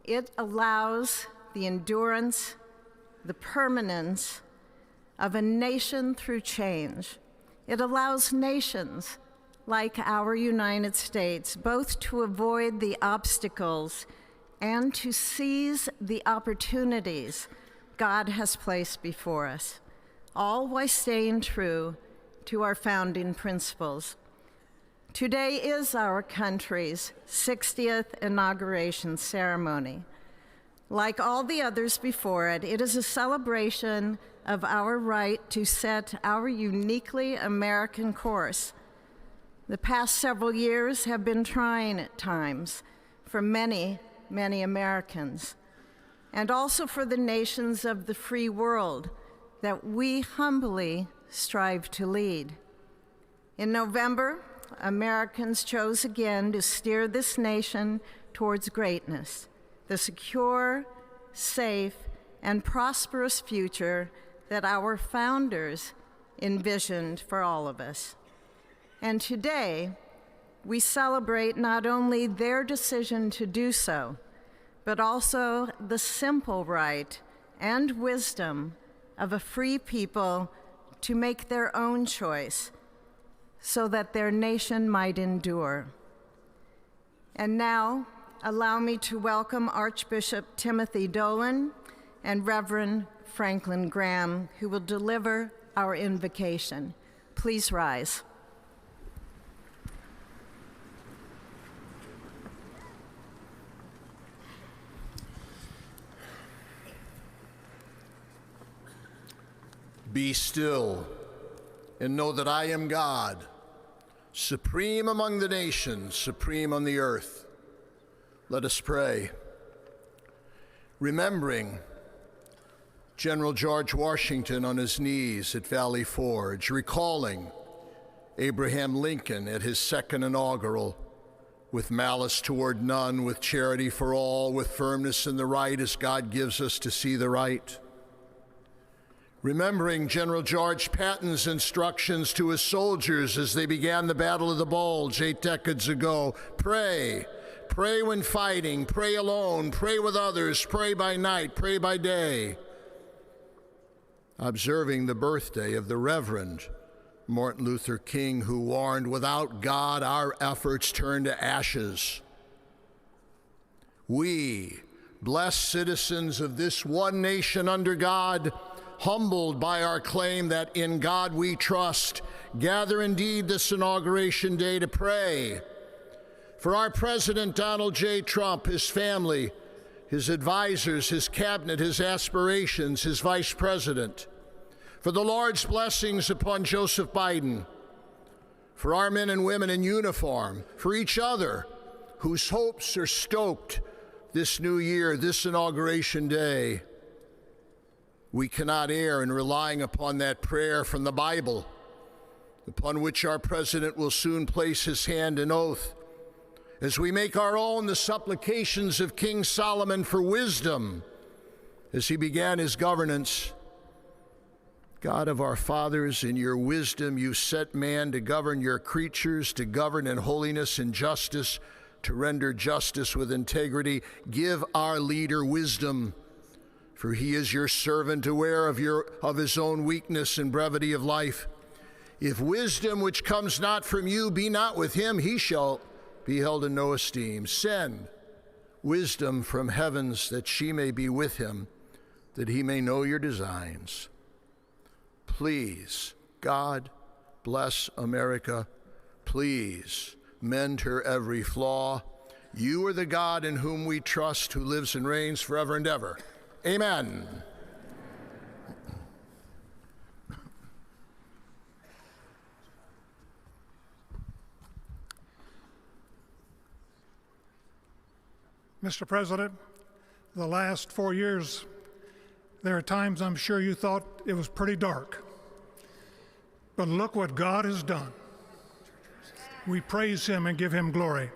It allows the endurance, the permanence of a nation through change. It allows nations like our United States both to avoid the obstacles and to seize the opportunities God has placed before us, all while staying true to our founding principles. Today is our country's 60th inauguration ceremony. Like all the others before it, it is a celebration of our right to set our uniquely American course. The past several years have been trying at times for many, many Americans, and also for the nations of the free world that we humbly strive to lead. In November, Americans chose again to steer this nation towards greatness, the secure, safe, and prosperous future that our founders envisioned for all of us. And today, we celebrate not only their decision to do so, but also the simple right and wisdom of a free people to make their own choice so that their nation might endure. And now, allow me to welcome Archbishop Timothy Dolan and Reverend Franklin Graham, who will deliver our invocation. Please rise. Be still and know that I am God, supreme among the nations, supreme on the earth. Let us pray. Remembering General George Washington on his knees at Valley Forge, recalling Abraham Lincoln at his second inaugural, with malice toward none, with charity for all, with firmness in the right as God gives us to see the right. Remembering General George Patton's instructions to his soldiers as they began the Battle of the Bulge 8 decades ago. Pray. Pray when fighting. Pray alone. Pray with others. Pray by night. Pray by day. Observing the birthday of the Reverend Martin Luther King, who warned, without God, our efforts turn to ashes. We, blessed citizens of this one nation under God, humbled by our claim that in God we trust, gather indeed this Inauguration Day to pray for our President Donald J. Trump, his family, his advisors, his cabinet, his aspirations, his vice president, for the Lord's blessings upon Joseph Biden, for our men and women in uniform, for each other whose hopes are stoked this new year, this Inauguration Day. We cannot err in relying upon that prayer from the Bible, upon which our president will soon place his hand in oath, as we make our own the supplications of King Solomon for wisdom as he began his governance. God of our fathers, in your wisdom you set man to govern your creatures, to govern in holiness and justice, to render justice with integrity. Give our leader wisdom, for he is your servant, aware of his own weakness and brevity of life. If wisdom which comes not from you be not with him, he shall be held in no esteem. Send wisdom from heavens that she may be with him, that he may know your designs. Please, God, bless America. Please mend her every flaw. You are the God in whom we trust, who lives and reigns forever and ever. Amen. Mr. President, the last 4 years, there are times I'm sure you thought it was pretty dark. But look what God has done. We praise him and give him glory.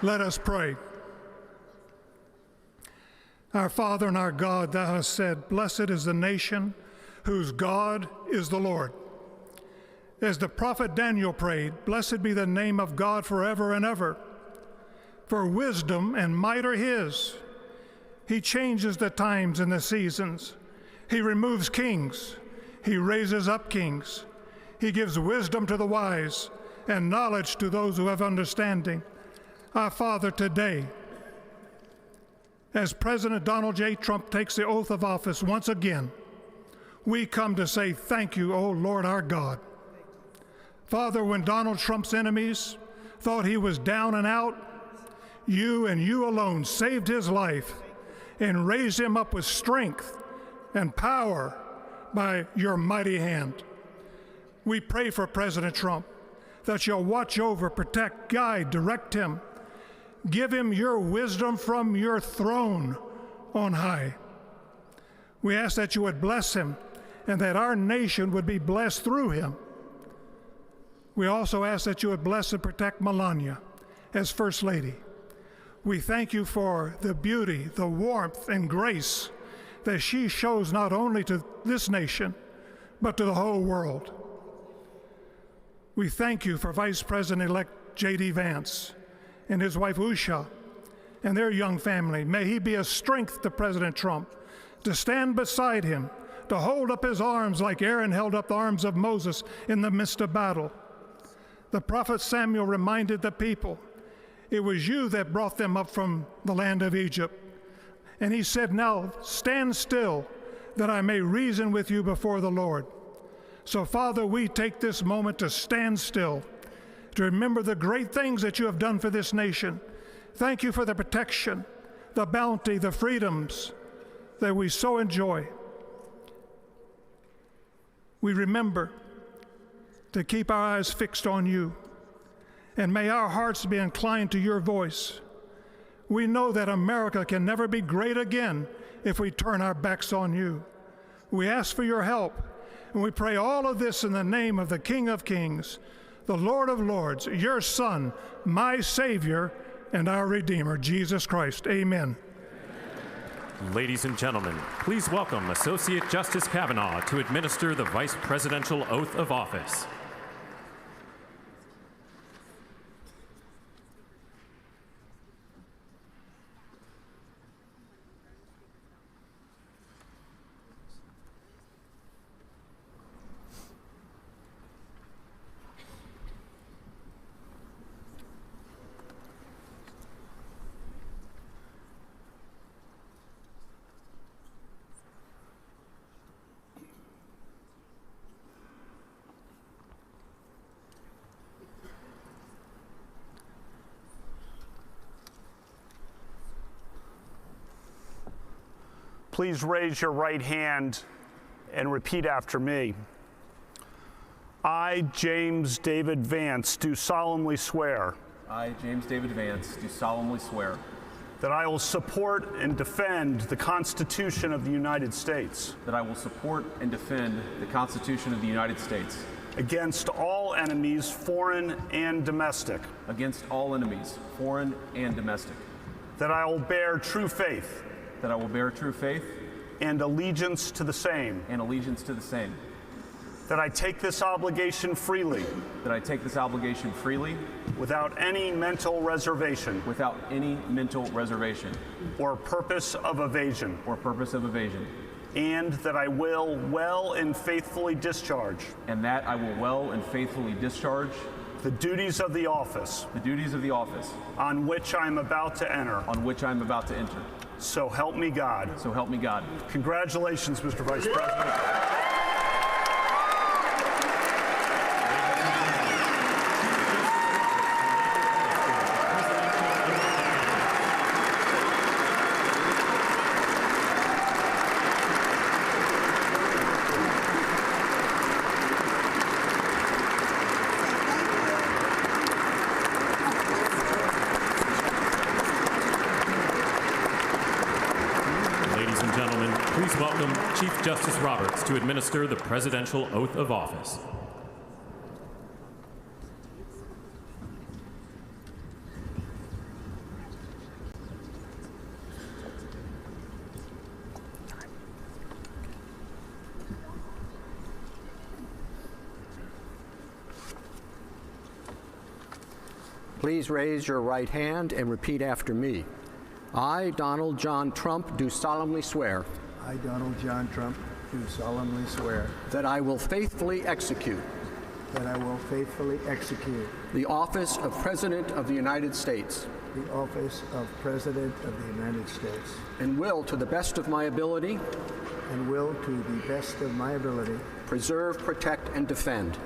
Let us pray. Our Father and our God, thou hast said, blessed is the nation whose God is the Lord. As the prophet Daniel prayed, blessed be the name of God forever and ever. For wisdom and might are his. He changes the times and the seasons. He removes kings. He raises up kings. He gives wisdom to the wise and knowledge to those who have understanding. Our Father, today, as President Donald J. Trump takes the oath of office once again, we come to say thank you, O Lord our God. Father, when Donald Trump's enemies thought he was down and out, you and you alone saved his life and raised him up with strength and power by your mighty hand. We pray for President Trump that you'll watch over, protect, guide, direct him. Give him your wisdom from your throne on high. We ask that you would bless him and that our nation would be blessed through him. We also ask that you would bless and protect Melania as First Lady. We thank you for the beauty, the warmth, and grace that she shows not only to this nation, but to the whole world. We thank you for Vice President-elect J.D. Vance and his wife Usha and their young family. May he be a strength to President Trump, to stand beside him, to hold up his arms like Aaron held up the arms of Moses in the midst of battle. The prophet Samuel reminded the people, it was you that brought them up from the land of Egypt. And he said, now stand still that I may reason with you before the Lord. So Father, we take this moment to stand still, to remember the great things that you have done for this nation. Thank you for the protection, the bounty, the freedoms that we so enjoy. We remember to keep our eyes fixed on you, and may our hearts be inclined to your voice. We know that America can never be great again if we turn our backs on you. We ask for your help, and we pray all of this in the name of the King of Kings, the Lord of Lords, your Son, my Savior, and our Redeemer, Jesus Christ. Amen. Ladies and gentlemen, please welcome Associate Justice Kavanaugh to administer the Vice Presidential Oath of Office. Please raise your right hand and repeat after me. I, James David Vance, do solemnly swear. I, James David Vance, do solemnly swear. That I will support and defend the Constitution of the United States. That I will support and defend the Constitution of the United States. Against all enemies, foreign and domestic. Against all enemies, foreign and domestic. That I will bear true faith. That I will bear true faith. And allegiance to the same. And allegiance to the same. That I take this obligation freely. That I take this obligation freely. Without any mental reservation. Without any mental reservation. Or purpose of evasion. Or purpose of evasion. And that I will well and faithfully discharge. And that I will well and faithfully discharge. The duties of the office. The duties of the office. On which I am about to enter. On which I am about to enter. So help me God. So help me God. Congratulations, Mr. Vice President. welcome Chief Justice Roberts to administer the presidential oath of office. Please raise your right hand and repeat after me. I, Donald John Trump, do solemnly swear. I, Donald John Trump, do solemnly swear. That I will faithfully execute. That I will faithfully execute. The office of President of the United States. The office of President of the United States. And will, to the best of my ability. And will, to the best of my ability. Preserve, protect, and defend.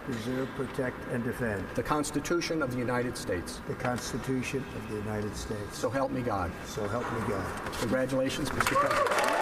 Preserve, protect, and defend. The Constitution of the United States. The Constitution of the United States. So help me God. So help me God. Congratulations, Mr. President.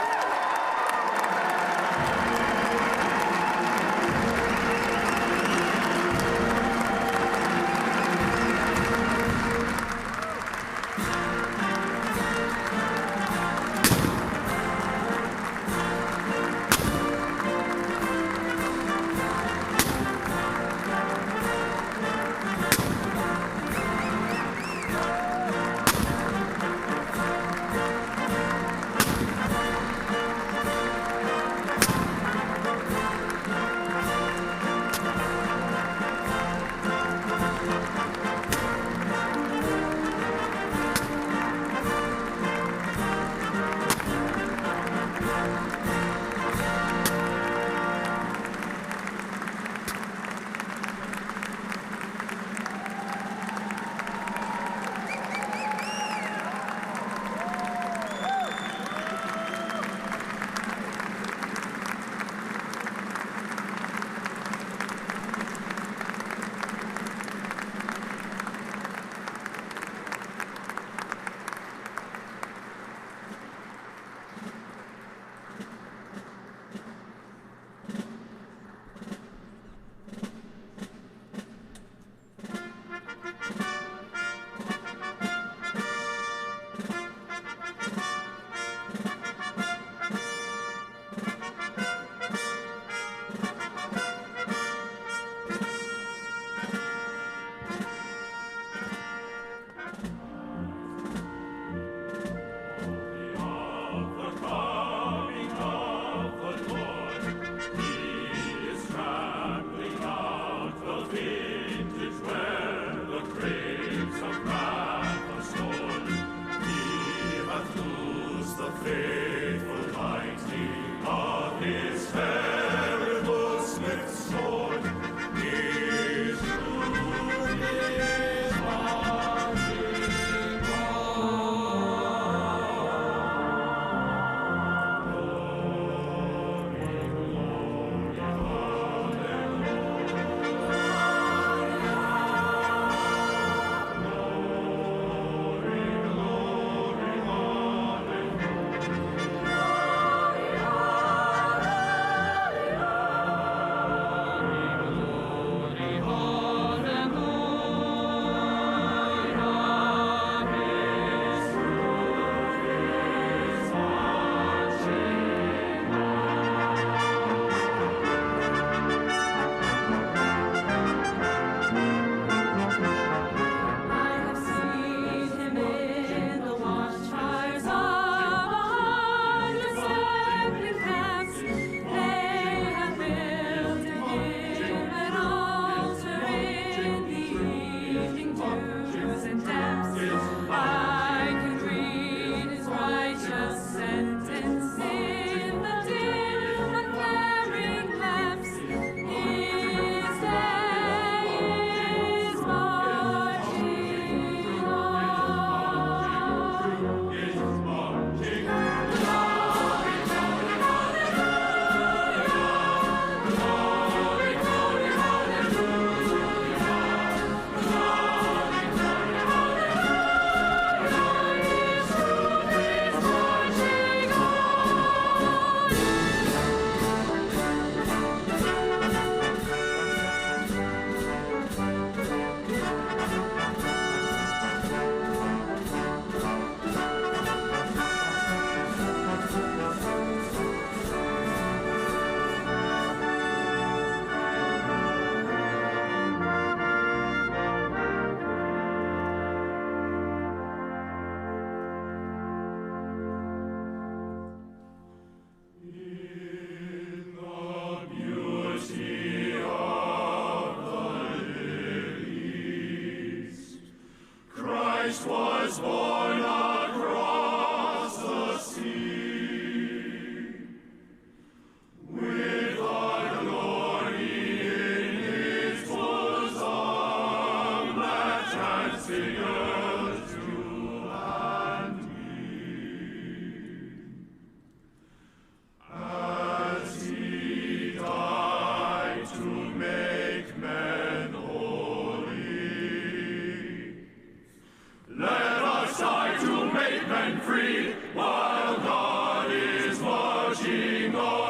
make men free while God is marching on.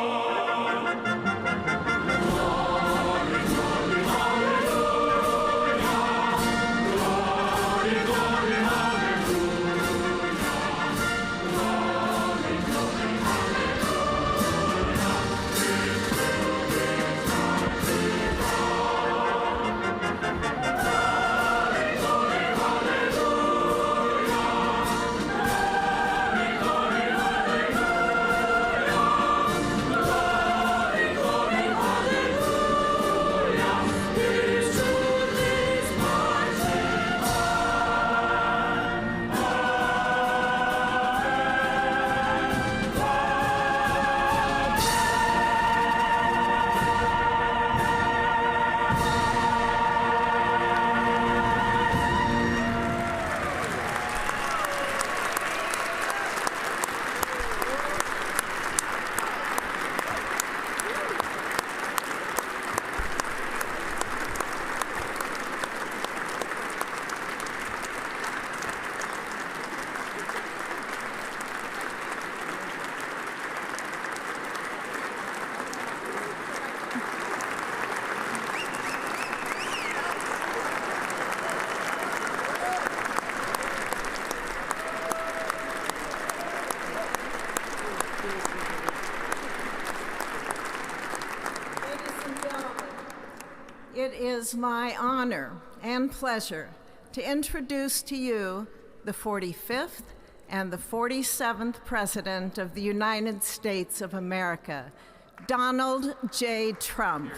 It is my honor and pleasure to introduce to you the 45th and the 47th President of the United States of America, Donald J. Trump.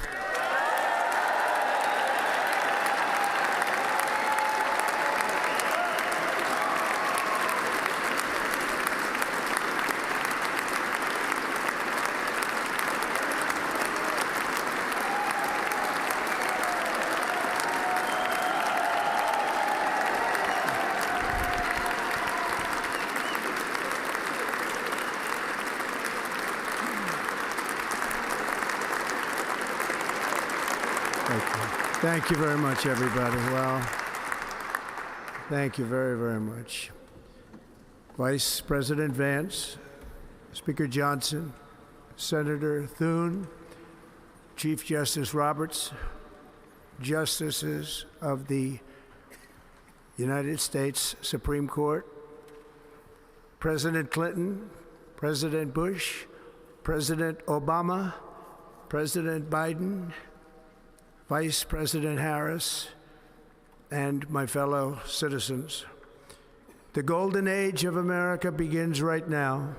Thank you very much, everybody. Well, thank you very, very much. Vice President Vance, Speaker Johnson, Senator Thune, Chief Justice Roberts, Justices of the United States Supreme Court, President Clinton, President Bush, President Obama, President Biden, Vice President Harris, and my fellow citizens. The golden age of America begins right now.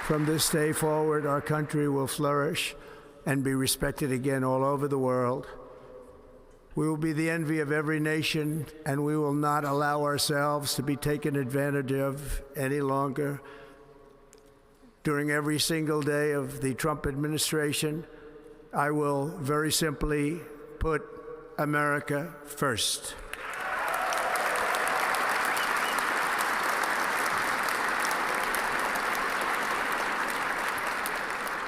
From this day forward, our country will flourish and be respected again all over the world. We will be the envy of every nation, and we will not allow ourselves to be taken advantage of any longer. During every single day of the Trump administration, I will very simply put America first.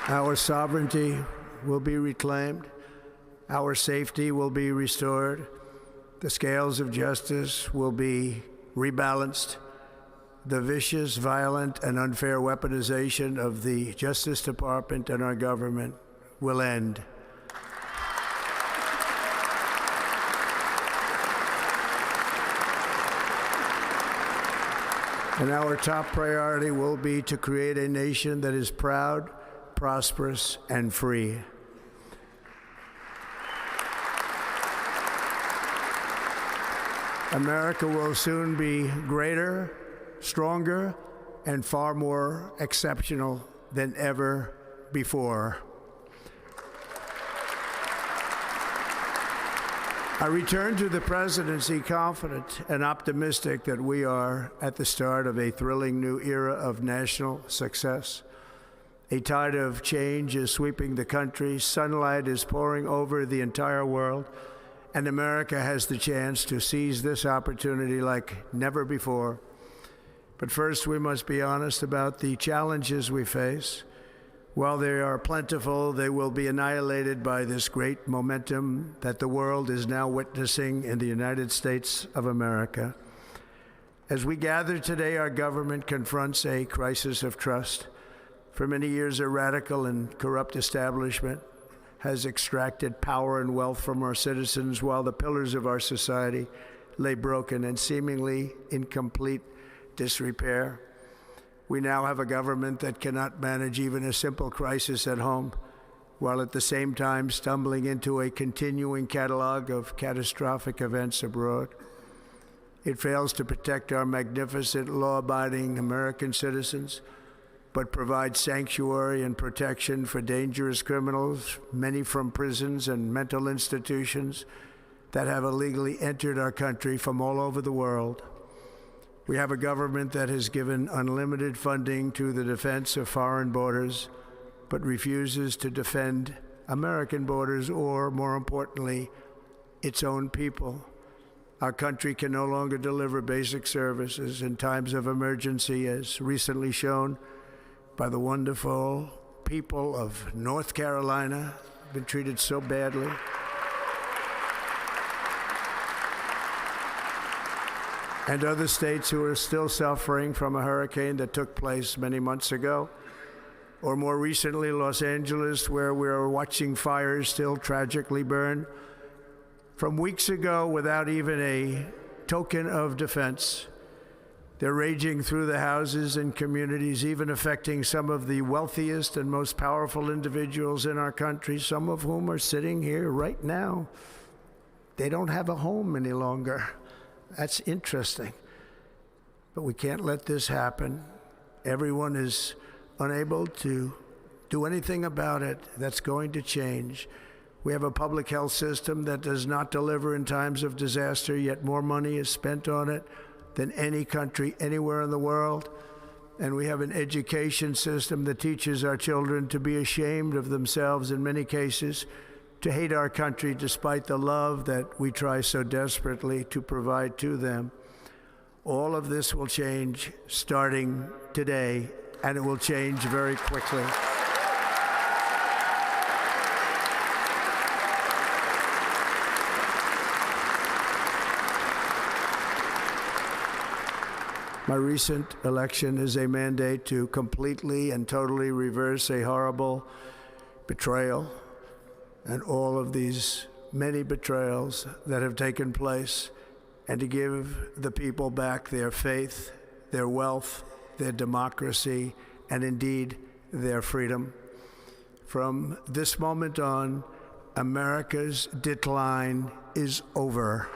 Our sovereignty will be reclaimed. Our safety will be restored. The scales of justice will be rebalanced. The vicious, violent, and unfair weaponization of the Justice Department and our government will end. And our top priority will be to create a nation that is proud, prosperous, and free. America will soon be greater, stronger, and far more exceptional than ever before. I return to the presidency confident and optimistic that we are at the start of a thrilling new era of national success. A tide of change is sweeping the country, sunlight is pouring over the entire world, and America has the chance to seize this opportunity like never before. But first, we must be honest about the challenges we face. While they are plentiful, they will be annihilated by this great momentum that the world is now witnessing in the United States of America. As we gather today, our government confronts a crisis of trust. For many years, a radical and corrupt establishment has extracted power and wealth from our citizens while the pillars of our society lay broken and seemingly in complete disrepair. We now have a government that cannot manage even a simple crisis at home, while at the same time stumbling into a continuing catalog of catastrophic events abroad. It fails to protect our magnificent, law-abiding American citizens, but provides sanctuary and protection for dangerous criminals, many from prisons and mental institutions that have illegally entered our country from all over the world. We have a government that has given unlimited funding to the defense of foreign borders, but refuses to defend American borders or, more importantly, its own people. Our country can no longer deliver basic services in times of emergency, as recently shown by the wonderful people of North Carolina, been treated so badly. And other states who are still suffering from a hurricane that took place many months ago. Or more recently, Los Angeles, where we are watching fires still tragically burn. From weeks ago, without even a token of defense, they're raging through the houses and communities, even affecting some of the wealthiest and most powerful individuals in our country, some of whom are sitting here right now. They don't have a home any longer. That's interesting. But we can't let this happen. Everyone is unable to do anything about it. That's going to change. We have a public health system that does not deliver in times of disaster, yet more money is spent on it than any country anywhere in the world. And we have an education system that teaches our children to be ashamed of themselves in many cases, to hate our country despite the love that we try so desperately to provide to them. All of this will change starting today, and it will change very quickly. My recent election is a mandate to completely and totally reverse a horrible betrayal and all of these many betrayals that have taken place, and to give the people back their faith, their wealth, their democracy, and indeed their freedom. From this moment on, America's decline is over.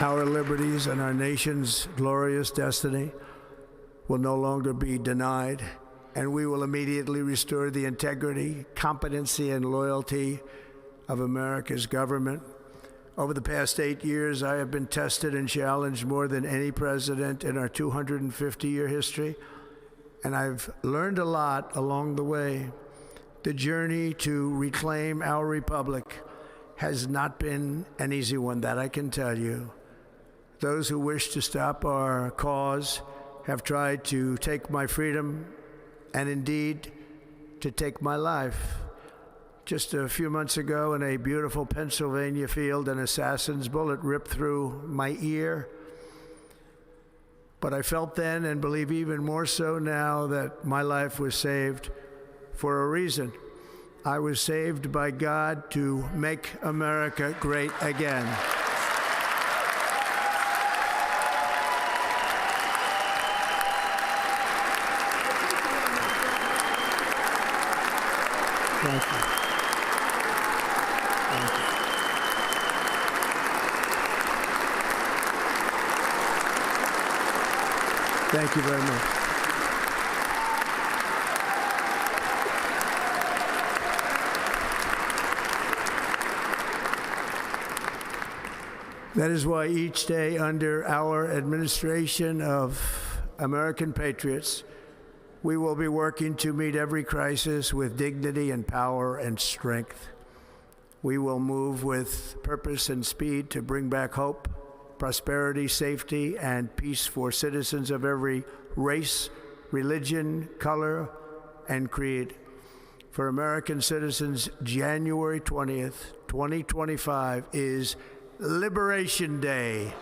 Our liberties and our nation's glorious destiny will no longer be denied, and we will immediately restore the integrity, competency, and loyalty of America's government. Over the past 8 years, I have been tested and challenged more than any president in our 250-year history, and I've learned a lot along the way. The journey to reclaim our republic has not been an easy one, that I can tell you. Those who wish to stop our cause have tried to take my freedom and indeed to take my life. Just a few months ago in a beautiful Pennsylvania field, an assassin's bullet ripped through my ear. But I felt then, and believe even more so now, that my life was saved for a reason. I was saved by God to make America great again. Thank you. Thank you. Thank you very much. That is why each day under our administration of American patriots, we will be working to meet every crisis with dignity and power and strength. We will move with purpose and speed to bring back hope, prosperity, safety, and peace for citizens of every race, religion, color, and creed. For American citizens, January 20th, 2025 is Liberation Day.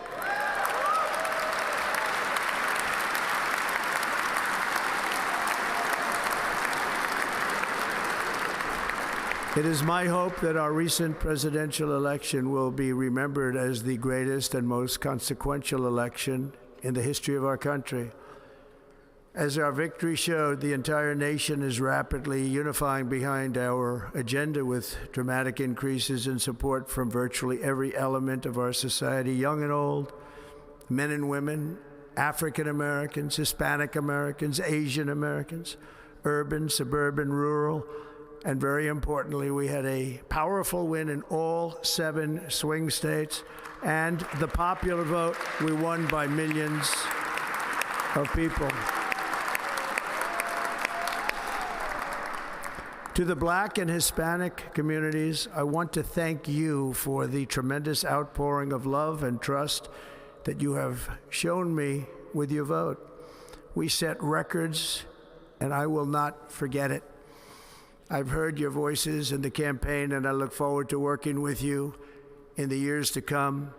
It is my hope that our recent presidential election will be remembered as the greatest and most consequential election in the history of our country. As our victory showed, the entire nation is rapidly unifying behind our agenda with dramatic increases in support from virtually every element of our society, young and old, men and women, African Americans, Hispanic Americans, Asian Americans, urban, suburban, rural, and very importantly, we had a powerful win in all 7 swing states, and the popular vote, we won by millions of people. To the Black and Hispanic communities, I want to thank you for the tremendous outpouring of love and trust that you have shown me with your vote. We set records, and I will not forget it. I've heard your voices in the campaign, and I look forward to working with you in the years to come.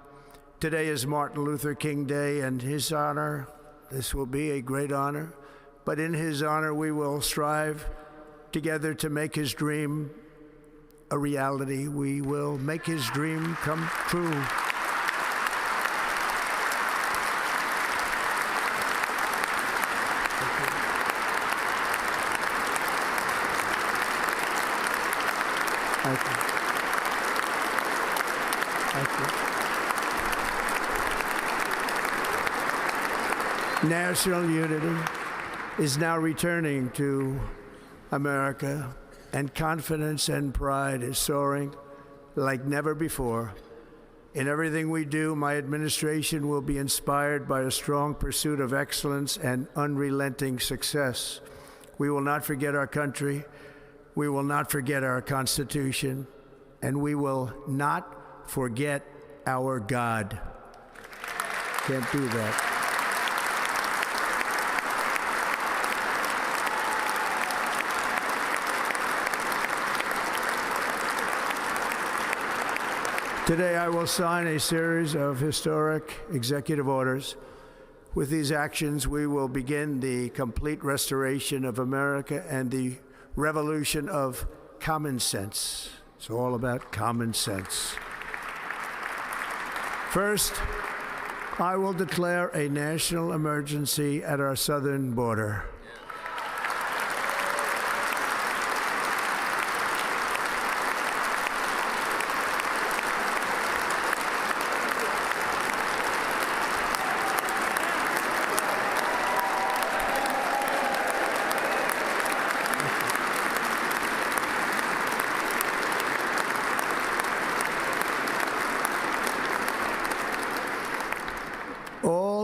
Today is Martin Luther King Day, and his honor, this will be a great honor, but in his honor, we will strive together to make his dream a reality. We will make his dream come true. Thank you. Thank you. National unity is now returning to America, and confidence and pride is soaring like never before. In everything we do, my administration will be inspired by a strong pursuit of excellence and unrelenting success. We will not forget our country. We will not forget our Constitution, and we will not forget our God. Can't do that. Today, I will sign a series of historic executive orders. With these actions, we will begin the complete restoration of America and the revolution of common sense. It's all about common sense. First, I will declare a national emergency at our southern border.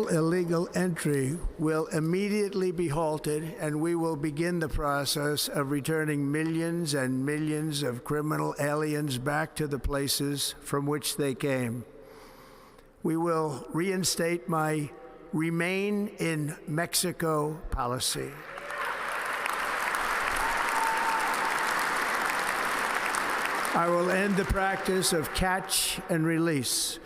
Illegal entry will immediately be halted, and we will begin the process of returning millions and millions of criminal aliens back to the places from which they came. We will reinstate my Remain in Mexico policy. I will end the practice of catch and release.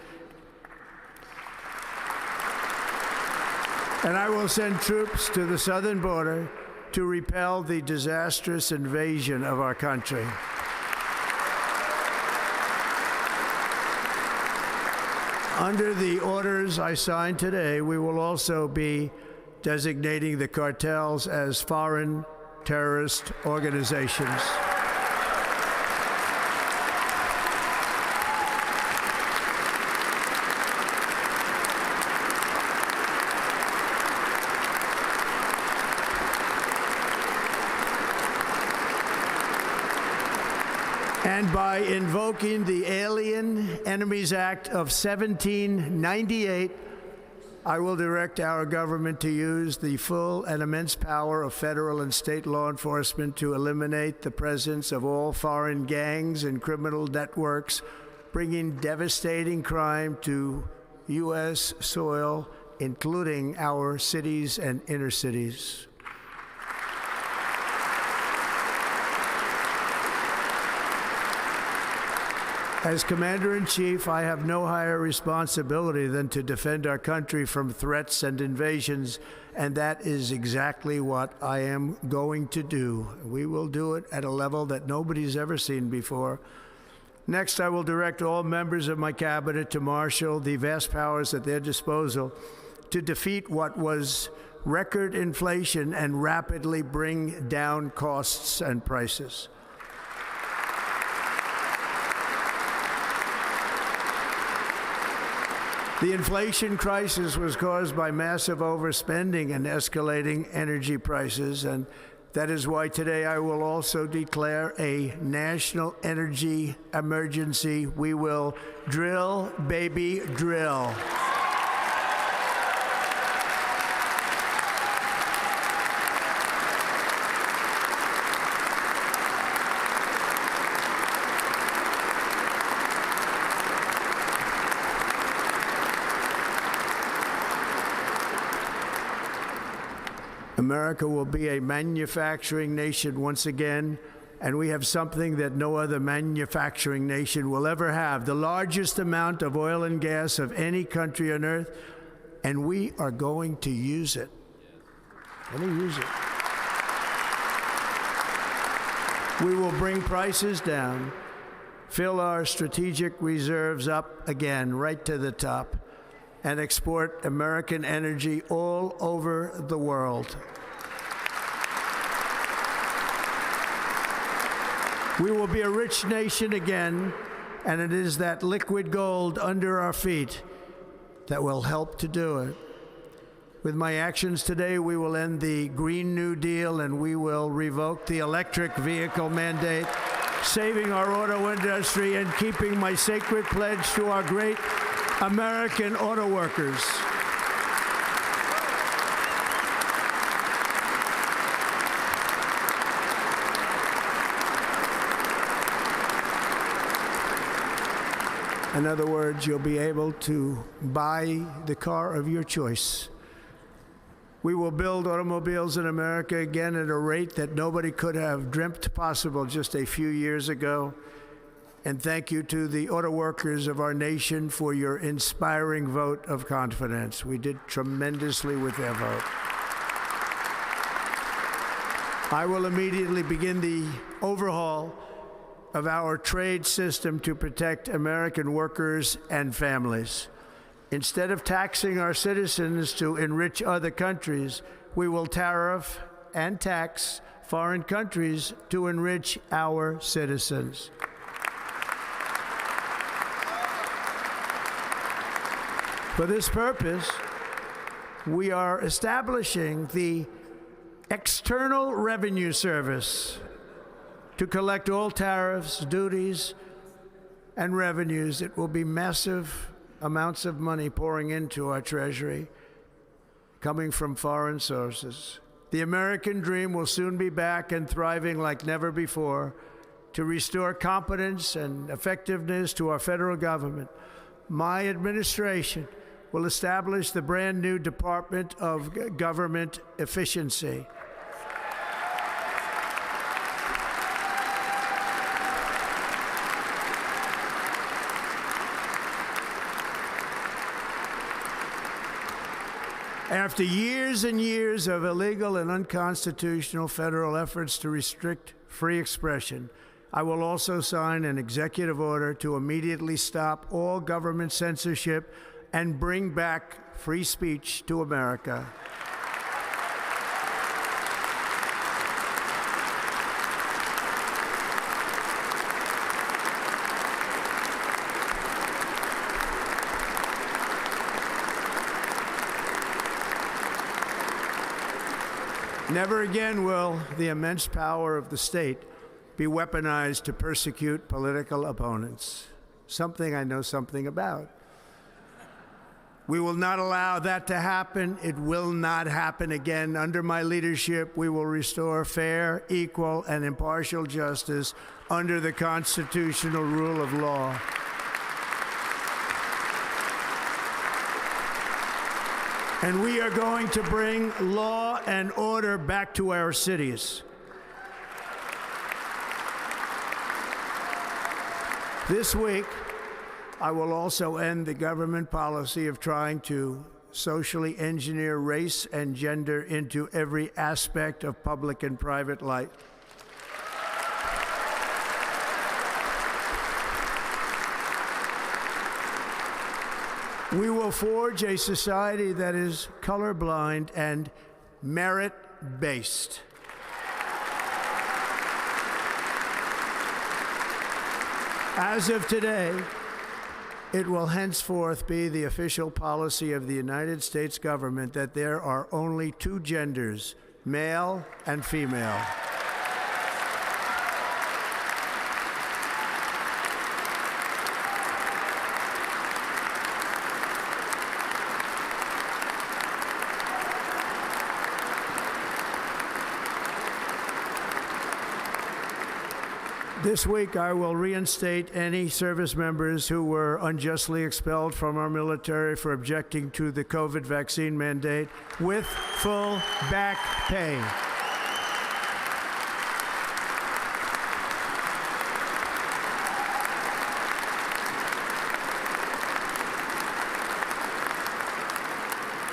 And I will send troops to the southern border to repel the disastrous invasion of our country. Under the orders I signed today, we will also be designating the cartels as foreign terrorist organizations. And by invoking the Alien Enemies Act of 1798, I will direct our government to use the full and immense power of federal and state law enforcement to eliminate the presence of all foreign gangs and criminal networks, bringing devastating crime to U.S. soil, including our cities and inner cities. As Commander-in-Chief, I have no higher responsibility than to defend our country from threats and invasions, and that is exactly what I am going to do. We will do it at a level that nobody's ever seen before. Next, I will direct all members of my cabinet to marshal the vast powers at their disposal to defeat what was record inflation and rapidly bring down costs and prices. The inflation crisis was caused by massive overspending and escalating energy prices, and that is why today I will also declare a national energy emergency. We will drill, baby, drill. America will be a manufacturing nation once again, and we have something that no other manufacturing nation will ever have, the largest amount of oil and gas of any country on earth, and we are going to use it. Let me use it. We will bring prices down, fill our strategic reserves up again, right to the top, and export American energy all over the world. We will be a rich nation again, and it is that liquid gold under our feet that will help to do it. With my actions today, we will end the Green New Deal, and we will revoke the electric vehicle mandate, saving our auto industry and keeping my sacred pledge to our great American auto workers. In other words, you'll be able to buy the car of your choice. We will build automobiles in America again at a rate that nobody could have dreamt possible just a few years ago. And thank you to the auto workers of our nation for your inspiring vote of confidence. We did tremendously with their vote. I will immediately begin the overhaul of our trade system to protect American workers and families. Instead of taxing our citizens to enrich other countries, we will tariff and tax foreign countries to enrich our citizens. For this purpose, we are establishing the External Revenue Service to collect all tariffs, duties, and revenues. It will be massive amounts of money pouring into our treasury, coming from foreign sources. The American dream will soon be back and thriving like never before to restore competence and effectiveness to our federal government. My administration will establish the brand new Department of Government Efficiency. After years and years of illegal and unconstitutional federal efforts to restrict free expression, I will also sign an executive order to immediately stop all government censorship and bring back free speech to America. Never again will the immense power of the state be weaponized to persecute political opponents, something I know something about. We will not allow that to happen. It will not happen again. Under my leadership, we will restore fair, equal, and impartial justice under the constitutional rule of law. And we are going to bring law and order back to our cities. This week, I will also end the government policy of trying to socially engineer race and gender into every aspect of public and private life. We will forge a society that is colorblind and merit-based. As of today, it will henceforth be the official policy of the United States government that there are only two genders, male and female. This week, I will reinstate any service members who were unjustly expelled from our military for objecting to the COVID vaccine mandate with full back pay.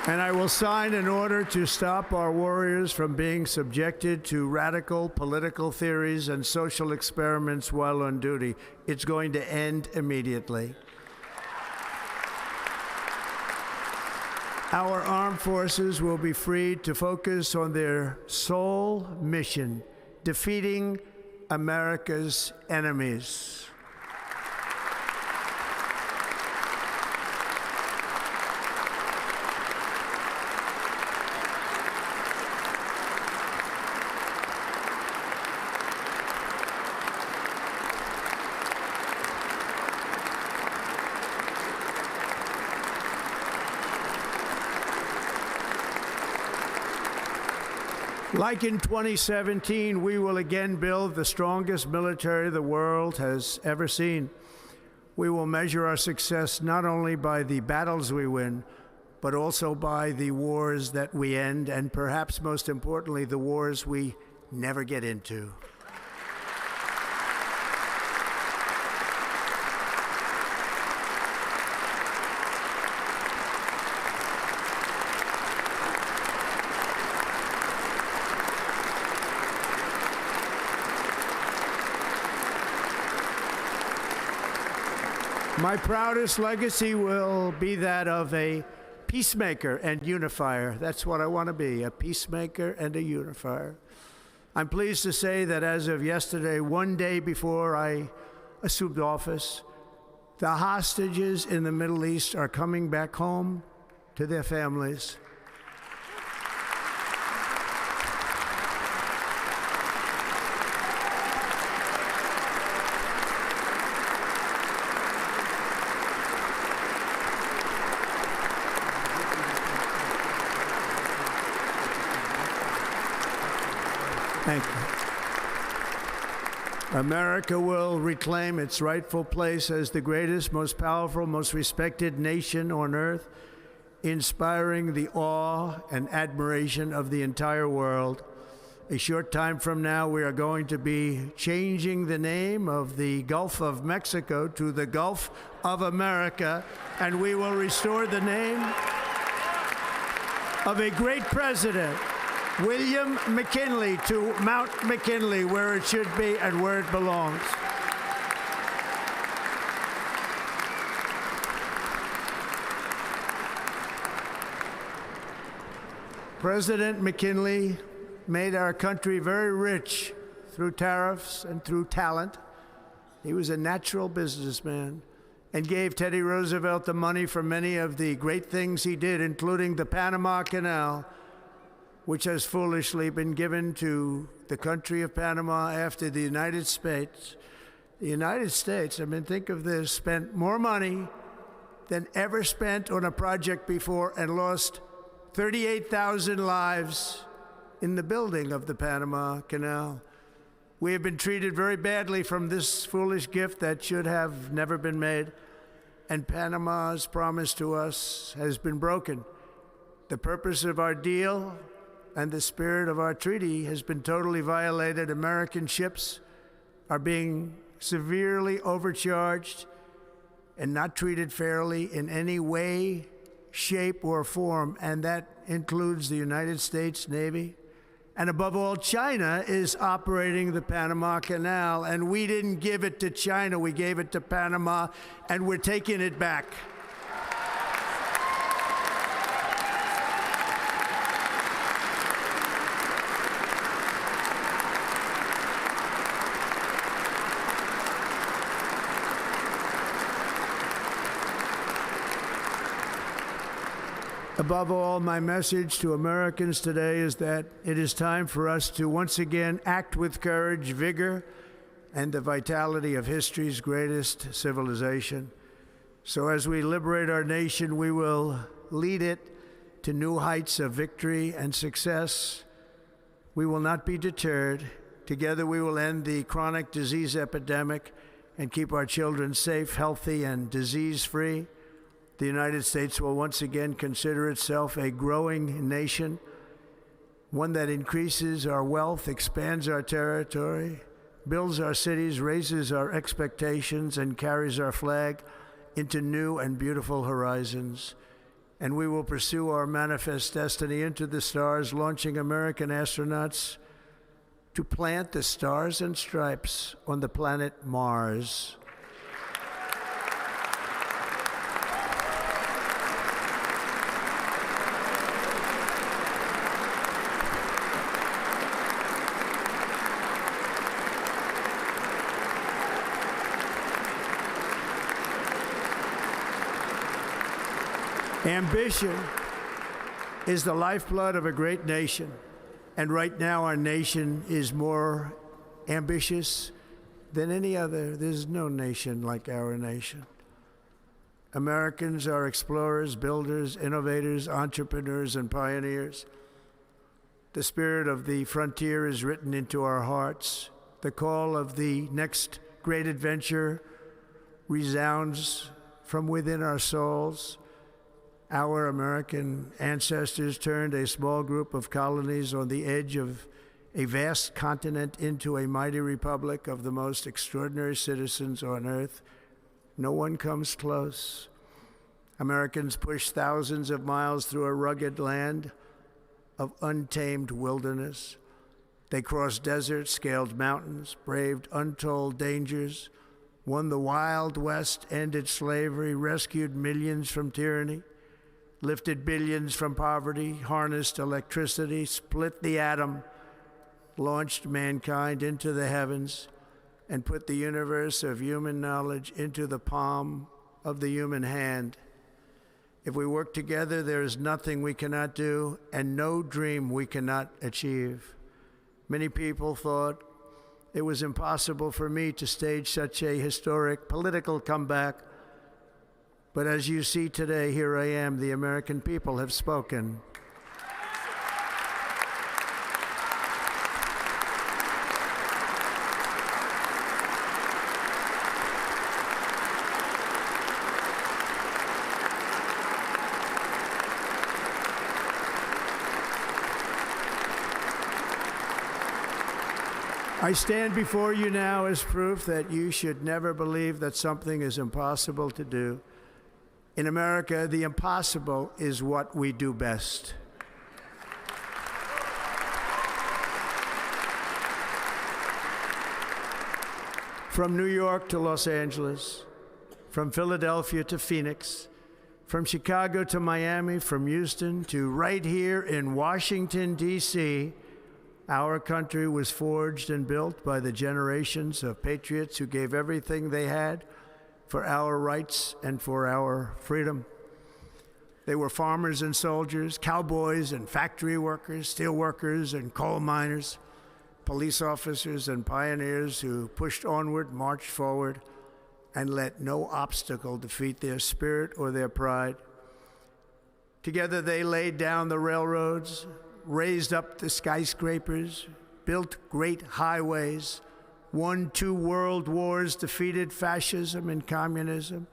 And I will sign an order to stop our warriors from being subjected to radical political theories and social experiments while on duty. It's going to end immediately. Our armed forces will be freed to focus on their sole mission, defeating America's enemies. Like in 2017, we will again build the strongest military the world has ever seen. We will measure our success not only by the battles we win, but also by the wars that we end, and perhaps most importantly, the wars we never get into. My proudest legacy will be that of a peacemaker and unifier. That's what I want to be, a peacemaker and a unifier. I'm pleased to say that as of yesterday, one day before I assumed office, the hostages in the Middle East are coming back home to their families. Thank you. America will reclaim its rightful place as the greatest, most powerful, most respected nation on earth, inspiring the awe and admiration of the entire world. A short time from now, we are going to be changing the name of the Gulf of Mexico to the Gulf of America, and we will restore the name of a great president, William McKinley, to Mount McKinley, where it should be and where it belongs. President McKinley made our country very rich through tariffs and through talent. He was a natural businessman and gave Teddy Roosevelt the money for many of the great things he did, including the Panama Canal, which has foolishly been given to the country of Panama after the United States. The United States, I mean, think of this, spent more money than ever spent on a project before and lost 38,000 lives in the building of the Panama Canal. We have been treated very badly from this foolish gift that should have never been made, and Panama's promise to us has been broken. The purpose of our deal and the spirit of our treaty has been totally violated. American ships are being severely overcharged and not treated fairly in any way, shape, or form, and that includes the United States Navy. And above all, China is operating the Panama Canal, and we didn't give it to China, we gave it to Panama, and we're taking it back. Above all, my message to Americans today is that it is time for us to once again act with courage, vigor, and the vitality of history's greatest civilization. So as we liberate our nation, we will lead it to new heights of victory and success. We will not be deterred. Together we will end the chronic disease epidemic and keep our children safe, healthy, and disease-free. The United States will once again consider itself a growing nation, one that increases our wealth, expands our territory, builds our cities, raises our expectations, and carries our flag into new and beautiful horizons. And we will pursue our manifest destiny into the stars, launching American astronauts to plant the stars and stripes on the planet Mars. Ambition is the lifeblood of a great nation, and right now our nation is more ambitious than any other. There's no nation like our nation. Americans are explorers, builders, innovators, entrepreneurs, and pioneers. The spirit of the frontier is written into our hearts. The call of the next great adventure resounds from within our souls. Our American ancestors turned a small group of colonies on the edge of a vast continent into a mighty republic of the most extraordinary citizens on earth. No one comes close. Americans pushed thousands of miles through a rugged land of untamed wilderness. They crossed deserts, scaled mountains, braved untold dangers, won the Wild West, ended slavery, rescued millions from tyranny, lifted billions from poverty, harnessed electricity, split the atom, launched mankind into the heavens, and put the universe of human knowledge into the palm of the human hand. If we work together, there is nothing we cannot do and no dream we cannot achieve. Many people thought it was impossible for me to stage such a historic political comeback. But as you see today, here I am. The American people have spoken. I stand before you now as proof that you should never believe that something is impossible to do. In America, the impossible is what we do best. From New York to Los Angeles, from Philadelphia to Phoenix, from Chicago to Miami, from Houston to right here in Washington, D.C., our country was forged and built by the generations of patriots who gave everything they had for our rights and for our freedom. They were farmers and soldiers, cowboys and factory workers, steel workers and coal miners, police officers and pioneers who pushed onward, marched forward, and let no obstacle defeat their spirit or their pride. Together they laid down the railroads, raised up the skyscrapers, built great highways, won 2 world wars, defeated fascism and communism,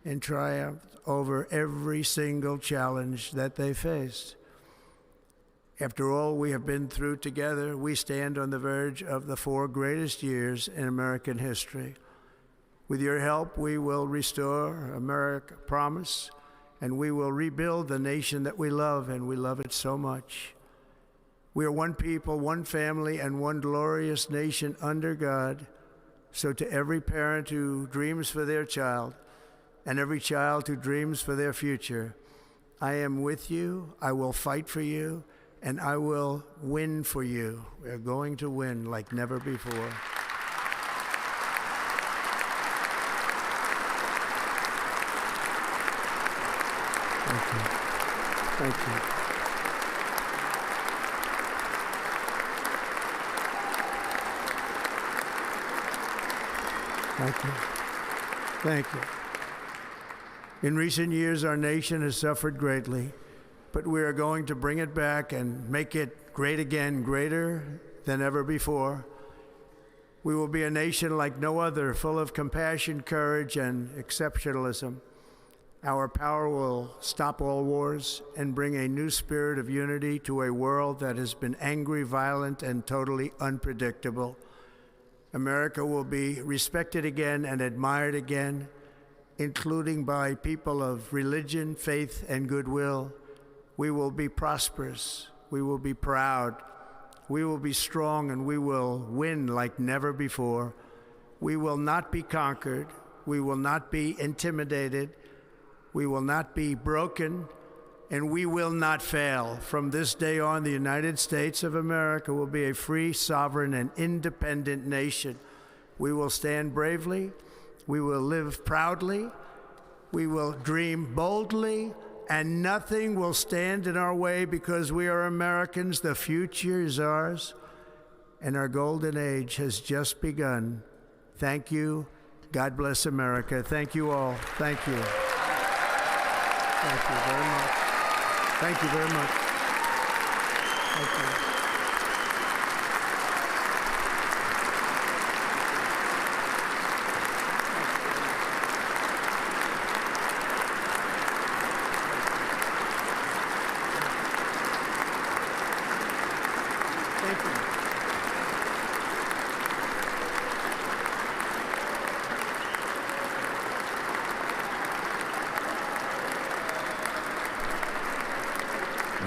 and triumphed over every single challenge that they faced. After all we have been through together, we stand on the verge of the 4 greatest years in American history. With your help, we will restore America promise, and we will rebuild the nation that we love, and we love it so much. We are one people, one family, and one glorious nation under God. So to every parent who dreams for their child, and every child who dreams for their future, I am with you, I will fight for you, and I will win for you. We are going to win like never before. Thank you. Thank you. Thank you. Thank you. In recent years, our nation has suffered greatly, but we are going to bring it back and make it great again, greater than ever before. We will be a nation like no other, full of compassion, courage, and exceptionalism. Our power will stop all wars and bring a new spirit of unity to a world that has been angry, violent, and totally unpredictable. America will be respected again and admired again, including by people of religion, faith, and goodwill. We will be prosperous. We will be proud. We will be strong, and we will win like never before. We will not be conquered. We will not be intimidated. We will not be broken, and we will not fail. From this day on, the United States of America will be a free, sovereign, and independent nation. We will stand bravely. We will live proudly. We will dream boldly, and nothing will stand in our way because we are Americans. The future is ours, and our golden age has just begun. Thank you. God bless America. Thank you all. Thank you. Thank you very much. Thank you very much. Thank you.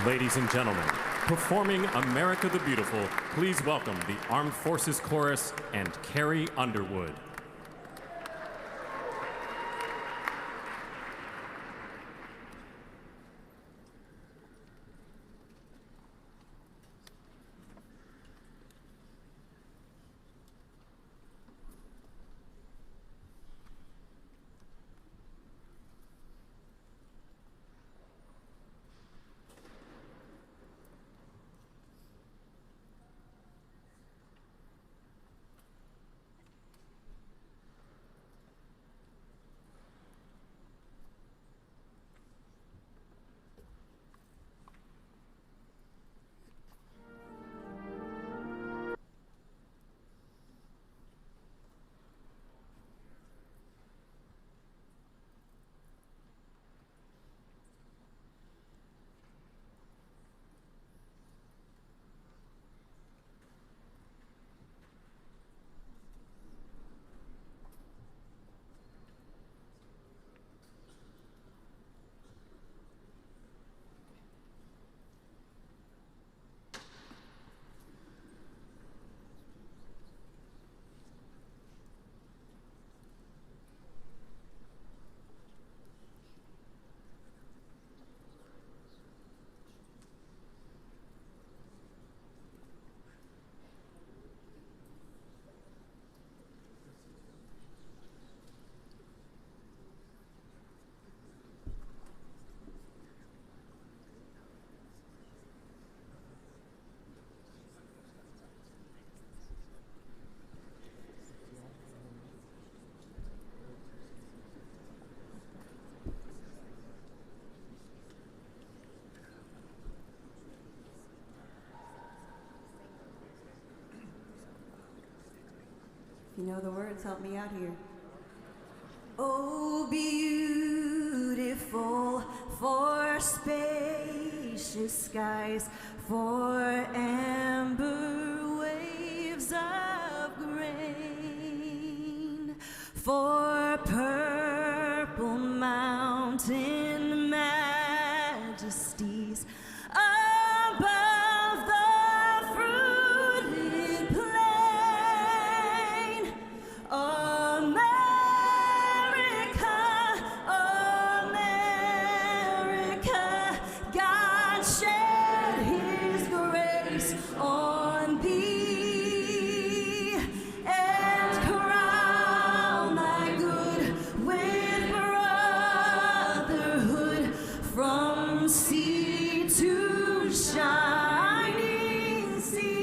Ladies and gentlemen, performing America the Beautiful, please welcome the Armed Forces Chorus and Carrie Underwood. If you know the words, help me out here. Oh, beautiful for spacious skies, for amber waves of grain, for purple mountain majesties above the fruited plain. America, America, God shed His grace on thee and crown thy good with brotherhood from sea to shining sea.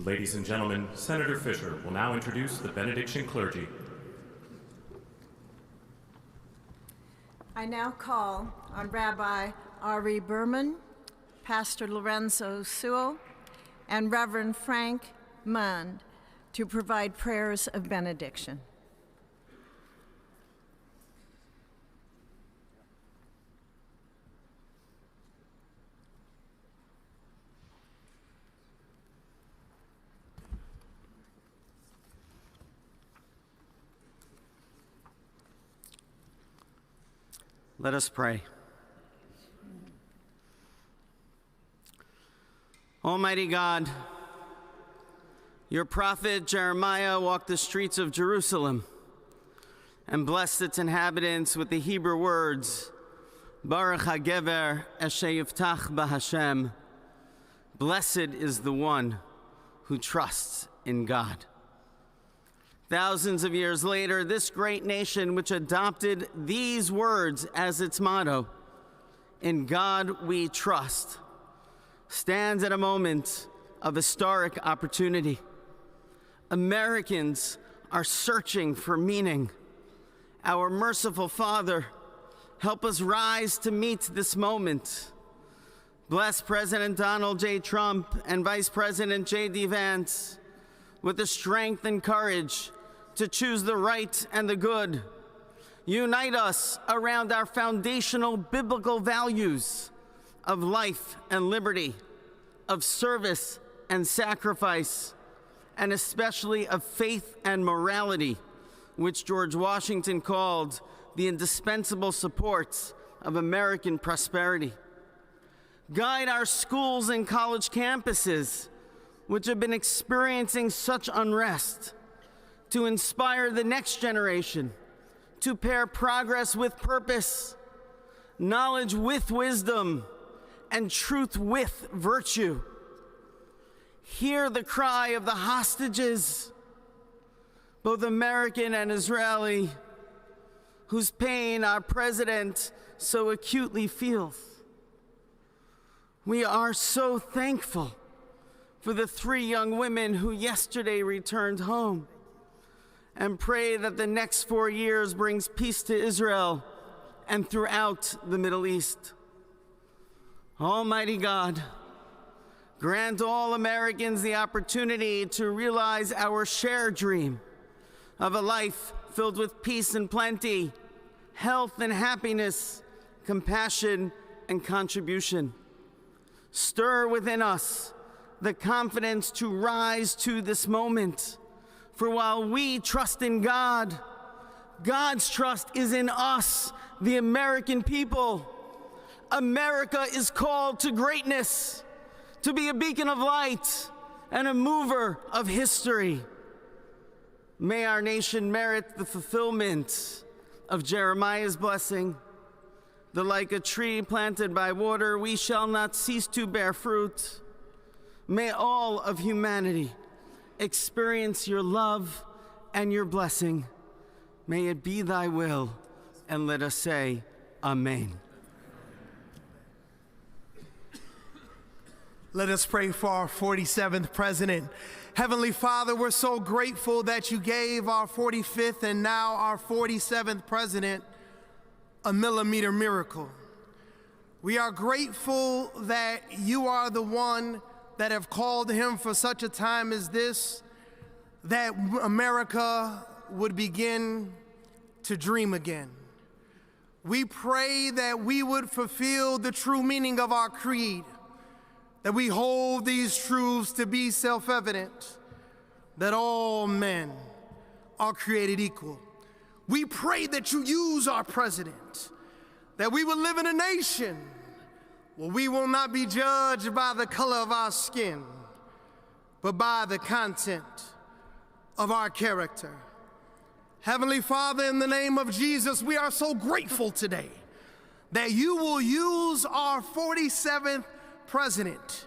Ladies and gentlemen, Senator Fisher will now introduce the benediction clergy. I now call on Rabbi Ari Berman, Pastor Lorenzo Sewell, and Reverend Frank Mund to provide prayers of benediction. Let us pray. Almighty God, your prophet Jeremiah walked the streets of Jerusalem and blessed its inhabitants with the Hebrew words, Baruch HaGever Asher Yiftach BaHashem. Blessed is the one who trusts in God. Thousands of years later, this great nation, which adopted these words as its motto, "In God we trust," stands at a moment of historic opportunity. Americans are searching for meaning. Our merciful Father, help us rise to meet this moment. Bless President Donald J. Trump and Vice President J.D. Vance with the strength and courage to choose the right and the good. Unite us around our foundational biblical values of life and liberty, of service and sacrifice, and especially of faith and morality, which George Washington called the indispensable supports of American prosperity. Guide our schools and college campuses, which have been experiencing such unrest, to inspire the next generation to pair progress with purpose, knowledge with wisdom, and truth with virtue. Hear the cry of the hostages, both American and Israeli, whose pain our president so acutely feels. We are so thankful for the 3 young women who yesterday returned home, and pray that the next 4 years brings peace to Israel and throughout the Middle East. Almighty God, grant all Americans the opportunity to realize our shared dream of a life filled with peace and plenty, health and happiness, compassion and contribution. Stir within us the confidence to rise to this moment. For while we trust in God, God's trust is in us, the American people. America is called to greatness, to be a beacon of light and a mover of history. May our nation merit the fulfillment of Jeremiah's blessing, that like a tree planted by water, we shall not cease to bear fruit. May all of humanity experience your love and your blessing. May it be thy will, and let us say, Amen. Let us pray for our 47th president. Heavenly Father, we're so grateful that you gave our 45th and now our 47th president a millimeter miracle. We are grateful that you are the one that have called him for such a time as this, that America would begin to dream again. We pray that we would fulfill the true meaning of our creed, that we hold these truths to be self-evident, that all men are created equal. We pray that you use our president, that we will live in a nation where we will not be judged by the color of our skin, but by the content of our character. Heavenly Father, in the name of Jesus, we are so grateful today that you will use our 47th president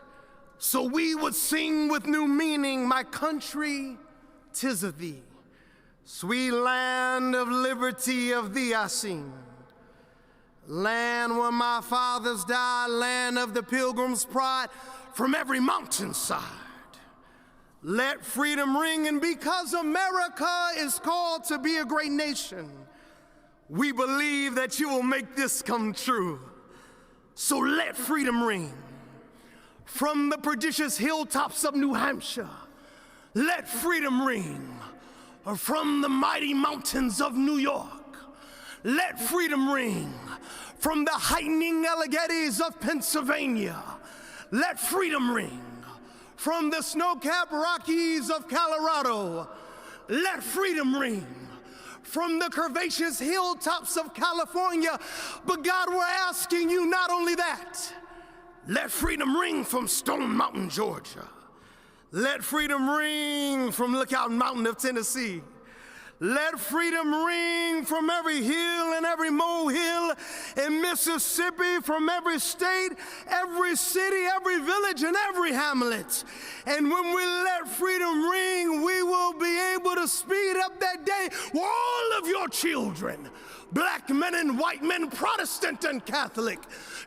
so we would sing with new meaning, my country, 'tis of thee. Sweet land of liberty, of thee I sing. Land where my fathers died, land of the pilgrim's pride, from every mountainside. Let freedom ring, and because America is called to be a great nation, we believe that you will make this come true. So let freedom ring. From the prodigious hilltops of New Hampshire, let freedom ring. Or from the mighty mountains of New York, let freedom ring. From the heightening Alleghenies of Pennsylvania, let freedom ring. From the snow-capped Rockies of Colorado, let freedom ring. From the curvaceous hilltops of California, but God, we're asking you not only that, let freedom ring from Stone Mountain, Georgia. Let freedom ring from Lookout Mountain of Tennessee. Let freedom ring from every hill and every molehill in Mississippi, from every state, every city, every village, and every hamlet. And when we let freedom ring, we will be able to speed up that day where all of your children, black men and white men, Protestant and Catholic,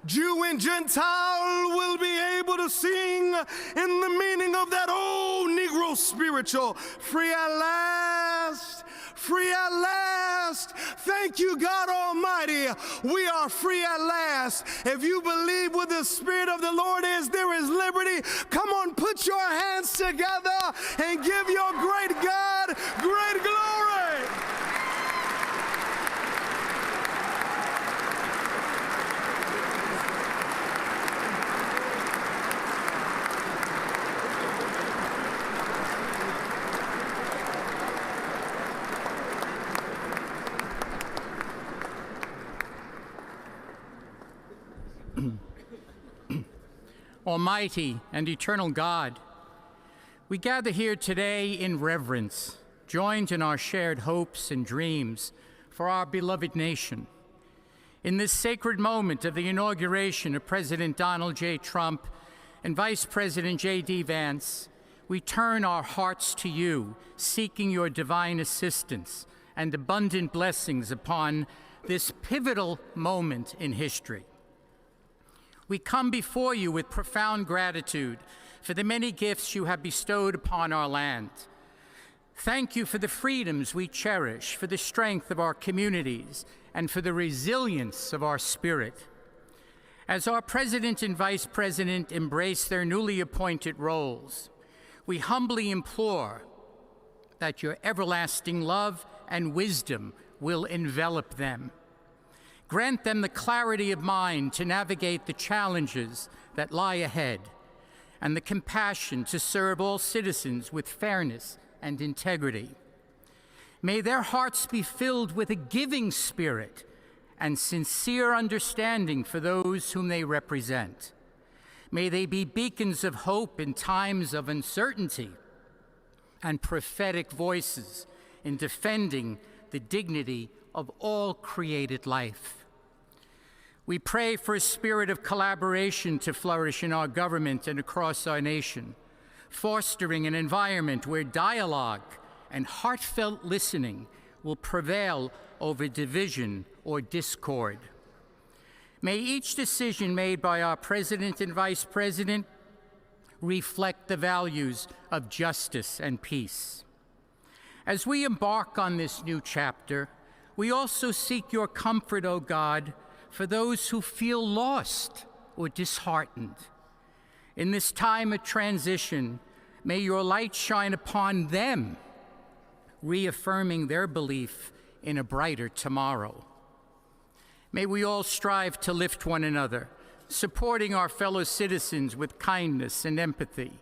Jew and Gentile, will be able to sing in the meaning of that old Negro spiritual, free at last, free at last. Thank you, God Almighty. We are free at last. If you believe where the Spirit of the Lord is, there is liberty. Come on, put your hands together and give your great God great glory. Almighty and eternal God, we gather here today in reverence, joined in our shared hopes and dreams for our beloved nation. In this sacred moment of the inauguration of President Donald J. Trump and Vice President J.D. Vance, we turn our hearts to you, seeking your divine assistance and abundant blessings upon this pivotal moment in history. We come before you with profound gratitude for the many gifts you have bestowed upon our land. Thank you for the freedoms we cherish, for the strength of our communities, and for the resilience of our spirit. As our President and Vice President embrace their newly appointed roles, we humbly implore that your everlasting love and wisdom will envelop them. Grant them the clarity of mind to navigate the challenges that lie ahead, and the compassion to serve all citizens with fairness and integrity. May their hearts be filled with a giving spirit and sincere understanding for those whom they represent. May they be beacons of hope in times of uncertainty and prophetic voices in defending the dignity of all created life. We pray for a spirit of collaboration to flourish in our government and across our nation, fostering an environment where dialogue and heartfelt listening will prevail over division or discord. May each decision made by our President and Vice President reflect the values of justice and peace. As we embark on this new chapter, we also seek your comfort, O God, for those who feel lost or disheartened. In this time of transition, may your light shine upon them, reaffirming their belief in a brighter tomorrow. May we all strive to lift one another, supporting our fellow citizens with kindness and empathy,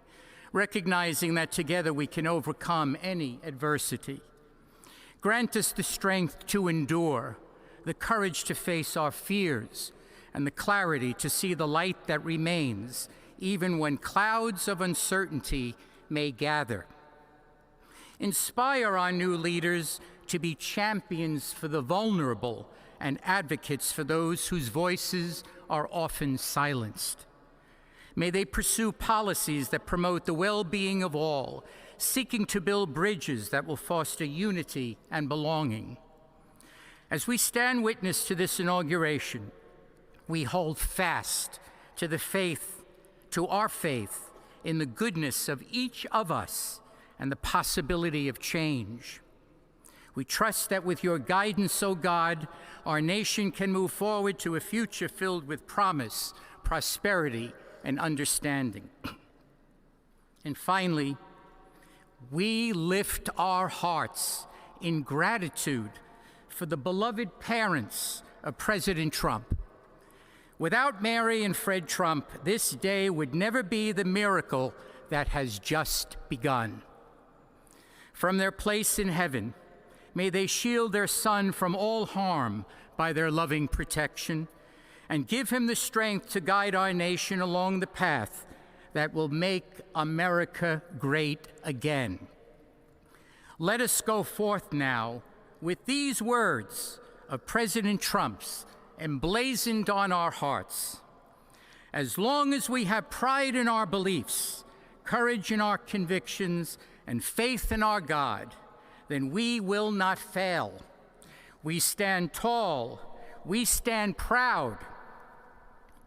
recognizing that together we can overcome any adversity. Grant us the strength to endure, the courage to face our fears, and the clarity to see the light that remains, even when clouds of uncertainty may gather. Inspire our new leaders to be champions for the vulnerable and advocates for those whose voices are often silenced. May they pursue policies that promote the well-being of all, seeking to build bridges that will foster unity and belonging. As we stand witness to this inauguration, we hold fast to our faith in the goodness of each of us and the possibility of change. We trust that with your guidance, O God, our nation can move forward to a future filled with promise, prosperity, and understanding. And finally, we lift our hearts in gratitude for the beloved parents of President Trump. Without Mary and Fred Trump, this day would never be the miracle that has just begun. From their place in heaven, may they shield their son from all harm by their loving protection, and give him the strength to guide our nation along the path that will make America great again. Let us go forth now with these words of President Trump's emblazoned on our hearts. As long as we have pride in our beliefs, courage in our convictions, and faith in our God, then we will not fail. We stand tall, we stand proud,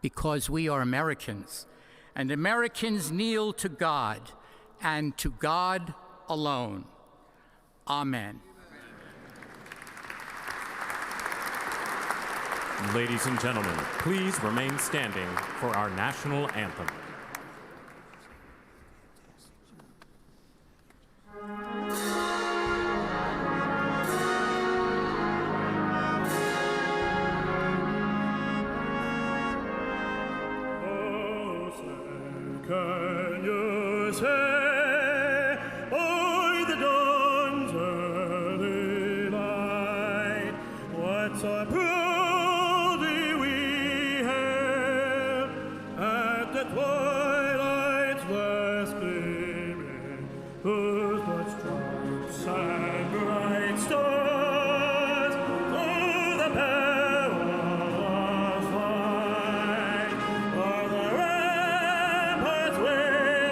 because we are Americans, and Americans kneel to God, and to God alone. Amen. Ladies and gentlemen, please remain standing for our national anthem. Can you say, by the dawn's early light, what so proudly we hailed at the twilight's last gleaming, whose broad stripes and bright stars through the perilous fight o'er the ramparts we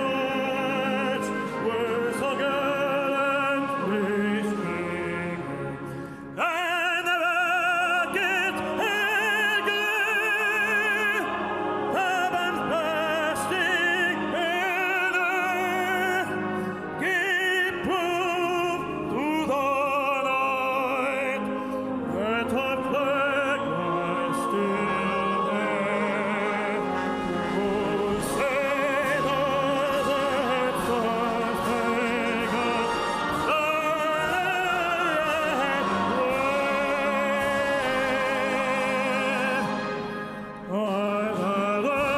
watched were so gallantly streaming, and the rockets had gleamed, the bombs blasting in earth, gave proof through the night that our flag was still there. Oh, say does that star-spangled banner wave?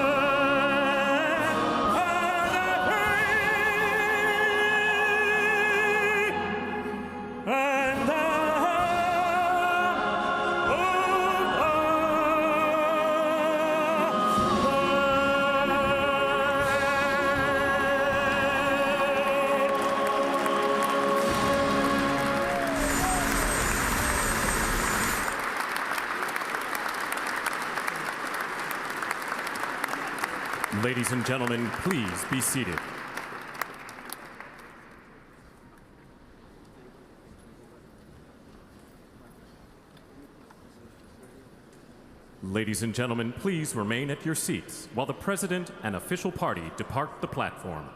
Ladies and gentlemen, please be seated. Ladies and gentlemen, please remain at your seats while the President and official party depart the platform.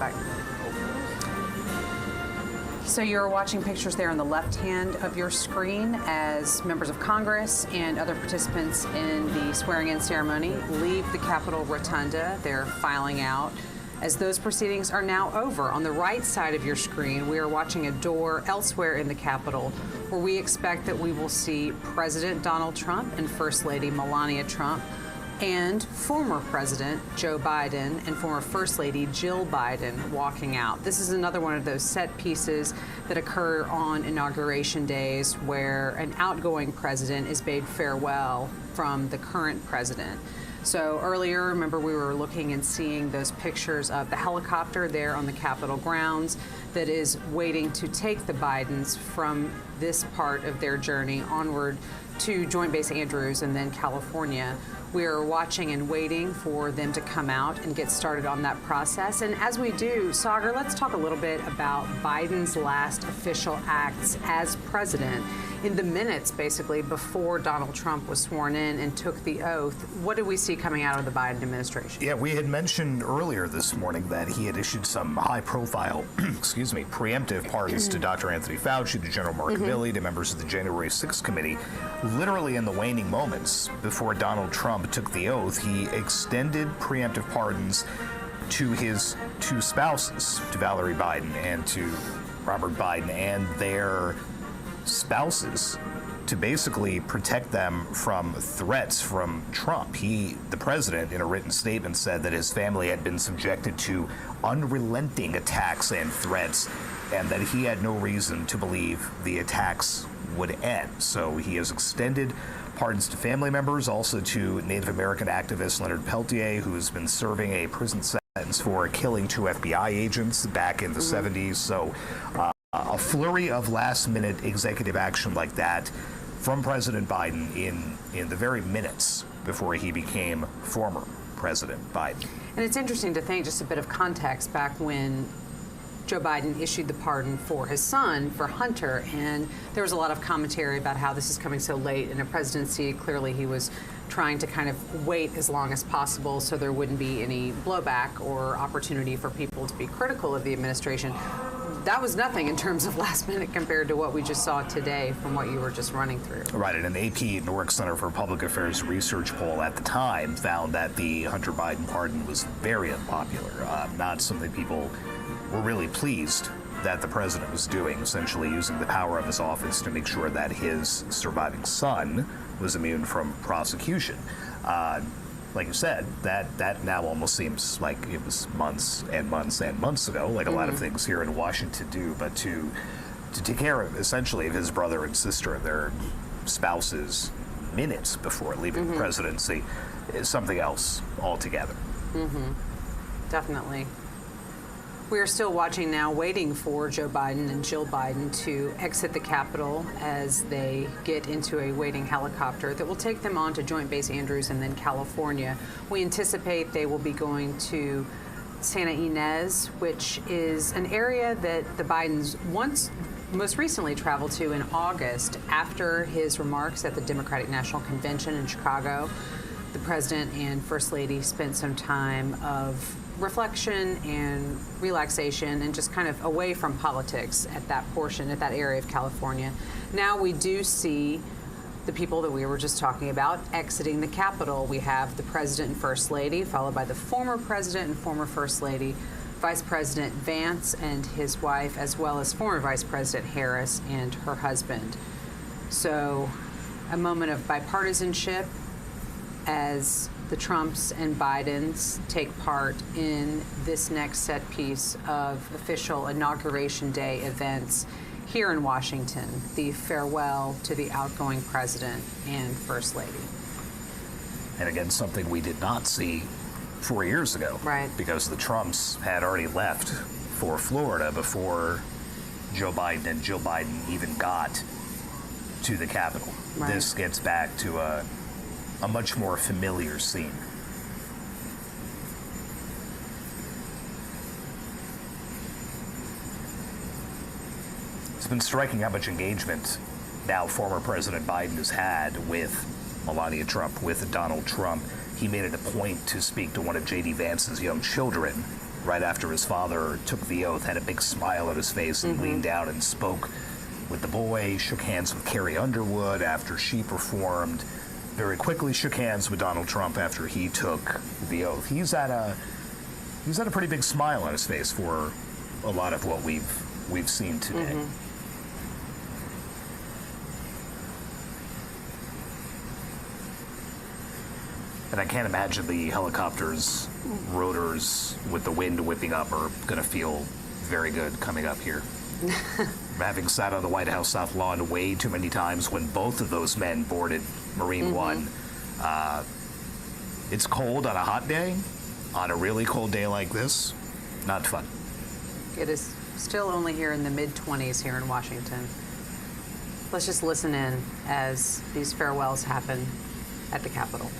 back. So you're watching pictures there on the left hand of your screen as members of Congress and other participants in the swearing-in ceremony leave the Capitol Rotunda. They're filing out. As those proceedings are now over, on the right side of your screen, we are watching a door elsewhere in the Capitol where we expect that we will see President Donald Trump and First Lady Melania Trump and former President Joe Biden and former First Lady Jill Biden walking out. This is another one of those set pieces that occur on Inauguration days where an outgoing president is bade farewell from the current president. So earlier, remember, we were looking and seeing those pictures of the helicopter there on the Capitol grounds that is waiting to take the Bidens from this part of their journey onward to Joint Base Andrews and then California. We are watching and waiting for them to come out and get started on that process. And as we do, Sagar, let's talk a little bit about Biden's last official acts as president. In the minutes, basically, before Donald Trump was sworn in and took the oath, what did we see coming out of the Biden administration? Yeah, we had mentioned earlier this morning that he had issued some high-profile, preemptive pardons to Dr. Anthony Fauci, to General Mark Milley, to members of the January 6th committee. Literally in the waning moments before Donald Trump took the oath, he extended preemptive pardons to his two spouses, to Valerie Biden and to Robert Biden, and their spouses, to basically protect them from threats from Trump. The president, in a written statement, said that his family had been subjected to unrelenting attacks and threats, and that he had no reason to believe the attacks would end. So he has extended pardons to family members, also to Native American activist Leonard Peltier, who has been serving a prison sentence for killing 2 FBI agents back in the 70s. So a flurry of last-minute executive action like that from President Biden in the very minutes before he became former President Biden. And it's interesting to think, just a bit of context, back when Joe Biden issued the pardon for his son, for Hunter, and there was a lot of commentary about how this is coming so late in a presidency. Clearly, he was trying to kind of wait as long as possible so there wouldn't be any blowback or opportunity for people to be critical of the administration. That was nothing in terms of last minute compared to what we just saw today from what you were just running through. Right, and an AP Newark Center for Public Affairs research poll at the time found that the Hunter Biden pardon was very unpopular, not something people were really pleased that the president was doing, essentially using the power of his office to make sure that his surviving son was immune from prosecution. Like you said, that now almost seems like it was months and months and months ago, like a lot of things here in Washington do, but to take care of, essentially, of his brother and sister and their spouses minutes before leaving the presidency is something else altogether. Definitely. We are still watching now, waiting for Joe Biden and Jill Biden to exit the Capitol as they get into a waiting helicopter that will take them on to Joint Base Andrews and then California. We anticipate they will be going to Santa Ynez, which is an area that the Bidens most recently traveled to in August after his remarks at the Democratic National Convention in Chicago. The president and First Lady spent some time of reflection and relaxation and just kind of away from politics at that portion, at that area of California. Now we do see the people that we were just talking about exiting the Capitol. We have the president and First Lady, followed by the former president and former First Lady, Vice President Vance and his wife, as well as former Vice President Harris and her husband. So a moment of bipartisanship as the Trumps and Bidens take part in this next set piece of official Inauguration Day events here in Washington, the farewell to the outgoing president and First Lady. And again, something we did not see 4 years ago. Right. Because the Trumps had already left for Florida before Joe Biden and Jill Biden even got to the Capitol. Right. This gets back to a much more familiar scene. It's been striking how much engagement now former President Biden has had with Melania Trump, with Donald Trump. He made it a point to speak to one of J.D. Vance's young children right after his father took the oath, had a big smile on his face and leaned out and spoke with the boy, shook hands with Carrie Underwood after she performed, very quickly shook hands with Donald Trump after he took the oath. He's had a pretty big smile on his face for a lot of what we've seen today. And I can't imagine the helicopter's rotors with the wind whipping up are going to feel very good coming up here. Having sat on the White House South Lawn way too many times when both of those men boarded Marine One, it's cold on a hot day, on a really cold day like this, not fun. It is still only here in the mid-20s here in Washington. Let's just listen in as these farewells happen at the Capitol.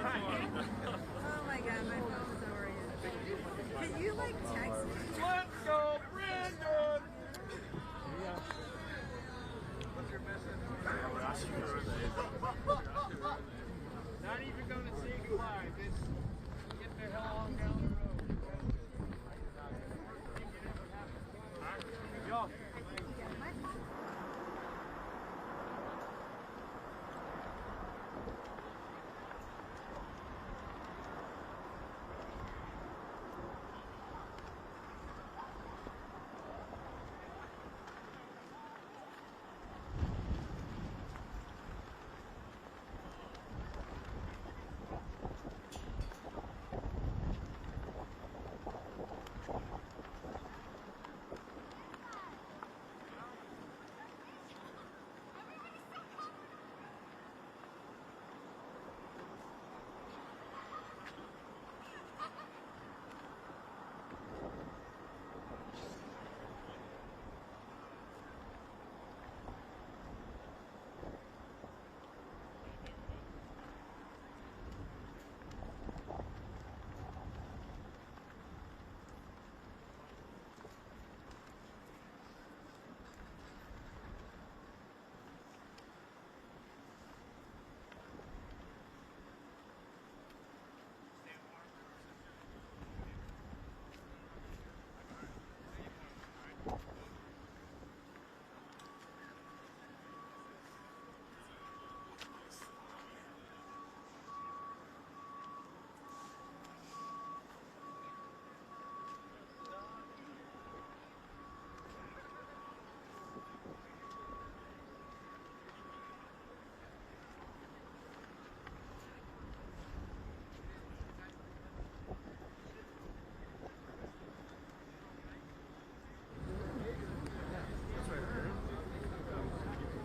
my God, my phone's oriented. Can you like text me? Let's go, Brandon! What's your message? Not even going to say goodbye. Just get the hell on down the road. Yo.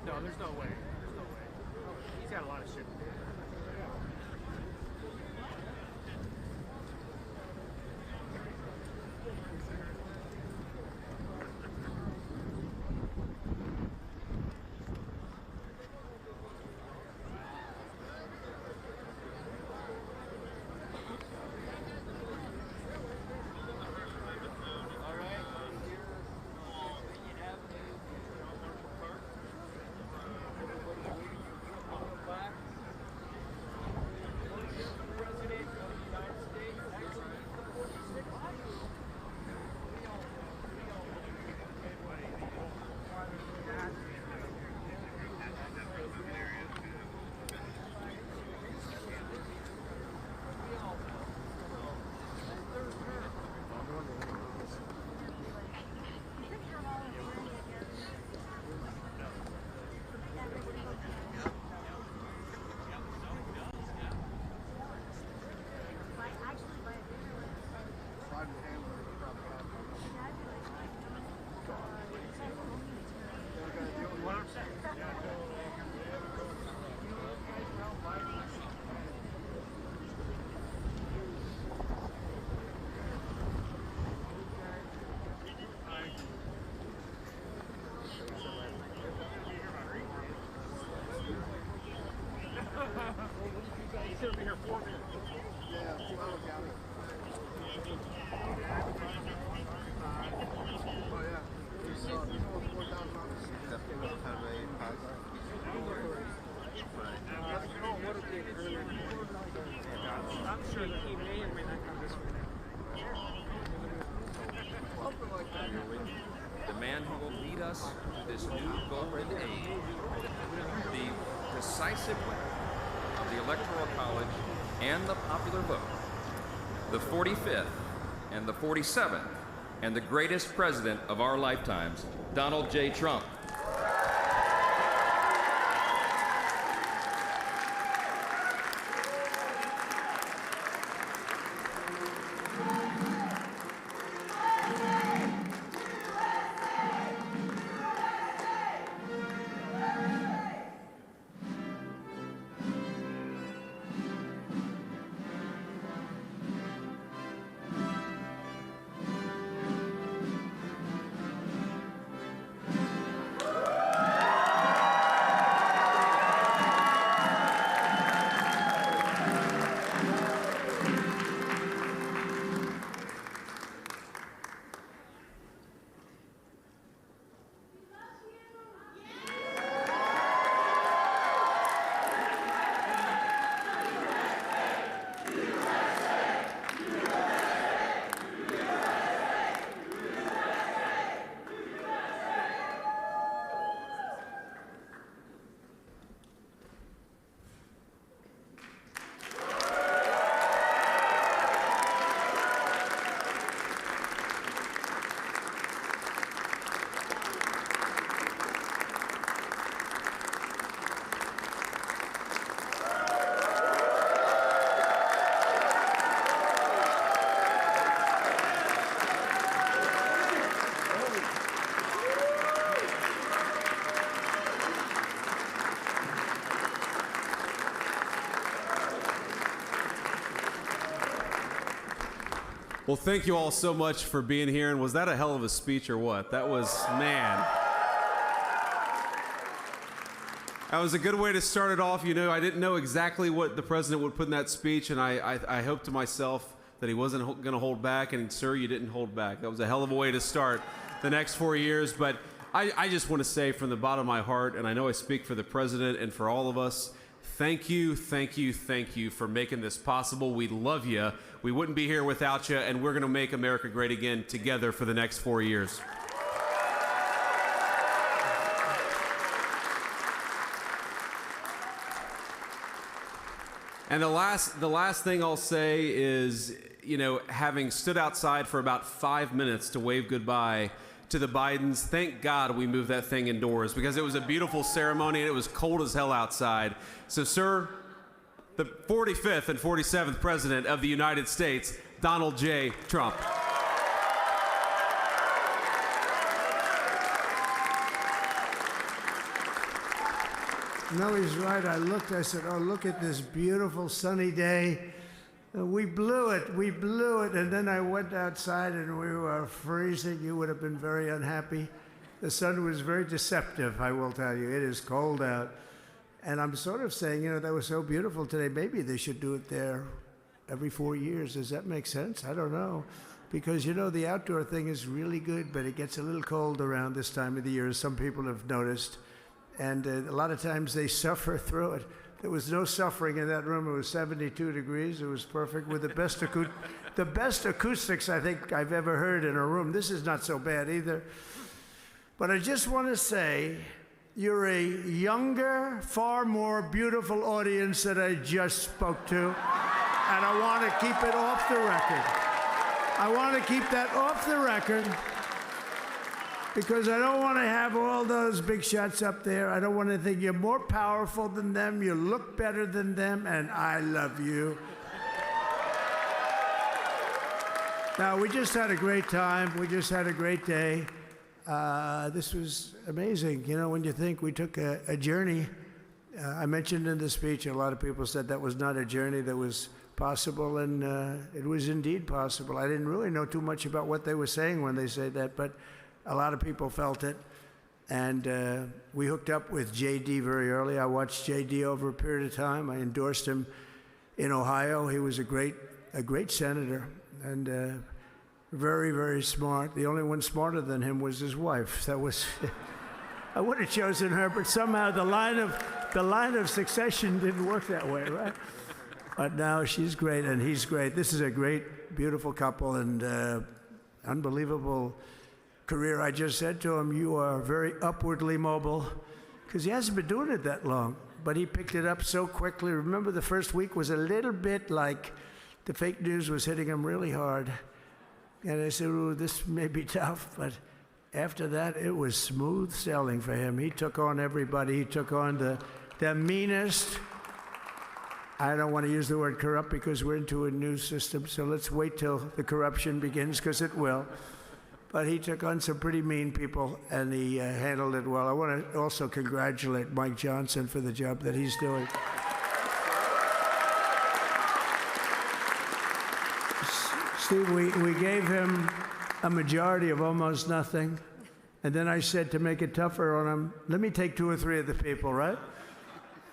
No, there's no way. There's no way. He's got a lot of shit to do. He's going to be here 4 minutes. Yeah, 2 hours county. Oh, yeah. He's over 4,000 hours. I'm sure that he may or may not come this way now. The man who will lead us to this new golden age, the decisive winner of the Electoral College and the popular vote, the 45th and the 47th, and the greatest president of our lifetimes, Donald J. Trump. Well, thank you all so much for being here. And was that a hell of a speech or what? That was, man. That was a good way to start it off. You know, I didn't know exactly what the president would put in that speech, and I hoped to myself that he wasn't going to hold back, and sir, you didn't hold back. That was a hell of a way to start the next 4 years. But I just want to say from the bottom of my heart, and I know I speak for the president and for all of us, thank you, thank you, thank you for making this possible. We love you. We wouldn't be here without you, and we're going to make America great again together for the next 4 years. And the last thing I'll say is, you know, having stood outside for about 5 minutes to wave goodbye to the Bidens, thank God we moved that thing indoors, because it was a beautiful ceremony and it was cold as hell outside. So, sir, the 45th and 47th President of the United States, Donald J. Trump. No, he's right. I looked, I said, oh, look at this beautiful sunny day. We blew it, and then I went outside and we were freezing. You would have been very unhappy. The sun was very deceptive, I will tell you. It is cold out. And I'm sort of saying, you know, that was so beautiful today. Maybe they should do it there every 4 years. Does that make sense? I don't know. Because, you know, the outdoor thing is really good, but it gets a little cold around this time of the year, as some people have noticed. And a lot of times they suffer through it. There was no suffering in that room. It was 72 degrees. It was perfect with the best acoustics I think I've ever heard in a room. This is not so bad either. But I just want to say, you're a younger, far more beautiful audience that I just spoke to. And I want to keep it off the record. I want to keep that off the record, because I don't want to have all those big shots up there. I don't want to think you're more powerful than them, you look better than them, and I love you. Now, we just had a great time. We just had a great day. This was amazing. You know, when you think we took a journey, I mentioned in the speech, a lot of people said that was not a journey that was possible, and it was indeed possible. I didn't really know too much about what they were saying when they said that, but a lot of people felt it, and we hooked up with J.D. very early. I watched J.D. over a period of time. I endorsed him in Ohio. He was a great senator, and very, very smart. The only one smarter than him was his wife. That was, I would have chosen her, but somehow the line of succession didn't work that way, right? But now she's great, and he's great. This is a great, beautiful couple, and unbelievable career. I just said to him, you are very upwardly mobile, because he hasn't been doing it that long, but he picked it up so quickly. Remember, the first week was a little bit like the fake news was hitting him really hard. And I said, ooh, this may be tough, but after that, it was smooth sailing for him. He took on everybody. He took on the meanest. I don't want to use the word corrupt because we're into a new system, so let's wait till the corruption begins, because it will. But he took on some pretty mean people, and he handled it well. I want to also congratulate Mike Johnson for the job that he's doing. Steve, we gave him a majority of almost nothing, and then I said to make it tougher on him, let me take 2 or 3 of the people, right?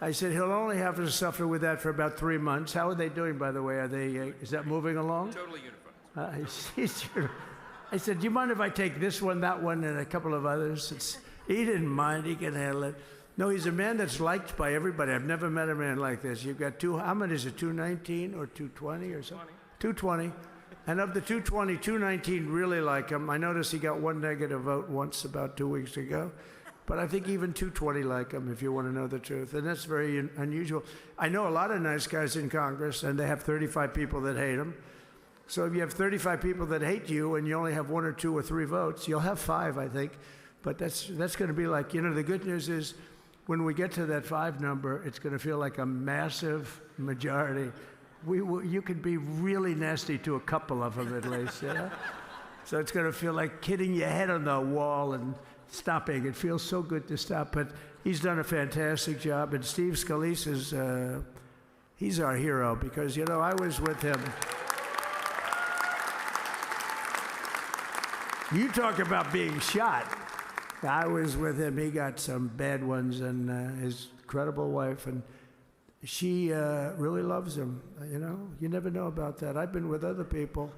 I said he'll only have to suffer with that for about 3 months. How are they doing, by the way? Are they? Is that moving along? Totally unified. I said, do you mind if I take this one, that one, and a couple of others? He didn't mind. He can handle it. No, he's a man that's liked by everybody. I've never met a man like this. You've got how many is it, 219 or 220 or something? 220. And of the 220, 219 really like him. I noticed he got 1 negative vote once about 2 weeks ago. But I think even 220 like him, if you want to know the truth. And that's very unusual. I know a lot of nice guys in Congress, and they have 35 people that hate him. So if you have 35 people that hate you and you only have 1 or 2 or 3 votes, you'll have 5, I think. But that's going to be like, you know, the good news is when we get to that 5 number, it's going to feel like a massive majority. You could be really nasty to a couple of them at least, you know? So it's going to feel like hitting your head on the wall and stopping. It feels so good to stop. But he's done a fantastic job. And Steve Scalise is, he's our hero because, you know, I was with him. You talk about being shot. I was with him. He got some bad ones, and his incredible wife, and she really loves him. You know, you never know about that. I've been with other people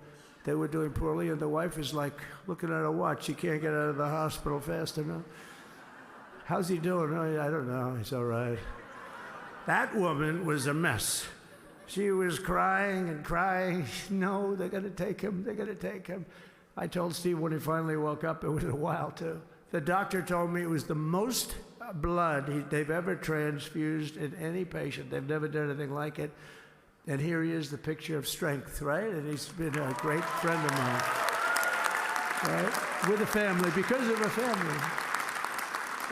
that were doing poorly, and the wife is like looking at her watch. She can't get out of the hospital fast enough. How's he doing? Oh, I don't know. He's all right. That woman was a mess. She was crying and crying. No, they're going to take him. They're going to take him. I told Steve when he finally woke up, it was a while too. The doctor told me it was the most blood they've ever transfused in any patient. They've never done anything like it. And here he is, the picture of strength, right? And he's been a great friend of mine, right? With a family, because of a family.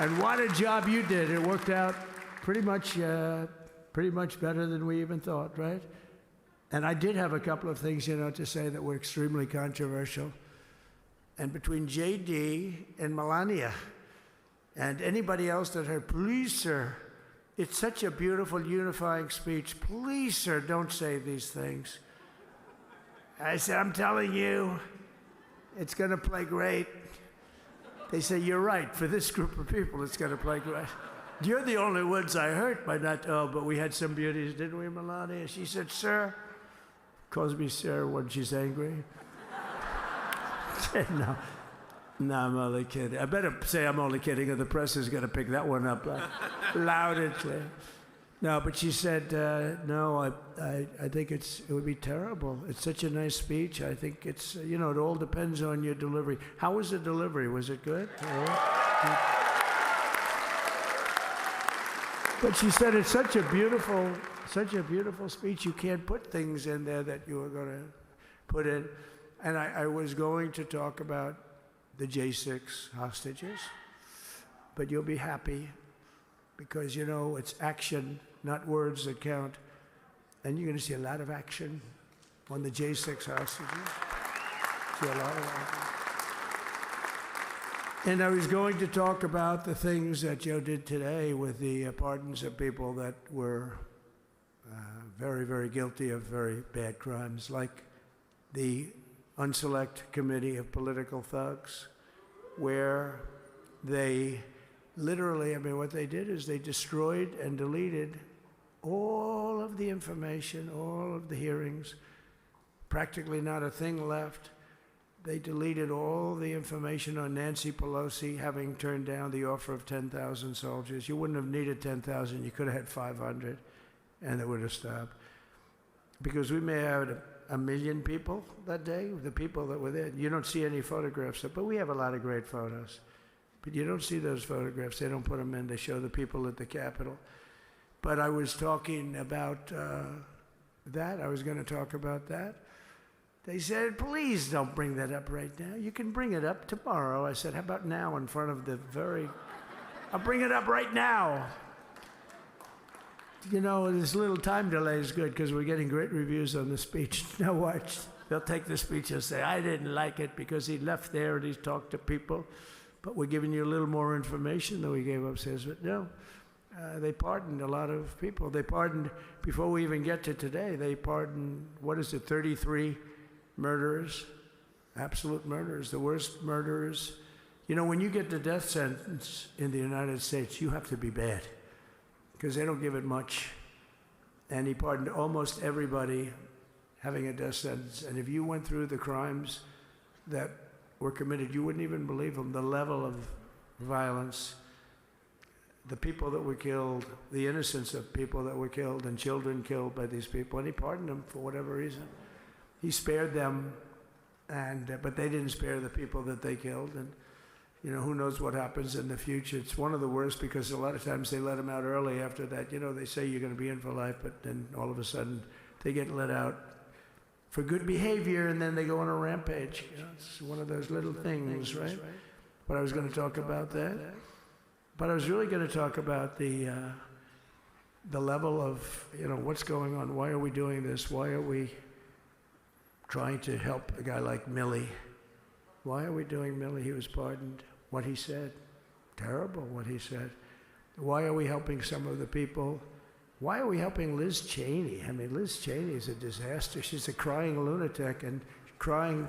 And what a job you did. It worked out pretty much better than we even thought, right? And I did have a couple of things, to say that were extremely controversial. And between J.D. and Melania and anybody else that heard, please, sir, it's such a beautiful, unifying speech. Please, sir, don't say these things. I said, I'm telling you, it's going to play great. They say, you're right. For this group of people, it's going to play great. You're the only ones I hurt by not, but we had some beauties, didn't we, Melania? She said, sir, calls me sir when she's angry. No, I'm only kidding. I better say I'm only kidding, or the press is going to pick that one up loud and clear. No, but she said, no, I think it would be terrible. It's such a nice speech. I think it's, it all depends on your delivery. How was the delivery? Was it good? But she said it's such a beautiful speech. You can't put things in there that you were going to put in. And I was going to talk about the J6 hostages, but you'll be happy because, it's action, not words that count. And you're going to see a lot of action on the J6 hostages. See a lot of action. And I was going to talk about the things that Joe did today with the pardons of people that were very, very guilty of very bad crimes, like the Unselect Committee of Political Thugs, where they literally, what they did is they destroyed and deleted all of the information, all of the hearings, practically not a thing left. They deleted all the information on Nancy Pelosi having turned down the offer of 10,000 soldiers. You wouldn't have needed 10,000. You could have had 500, and it would have stopped. Because we may have had 1 million people that day, the people that were there. You don't see any photographs, but we have a lot of great photos. But you don't see those photographs. They don't put them in. They show the people at the Capitol. But I was talking about that. I was going to talk about that. They said, please don't bring that up right now. You can bring it up tomorrow. I said, how about now in front of the I'll bring it up right now. This little time delay is good because we're getting great reviews on the speech. Now watch. They'll take the speech and say, I didn't like it because he left there and he's talked to people. But we're giving you a little more information than we gave upstairs. But no, they pardoned a lot of people. They pardoned, before we even get to today, they pardoned, 33 murderers, absolute murderers, the worst murderers. When you get the death sentence in the United States, you have to be bad because they don't give it much. And he pardoned almost everybody having a death sentence. And if you went through the crimes that were committed, you wouldn't even believe them, the level of violence, the people that were killed, the innocence of people that were killed, and children killed by these people. And he pardoned them for whatever reason. He spared them, but they didn't spare the people that they killed. And who knows what happens in the future. It's one of the worst because a lot of times they let them out early after that. They say you're going to be in for life, but then all of a sudden they get let out for good behavior, and then they go on a rampage. It's one of those little things, right? But I was going to talk about that. But I was really going to talk about the level of, what's going on. Why are we doing this? Why are we trying to help a guy like Milley? Why are we doing Milley? He was pardoned. What he said, terrible what he said. Why are we helping some of the people? Why are we helping Liz Cheney? Liz Cheney is a disaster. She's a crying lunatic and crying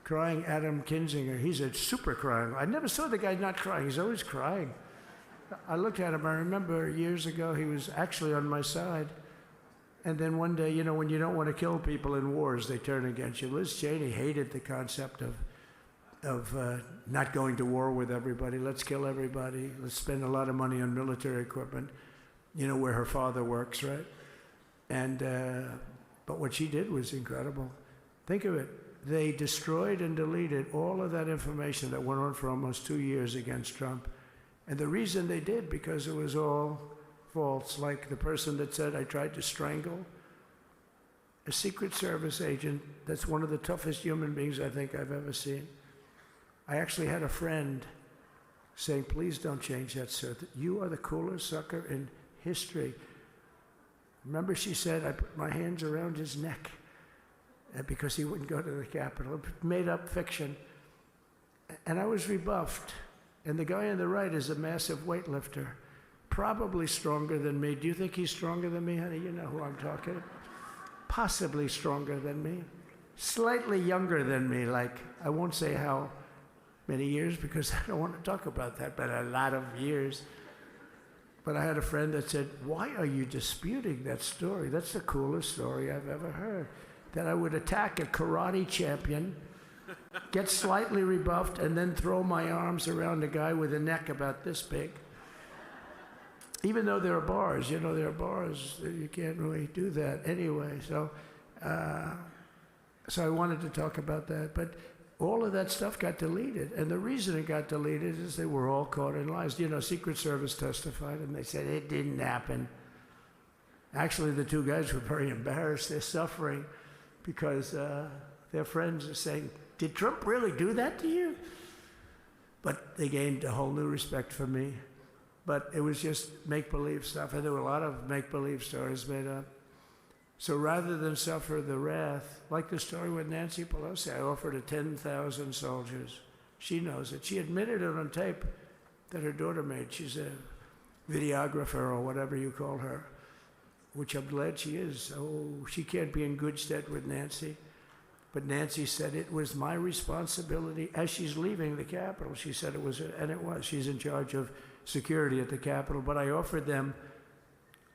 crying Adam Kinzinger. He's a super crying. I never saw the guy not crying. He's always crying. I looked at him. I remember years ago he was actually on my side. And then one day, you know, when you don't want to kill people in wars, they turn against you. Liz Cheney hated the concept of not going to war with everybody. Let's kill everybody. Let's spend a lot of money on military equipment, you know, where her father works, right? And but what she did was incredible. Think of it. They destroyed and deleted all of that information that went on for almost 2 years against Trump. And the reason they did, because it was all false. Like the person that said, I tried to strangle a Secret Service agent. That's one of the toughest human beings I think I've ever seen. I actually had a friend saying, please don't change that, sir. You are the coolest sucker in history. Remember, she said, I put my hands around his neck because he wouldn't go to the Capitol. Made up fiction. And I was rebuffed. And the guy on the right is a massive weightlifter, probably stronger than me. Do you think he's stronger than me, honey? You know who I'm talking about. Possibly stronger than me. Slightly younger than me, like, I won't say how many years because I don't want to talk about that, but a lot of years. But I had a friend that said, why are you disputing that story? That's the coolest story I've ever heard. That I would attack a karate champion, get slightly rebuffed, and then throw my arms around a guy with a neck about this big. Even though there are bars, you know, there are bars, you can't really do that anyway. So I wanted to talk about that. But all of that stuff got deleted. And the reason it got deleted is they were all caught in lies. You know, Secret Service testified, and they said it didn't happen. Actually, the two guys were very embarrassed. They're suffering because their friends are saying, did Trump really do that to you? But they gained a whole new respect for me. But it was just make-believe stuff, and there were a lot of make-believe stories made up. So rather than suffer the wrath, like the story with Nancy Pelosi, I offered her 10,000 soldiers. She knows it. She admitted it on tape that her daughter made. She's a videographer or whatever you call her, which I'm glad she is. Oh, she can't be in good stead with Nancy. But Nancy said it was my responsibility as she's leaving the Capitol. She said it was, and it was. She's in charge of security at the Capitol. But I offered them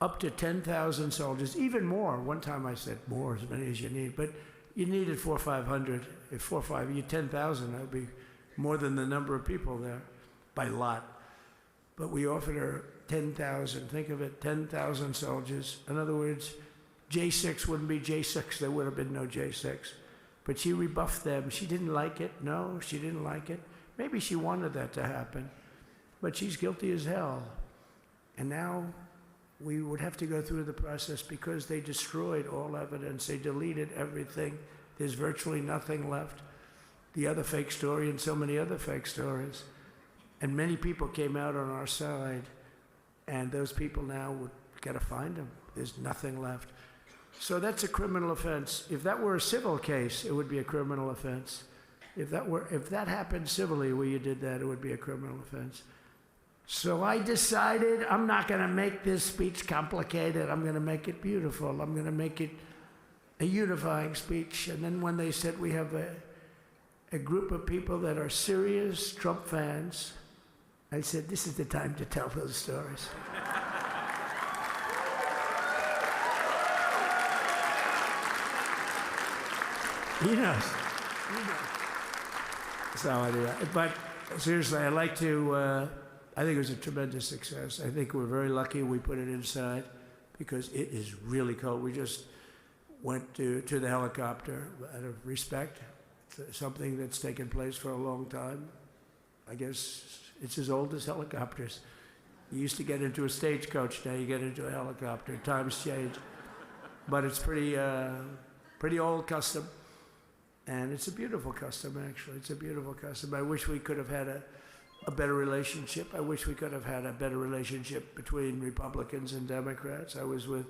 up to 10,000 soldiers, even more. One time I said more, as many as you need. But you needed 400 or 500. If 4 or 5, you 10,000, that would be more than the number of people there by lot. But we offered her 10,000. Think of it, 10,000 soldiers. In other words, J6 wouldn't be J6. There would have been no J6. But she rebuffed them. She didn't like it. No, she didn't like it. Maybe she wanted that to happen. But she's guilty as hell. And now we would have to go through the process because they destroyed all evidence. They deleted everything. There's virtually nothing left. The other fake story and so many other fake stories. And many people came out on our side. And those people now would got to find them. There's nothing left. So that's a criminal offense. If that were a civil case, it would be a criminal offense. If that happened civilly where you did that, it would be a criminal offense. So I decided I'm not going to make this speech complicated. I'm going to make it beautiful. I'm going to make it a unifying speech. And then when they said we have a group of people that are serious Trump fans, I said, this is the time to tell those stories. He knows. So anyway, but seriously, I'd like to, I think it was a tremendous success. I think we're very lucky we put it inside because it is really cold. We just went to the helicopter out of respect, something that's taken place for a long time. I guess it's as old as helicopters. You used to get into a stagecoach, now you get into a helicopter. Times change. But it's pretty old custom. And it's a beautiful custom, actually. It's a beautiful custom. I wish we could have had a better relationship. I wish we could have had a better relationship between Republicans and Democrats. I was with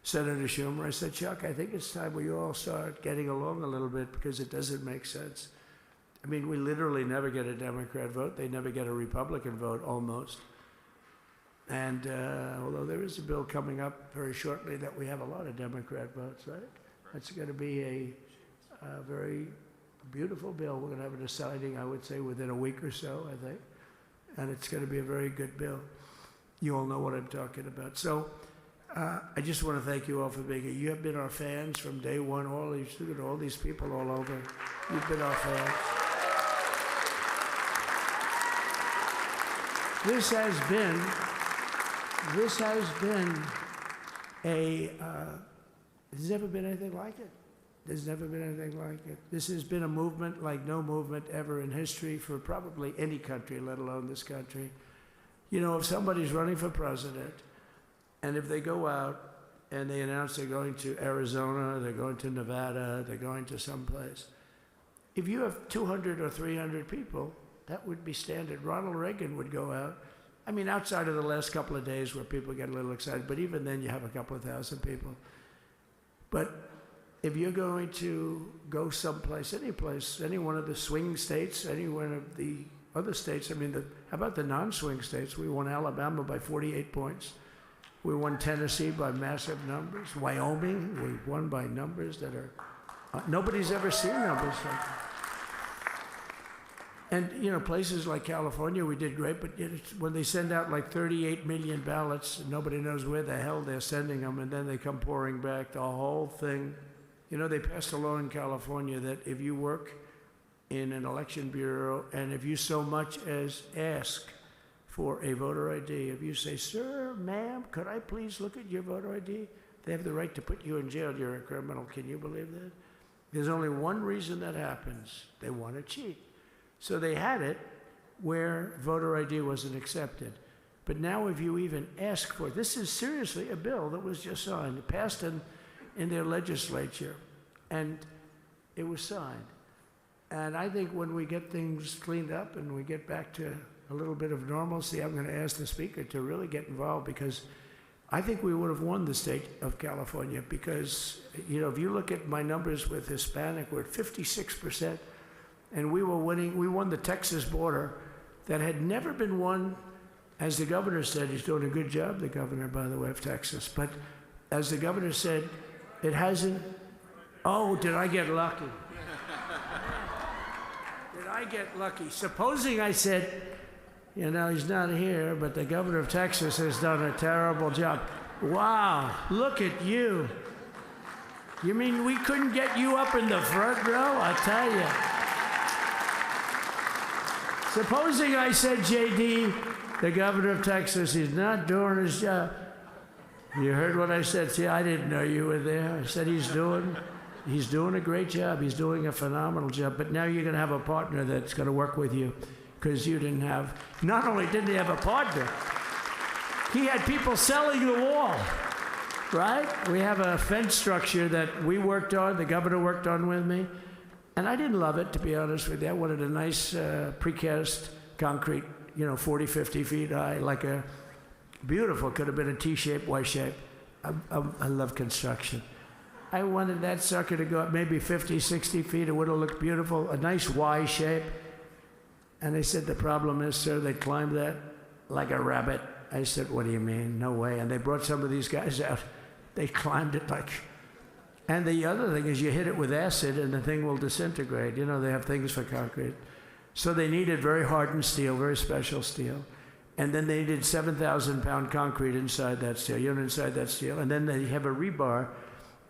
Senator Schumer. I said, Chuck, I think it's time we all start getting along a little bit because it doesn't make sense. I mean, we literally never get a Democrat vote. They never get a Republican vote, almost. And although there is a bill coming up very shortly that we have a lot of Democrat votes, right? That's going to be a very beautiful bill. We're going to have a deciding, I would say, within a week or so, I think. And it's going to be a very good bill. You all know what I'm talking about. So I just want to thank you all for being here. You have been our fans from day one. All these people all over. You've been our fans. This has been there's never been anything like it. There's never been anything like it. This has been a movement like no movement ever in history for probably any country, let alone this country. You know, if somebody's running for president, and if they go out and they announce they're going to Arizona, they're going to Nevada, they're going to someplace, if you have 200 or 300 people, that would be standard. Ronald Reagan would go out. I mean, outside of the last couple of days where people get a little excited, but even then you have a couple of thousand people. But if you're going to go someplace, any place, any one of the swing states, any one of the other states, I mean, how about the non-swing states? We won Alabama by 48 points. We won Tennessee by massive numbers. Wyoming, we won by numbers that are, nobody's ever seen numbers like that. And, you know, places like California, we did great, but when they send out like 38 million ballots, nobody knows where the hell they're sending them, and then they come pouring back, the whole thing. You know, they passed a law in California that if you work in an election bureau and if you so much as ask for a voter ID, if you say, sir, ma'am, could I please look at your voter ID? They have the right to put you in jail. You're a criminal. Can you believe that? There's only one reason that happens. They want to cheat. So they had it where voter ID wasn't accepted. But now if you even ask for it, this is seriously a bill that was just signed, passed in their legislature, and it was signed. And I think when we get things cleaned up and we get back to a little bit of normalcy, I'm going to ask the Speaker to really get involved, because I think we would have won the state of California, because, you know, if you look at my numbers with Hispanic, we're at 56%, and we were winning. We won the Texas border that had never been won. As the governor said, he's doing a good job, the governor, by the way, of Texas. But as the governor said, it hasn't. Oh, did I get lucky? Did I get lucky? Supposing I said, you know, he's not here, but the governor of Texas has done a terrible job. Wow, look at you. You mean we couldn't get you up in the front row? I tell you. Supposing I said, JD, the governor of Texas, he's not doing his job. You heard what I said. See, I didn't know you were there. I said he's doing a great job. He's doing a phenomenal job. But now you're going to have a partner that's going to work with you, because you didn't have, not only didn't he have a partner, he had people selling the wall, right? We have a fence structure that we worked on, the governor worked on with me. And I didn't love it, to be honest with you. I wanted a nice precast concrete, you know, 40, 50 feet high, like a beautiful, could have been a T-shape, Y-shape. I love construction. I wanted that sucker to go up maybe 50, 60 feet. It would have looked beautiful, a nice Y shape. And they said, the problem is, sir, they climbed that like a rabbit. I said, what do you mean? No way. And they brought some of these guys out. They climbed it like... And the other thing is you hit it with acid and the thing will disintegrate. You know, they have things for concrete. So they needed very hardened steel, very special steel. And then they needed 7,000-pound concrete inside that steel, inside that steel. And then they have a rebar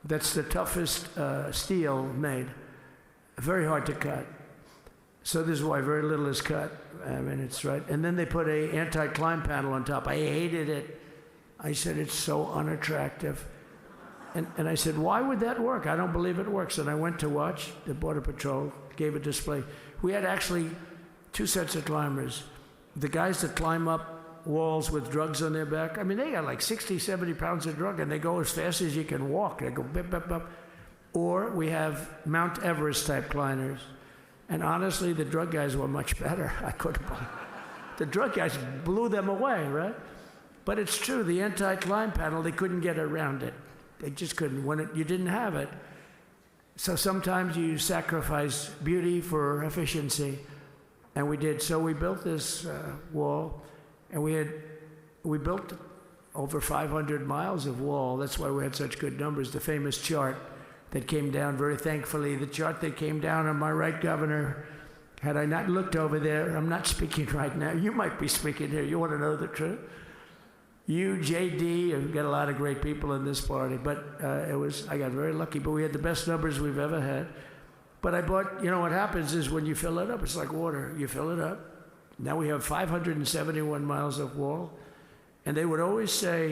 that's the toughest steel made. Very hard to cut. So this is why very little is cut. I mean, it's right. And then they put a anti-climb panel on top. I hated it. I said, it's so unattractive. And I said, why would that work? I don't believe it works. And I went to watch. The Border Patrol gave a display. We had actually two sets of climbers. The guys that climb up walls with drugs on their back, I mean, they got like 60, 70 pounds of drug, and they go as fast as you can walk. They go bip, bip, bip. Or we have Mount Everest-type climbers. And honestly, the drug guys were much better. I couldn't believe it. The drug guys blew them away, right? But it's true, the anti-climb panel, they couldn't get around it. They just couldn't. When you didn't have it. So sometimes you sacrifice beauty for efficiency, and we did. So we built this wall, and we built over 500 miles of wall. That's why we had such good numbers. The famous chart that came down very thankfully. The chart that came down on my right, Governor, had I not looked over there, I'm not speaking right now. You might be speaking here. You want to know the truth? You, JD, we've got a lot of great people in this party, but I got very lucky, but we had the best numbers we've ever had. But I bought, what happens is when you fill it up, it's like water. You fill it up. Now we have 571 miles of wall. And they would always say,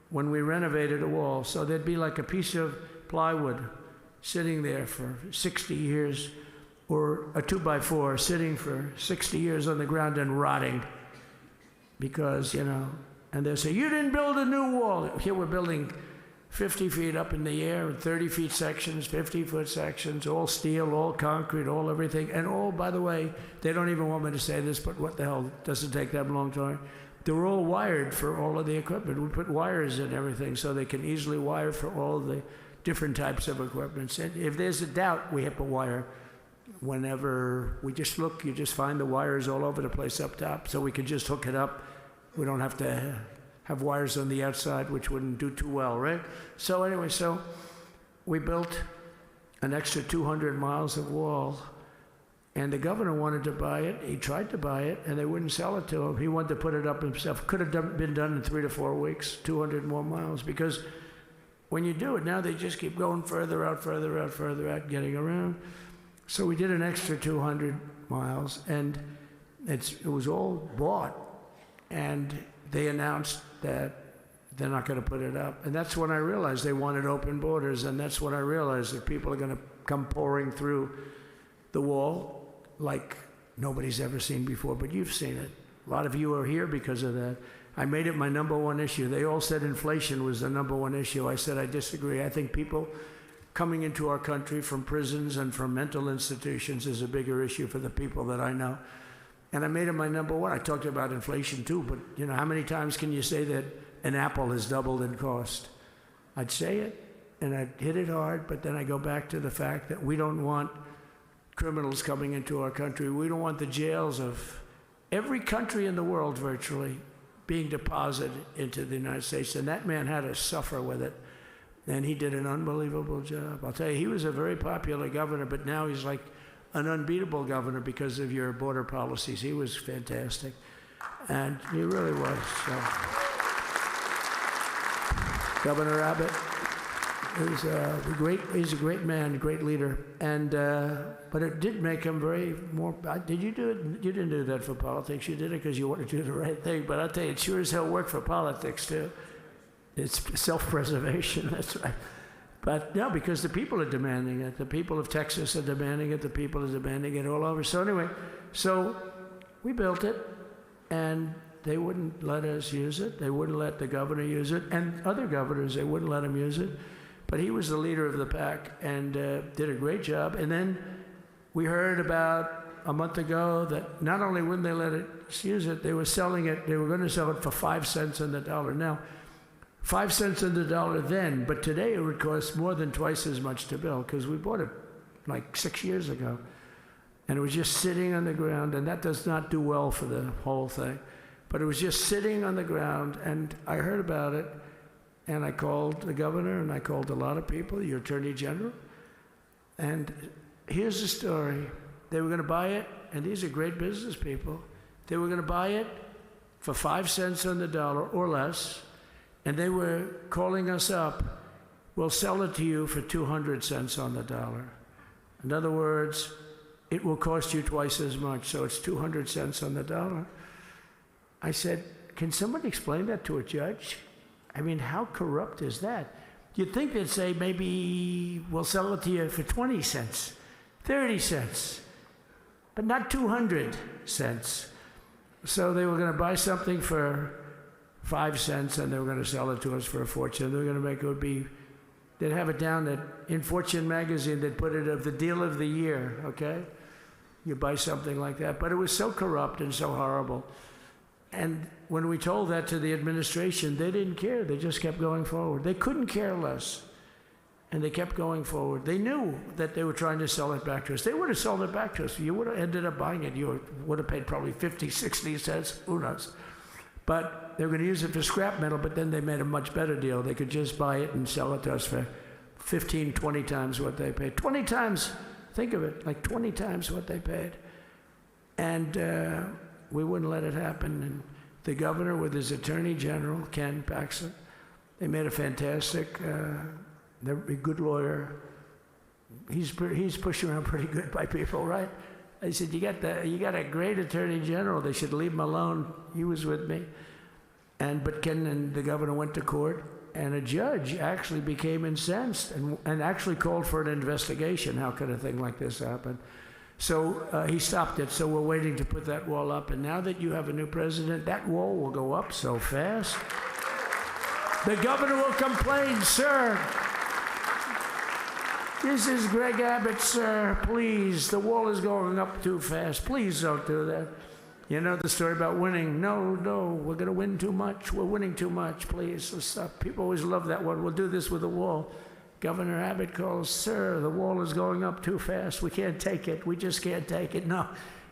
when we renovated a wall, so there'd be like a piece of plywood sitting there for 60 years, or a 2x4 sitting for 60 years on the ground and rotting. Because, and they'll say, you didn't build a new wall. Here we're building 50 feet up in the air, 30 feet sections, 50-foot sections, all steel, all concrete, all everything. And all, by the way, they don't even want me to say this, but what the hell, doesn't take that long time. They're all wired for all of the equipment. We put wires in everything so they can easily wire for all the different types of equipment. And if there's a doubt, we hit a wire. Whenever we just look, you just find the wires all over the place up top, so we can just hook it up. We don't have to have wires on the outside, which wouldn't do too well, right? So anyway, we built an extra 200 miles of wall, and the governor wanted to buy it. He tried to buy it, and they wouldn't sell it to him. He wanted to put it up himself. Could have been done in 3 to 4 weeks, 200 more miles, because when you do it, now they just keep going further out, getting around. So we did an extra 200 miles, and it was all bought, and they announced that they're not going to put it up. And that's when I realized they wanted open borders, and that's when I realized that people are going to come pouring through the wall like nobody's ever seen before, but you've seen it. A lot of you are here because of that. I made it my #1 issue. They all said inflation was the #1 issue. I said I disagree. I think people coming into our country from prisons and from mental institutions is a bigger issue for the people that I know. And I made it my #1. I talked about inflation too, but how many times can you say that an apple has doubled in cost? I'd say it, and I'd hit it hard, but then I go back to the fact that we don't want criminals coming into our country. We don't want the jails of every country in the world virtually being deposited into the United States, and that man had to suffer with it. And he did an unbelievable job. I'll tell you, he was a very popular governor, but now he's like an unbeatable governor because of your border policies. He was fantastic. And he really was. So. Governor Abbott is he's a great man, great leader. And but it did make him did you do it? You didn't do that for politics. You did it because you wanted to do the right thing. But I'll tell you, it sure as hell worked for politics too. It's self-preservation, that's right. But no, because the people are demanding it. The people of Texas are demanding it. The people are demanding it all over. So anyway, we built it, and they wouldn't let us use it. They wouldn't let the governor use it. And other governors, they wouldn't let him use it. But he was the leader of the pack and did a great job. And then we heard about a month ago that not only wouldn't they let us use it, they were selling it. They were going to sell it for 5 cents on the dollar. Now, 5 cents on the dollar then, but today it would cost more than twice as much to build because we bought it like 6 years ago. And it was just sitting on the ground, and that does not do well for the whole thing. But it was just sitting on the ground, and I heard about it, and I called the governor, and I called a lot of people, your attorney general. And here's the story. They were going to buy it, and these are great business people. They were going to buy it for 5 cents on the dollar or less. And they were calling us up, we'll sell it to you for 200 cents on the dollar. In other words, it will cost you twice as much, so it's 200 cents on the dollar. I said, can somebody explain that to a judge? I mean, how corrupt is that? You'd think they'd say, maybe we'll sell it to you for 20 cents, 30 cents, but not 200 cents. So they were going to buy something for 5 cents, and they were going to sell it to us for a fortune. They were going to make they'd have it down in Fortune magazine, they'd put it of the deal of the year, okay? You buy something like that. But it was so corrupt and so horrible. And when we told that to the administration, they didn't care. They just kept going forward. They couldn't care less. And they kept going forward. They knew that they were trying to sell it back to us. They would have sold it back to us. You would have ended up buying it. You would have paid probably 50, 60 cents, who knows. But they were going to use it for scrap metal, but then they made a much better deal. They could just buy it and sell it to us for 15, 20 times what they paid. 20 times, think of it, like 20 times what they paid. And we wouldn't let it happen. And the governor with his attorney general, Ken Paxton, they made a fantastic, they're a good lawyer. He's pushed around pretty good by people, right? I said, you got a great attorney general. They should leave him alone. He was with me. But Ken and the governor went to court, and a judge actually became incensed and actually called for an investigation. How could a thing like this happen? So he stopped it. So we're waiting to put that wall up. And now that you have a new president, that wall will go up so fast. The governor will complain, sir. This is Greg Abbott, sir. Please, the wall is going up too fast. Please don't do that. You know the story about winning. No, we're going to win too much. We're winning too much. Please, let's stop. People always love that one. We'll do this with the wall. Governor Abbott calls, sir, the wall is going up too fast. We can't take it. We just can't take it. No,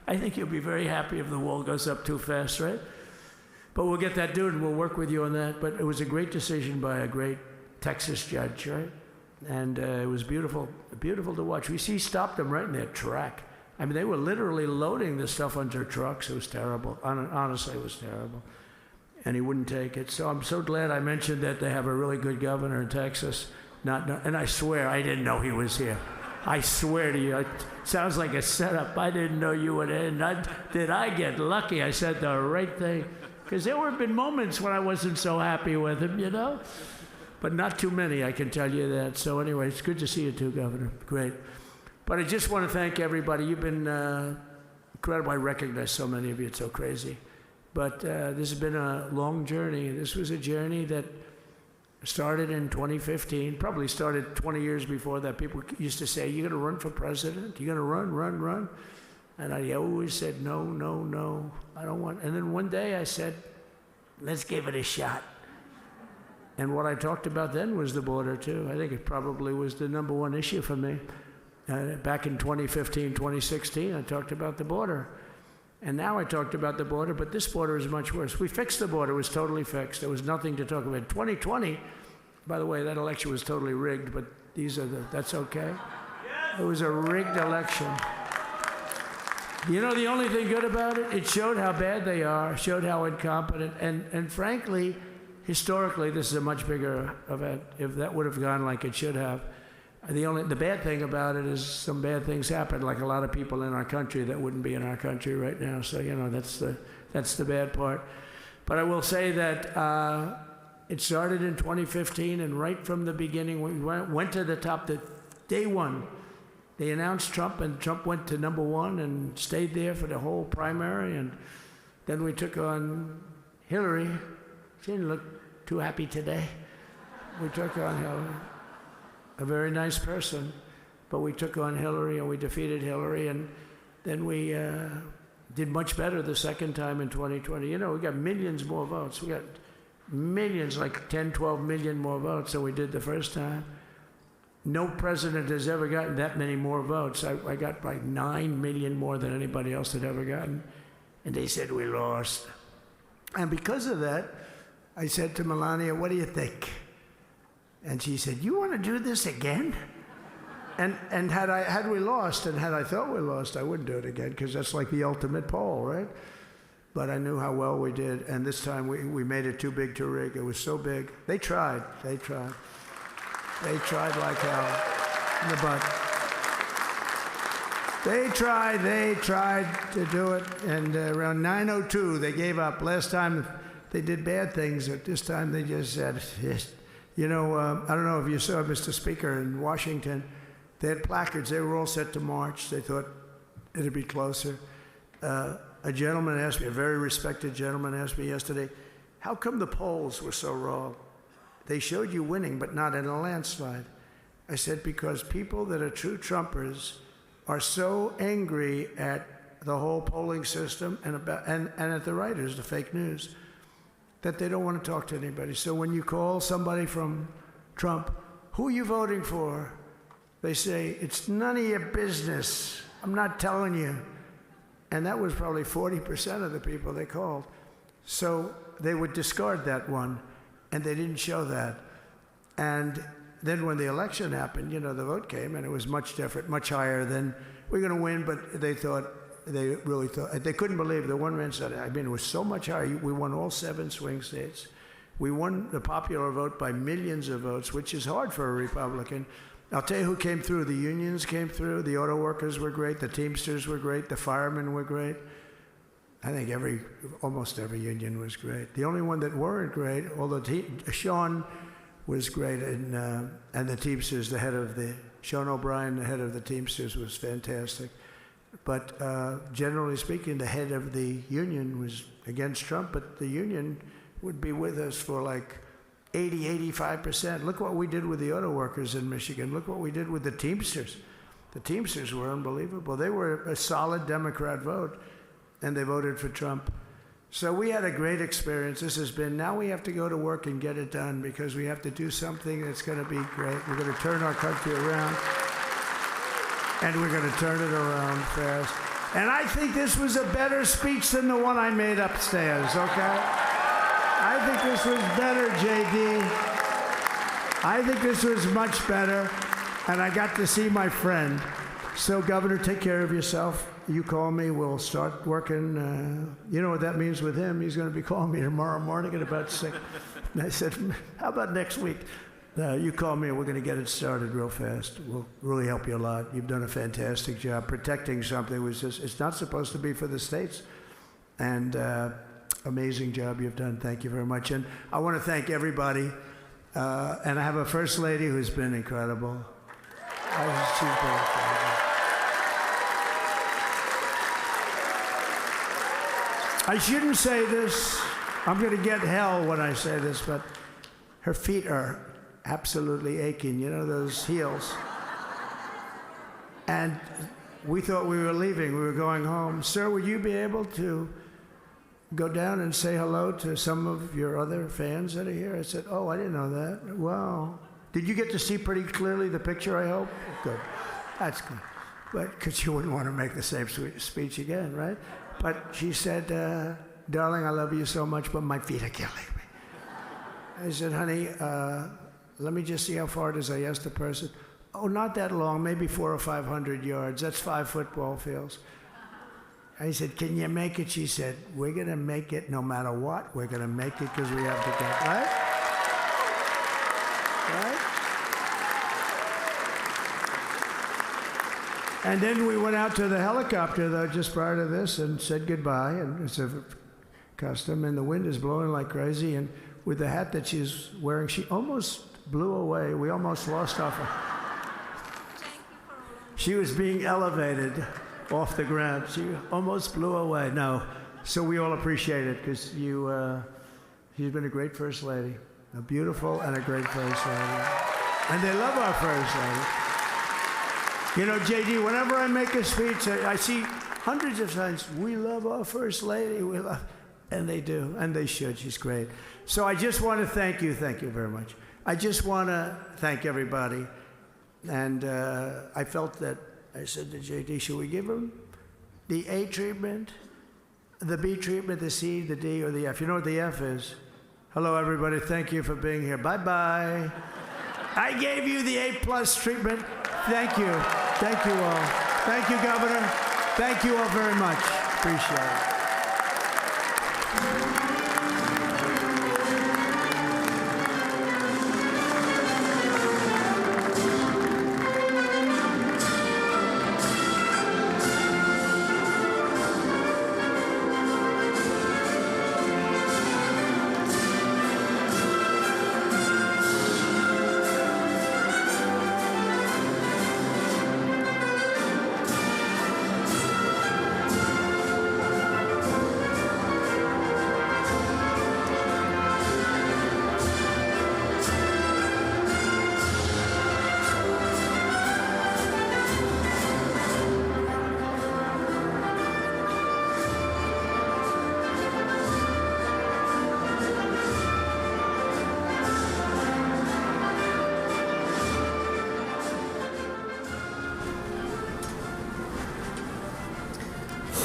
I think you'll be very happy if the wall goes up too fast, right? But we'll get that done, and we'll work with you on that. But it was a great decision by a great Texas judge, right? And it was beautiful, beautiful to watch. He stopped them right in their track. I mean, they were literally loading this stuff onto trucks. It was terrible. Honestly, it was terrible. And he wouldn't take it. So I'm so glad I mentioned that they have a really good governor in Texas. And I swear, I didn't know he was here. I swear to you, it sounds like a setup. I didn't know you would end. Did I get lucky? I said the right thing. Because there have been moments when I wasn't so happy with him, you know? But not too many, I can tell you that. So anyway, it's good to see you too, Governor. Great. But I just want to thank everybody. You've been incredible. I recognize so many of you. It's so crazy. But this has been a long journey. This was a journey that started in 2015, probably started 20 years before that. People used to say, you're going to run for president? You're going to run? And I always said, no, I don't want. And then one day I said, let's give it a shot. And what I talked about then was the border, too. I think it probably was the number one issue for me. Back in 2015, 2016, I talked about the border. And now I talked about the border, but this border is much worse. We fixed the border. It was totally fixed. There was nothing to talk about. 2020, by the way, that election was totally rigged, but that's okay. It was a rigged election. You know the only thing good about it? It showed how bad they are, showed how incompetent, and frankly, historically, this is a much bigger event. If that would have gone like it should have, the bad thing about it is some bad things happened, like a lot of people in our country that wouldn't be in our country right now. So you know that's the bad part. But I will say that it started in 2015, and right from the beginning, we went to the top. Day one, they announced Trump, and Trump went to number one and stayed there for the whole primary. And then we took on Hillary. She didn't look too happy today. We took on Hillary, a very nice person, but we took on Hillary and we defeated Hillary, and then we did much better the second time in 2020. You know, we got millions more votes. We got millions, like 10, 12 million more votes than we did the first time. No president has ever gotten that many more votes. I got like 9 million more than anybody else had ever gotten, and they said we lost. And because of that, I said to Melania, what do you think? And she said, you want to do this again? And had we lost, and had I thought we lost, I wouldn't do it again, because that's like the ultimate poll, right? But I knew how well we did, and this time we made it too big to rig. It was so big. They tried. They tried like hell in the butt. They tried to do it, and around 9:02, they gave up. Last time they did bad things, but this time they just said, yes. You know, I don't know if you saw Mr. Speaker in Washington. They had placards. They were all set to march. They thought it'd be closer. A gentleman asked me, a very respected gentleman asked me yesterday, how come the polls were so wrong? They showed you winning, but not in a landslide. I said, because people that are true Trumpers are so angry at the whole polling system and at the writers, the fake news, that they don't want to talk to anybody. So when you call somebody from Trump, who are you voting for? They say, it's none of your business. I'm not telling you. And that was probably 40% of the people they called. So they would discard that one, and they didn't show that. And then when the election happened, you know, the vote came, and it was much different, much higher than we're going to win, but they really thought, they couldn't believe the one man said, I mean, it was so much higher. We won all 7 swing states. We won the popular vote by millions of votes, which is hard for a Republican. I'll tell you who came through. The unions came through. The auto workers were great. The Teamsters were great. The firemen were great. I think almost every union was great. The only one that weren't great, although Sean was great, and the Teamsters, Sean O'Brien, the head of the Teamsters, was fantastic. But generally speaking, the head of the union was against Trump, but the union would be with us for like 80–85%. Look what we did with the auto workers in Michigan. Look what we did with the Teamsters. The Teamsters were unbelievable. They were a solid Democrat vote, and they voted for Trump. So we had a great experience. Now we have to go to work and get it done, because we have to do something that's going to be great. We're going to turn our country around, and we're going to turn it around fast. And I think this was a better speech than the one I made upstairs, okay? I think this was better, JD. I think this was much better, and I got to see my friend. So, Governor, take care of yourself. You call me, we'll start working. You know what that means with him. He's going to be calling me tomorrow morning at about 6. And I said, how about next week? You call me, and we're going to get it started real fast. We'll really help you a lot. You've done a fantastic job protecting something which it's not supposed to be for the states. And amazing job you've done. Thank you very much. And I want to thank everybody. And I have a First Lady who's been incredible. She's been incredible. I shouldn't say this. I'm going to get hell when I say this, but her feet are absolutely aching. You know, those heels. And we thought we were leaving. We were going home. Sir, would you be able to go down and say hello to some of your other fans that are here? I said, oh, I didn't know that. Wow. Did you get to see pretty clearly the picture, I hope? Good. That's good. But because you wouldn't want to make the same speech again, right? But she said, darling, I love you so much, but my feet are killing me. I said, honey, let me just see how far it is. I asked the person. Oh, not that long, maybe 400 or 500 yards. That's 5 football fields. I said, can you make it? She said, we're going to make it no matter what. We're going to make it because we have to get, right? Right? And then we went out to the helicopter, though, just prior to this, and said goodbye. And it's a custom, and the wind is blowing like crazy. And with the hat that she's wearing, she almost blew away. We almost lost off her. She was being elevated off the ground. She almost blew away. No. So we all appreciate it, because you've been a great First Lady, a beautiful and a great First Lady. And they love our First Lady. You know, JD, whenever I make a speech, I see hundreds of times, we love our First Lady, and they do, and they should. She's great. So I just want to thank you very much. I just want to thank everybody. And I felt that, I said to JD, should we give him the A treatment, the B treatment, the C, the D, or the F? You know what the F is? Hello, everybody. Thank you for being here. Bye-bye. I gave you the A+ treatment. Thank you. Thank you all. Thank you, Governor. Thank you all very much. Appreciate it.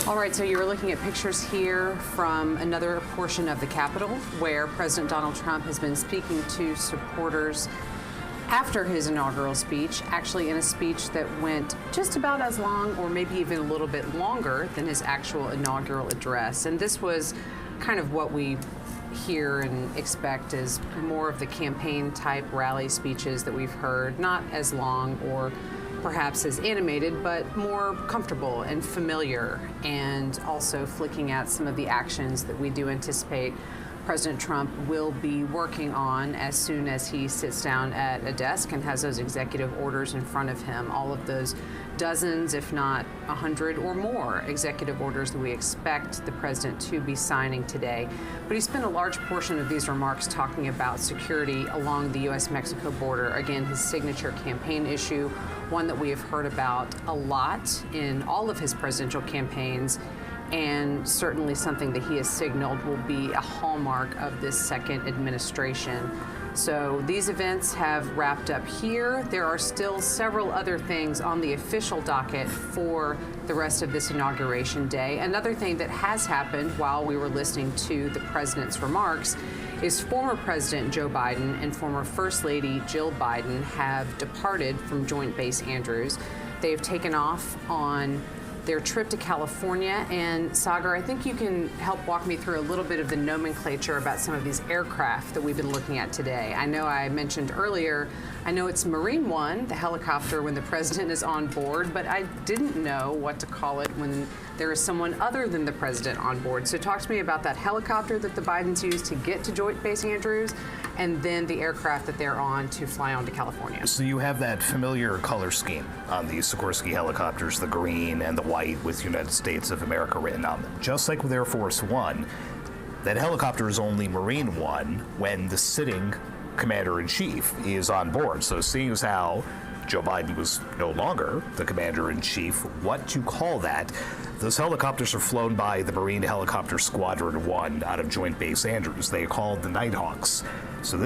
All right, so you're looking at pictures here from another portion of the Capitol where President Donald Trump has been speaking to supporters. after his inaugural speech, actually in a speech that went just about as long or maybe even a little bit longer than his actual inaugural address. And this was kind of what we hear and expect is more of the campaign type rally speeches that we've heard, not as long or perhaps as animated, but more comfortable and familiar, and also flicking at some of the actions that we do anticipate President Trump will be working on as soon as he sits down at a desk and has those executive orders in front of him. All of those dozens, if not 100 or more executive orders that we expect the president to be signing today. But he spent a large portion of these remarks talking about security along the U.S.-Mexico border. Again, his signature campaign issue, one that we have heard about a lot in all of his presidential campaigns, and certainly something that he has signaled will be a hallmark of this second administration. So these events have wrapped up here. There are still several other things on the official docket for the rest of this inauguration day. Another thing that has happened while we were listening to the president's remarks is former President Joe Biden and former First Lady Jill Biden have departed from Joint Base Andrews. They have taken off on their trip to California. And Sagar, I think you can help walk me through a little bit of the nomenclature about some of these aircraft that we've been looking at today. I know I mentioned earlier, I know it's Marine One, the helicopter when the president is on board, but I didn't know what to call it when there is someone other than the president on board. So talk to me about that helicopter that the Bidens used to get to Joint Base Andrews, and then the aircraft that they're on to fly on to California. So you have that familiar color scheme on the Sikorsky helicopters, the green and the white with United States of America written on them. Just like with Air Force One, that helicopter is only Marine One when the sitting commander-in-chief is on board. So seeing as how Joe Biden was no longer the commander-in-chief, what to call that? Those helicopters are flown by the Marine Helicopter Squadron 1 out of Joint Base Andrews. They are called the Nighthawks. So this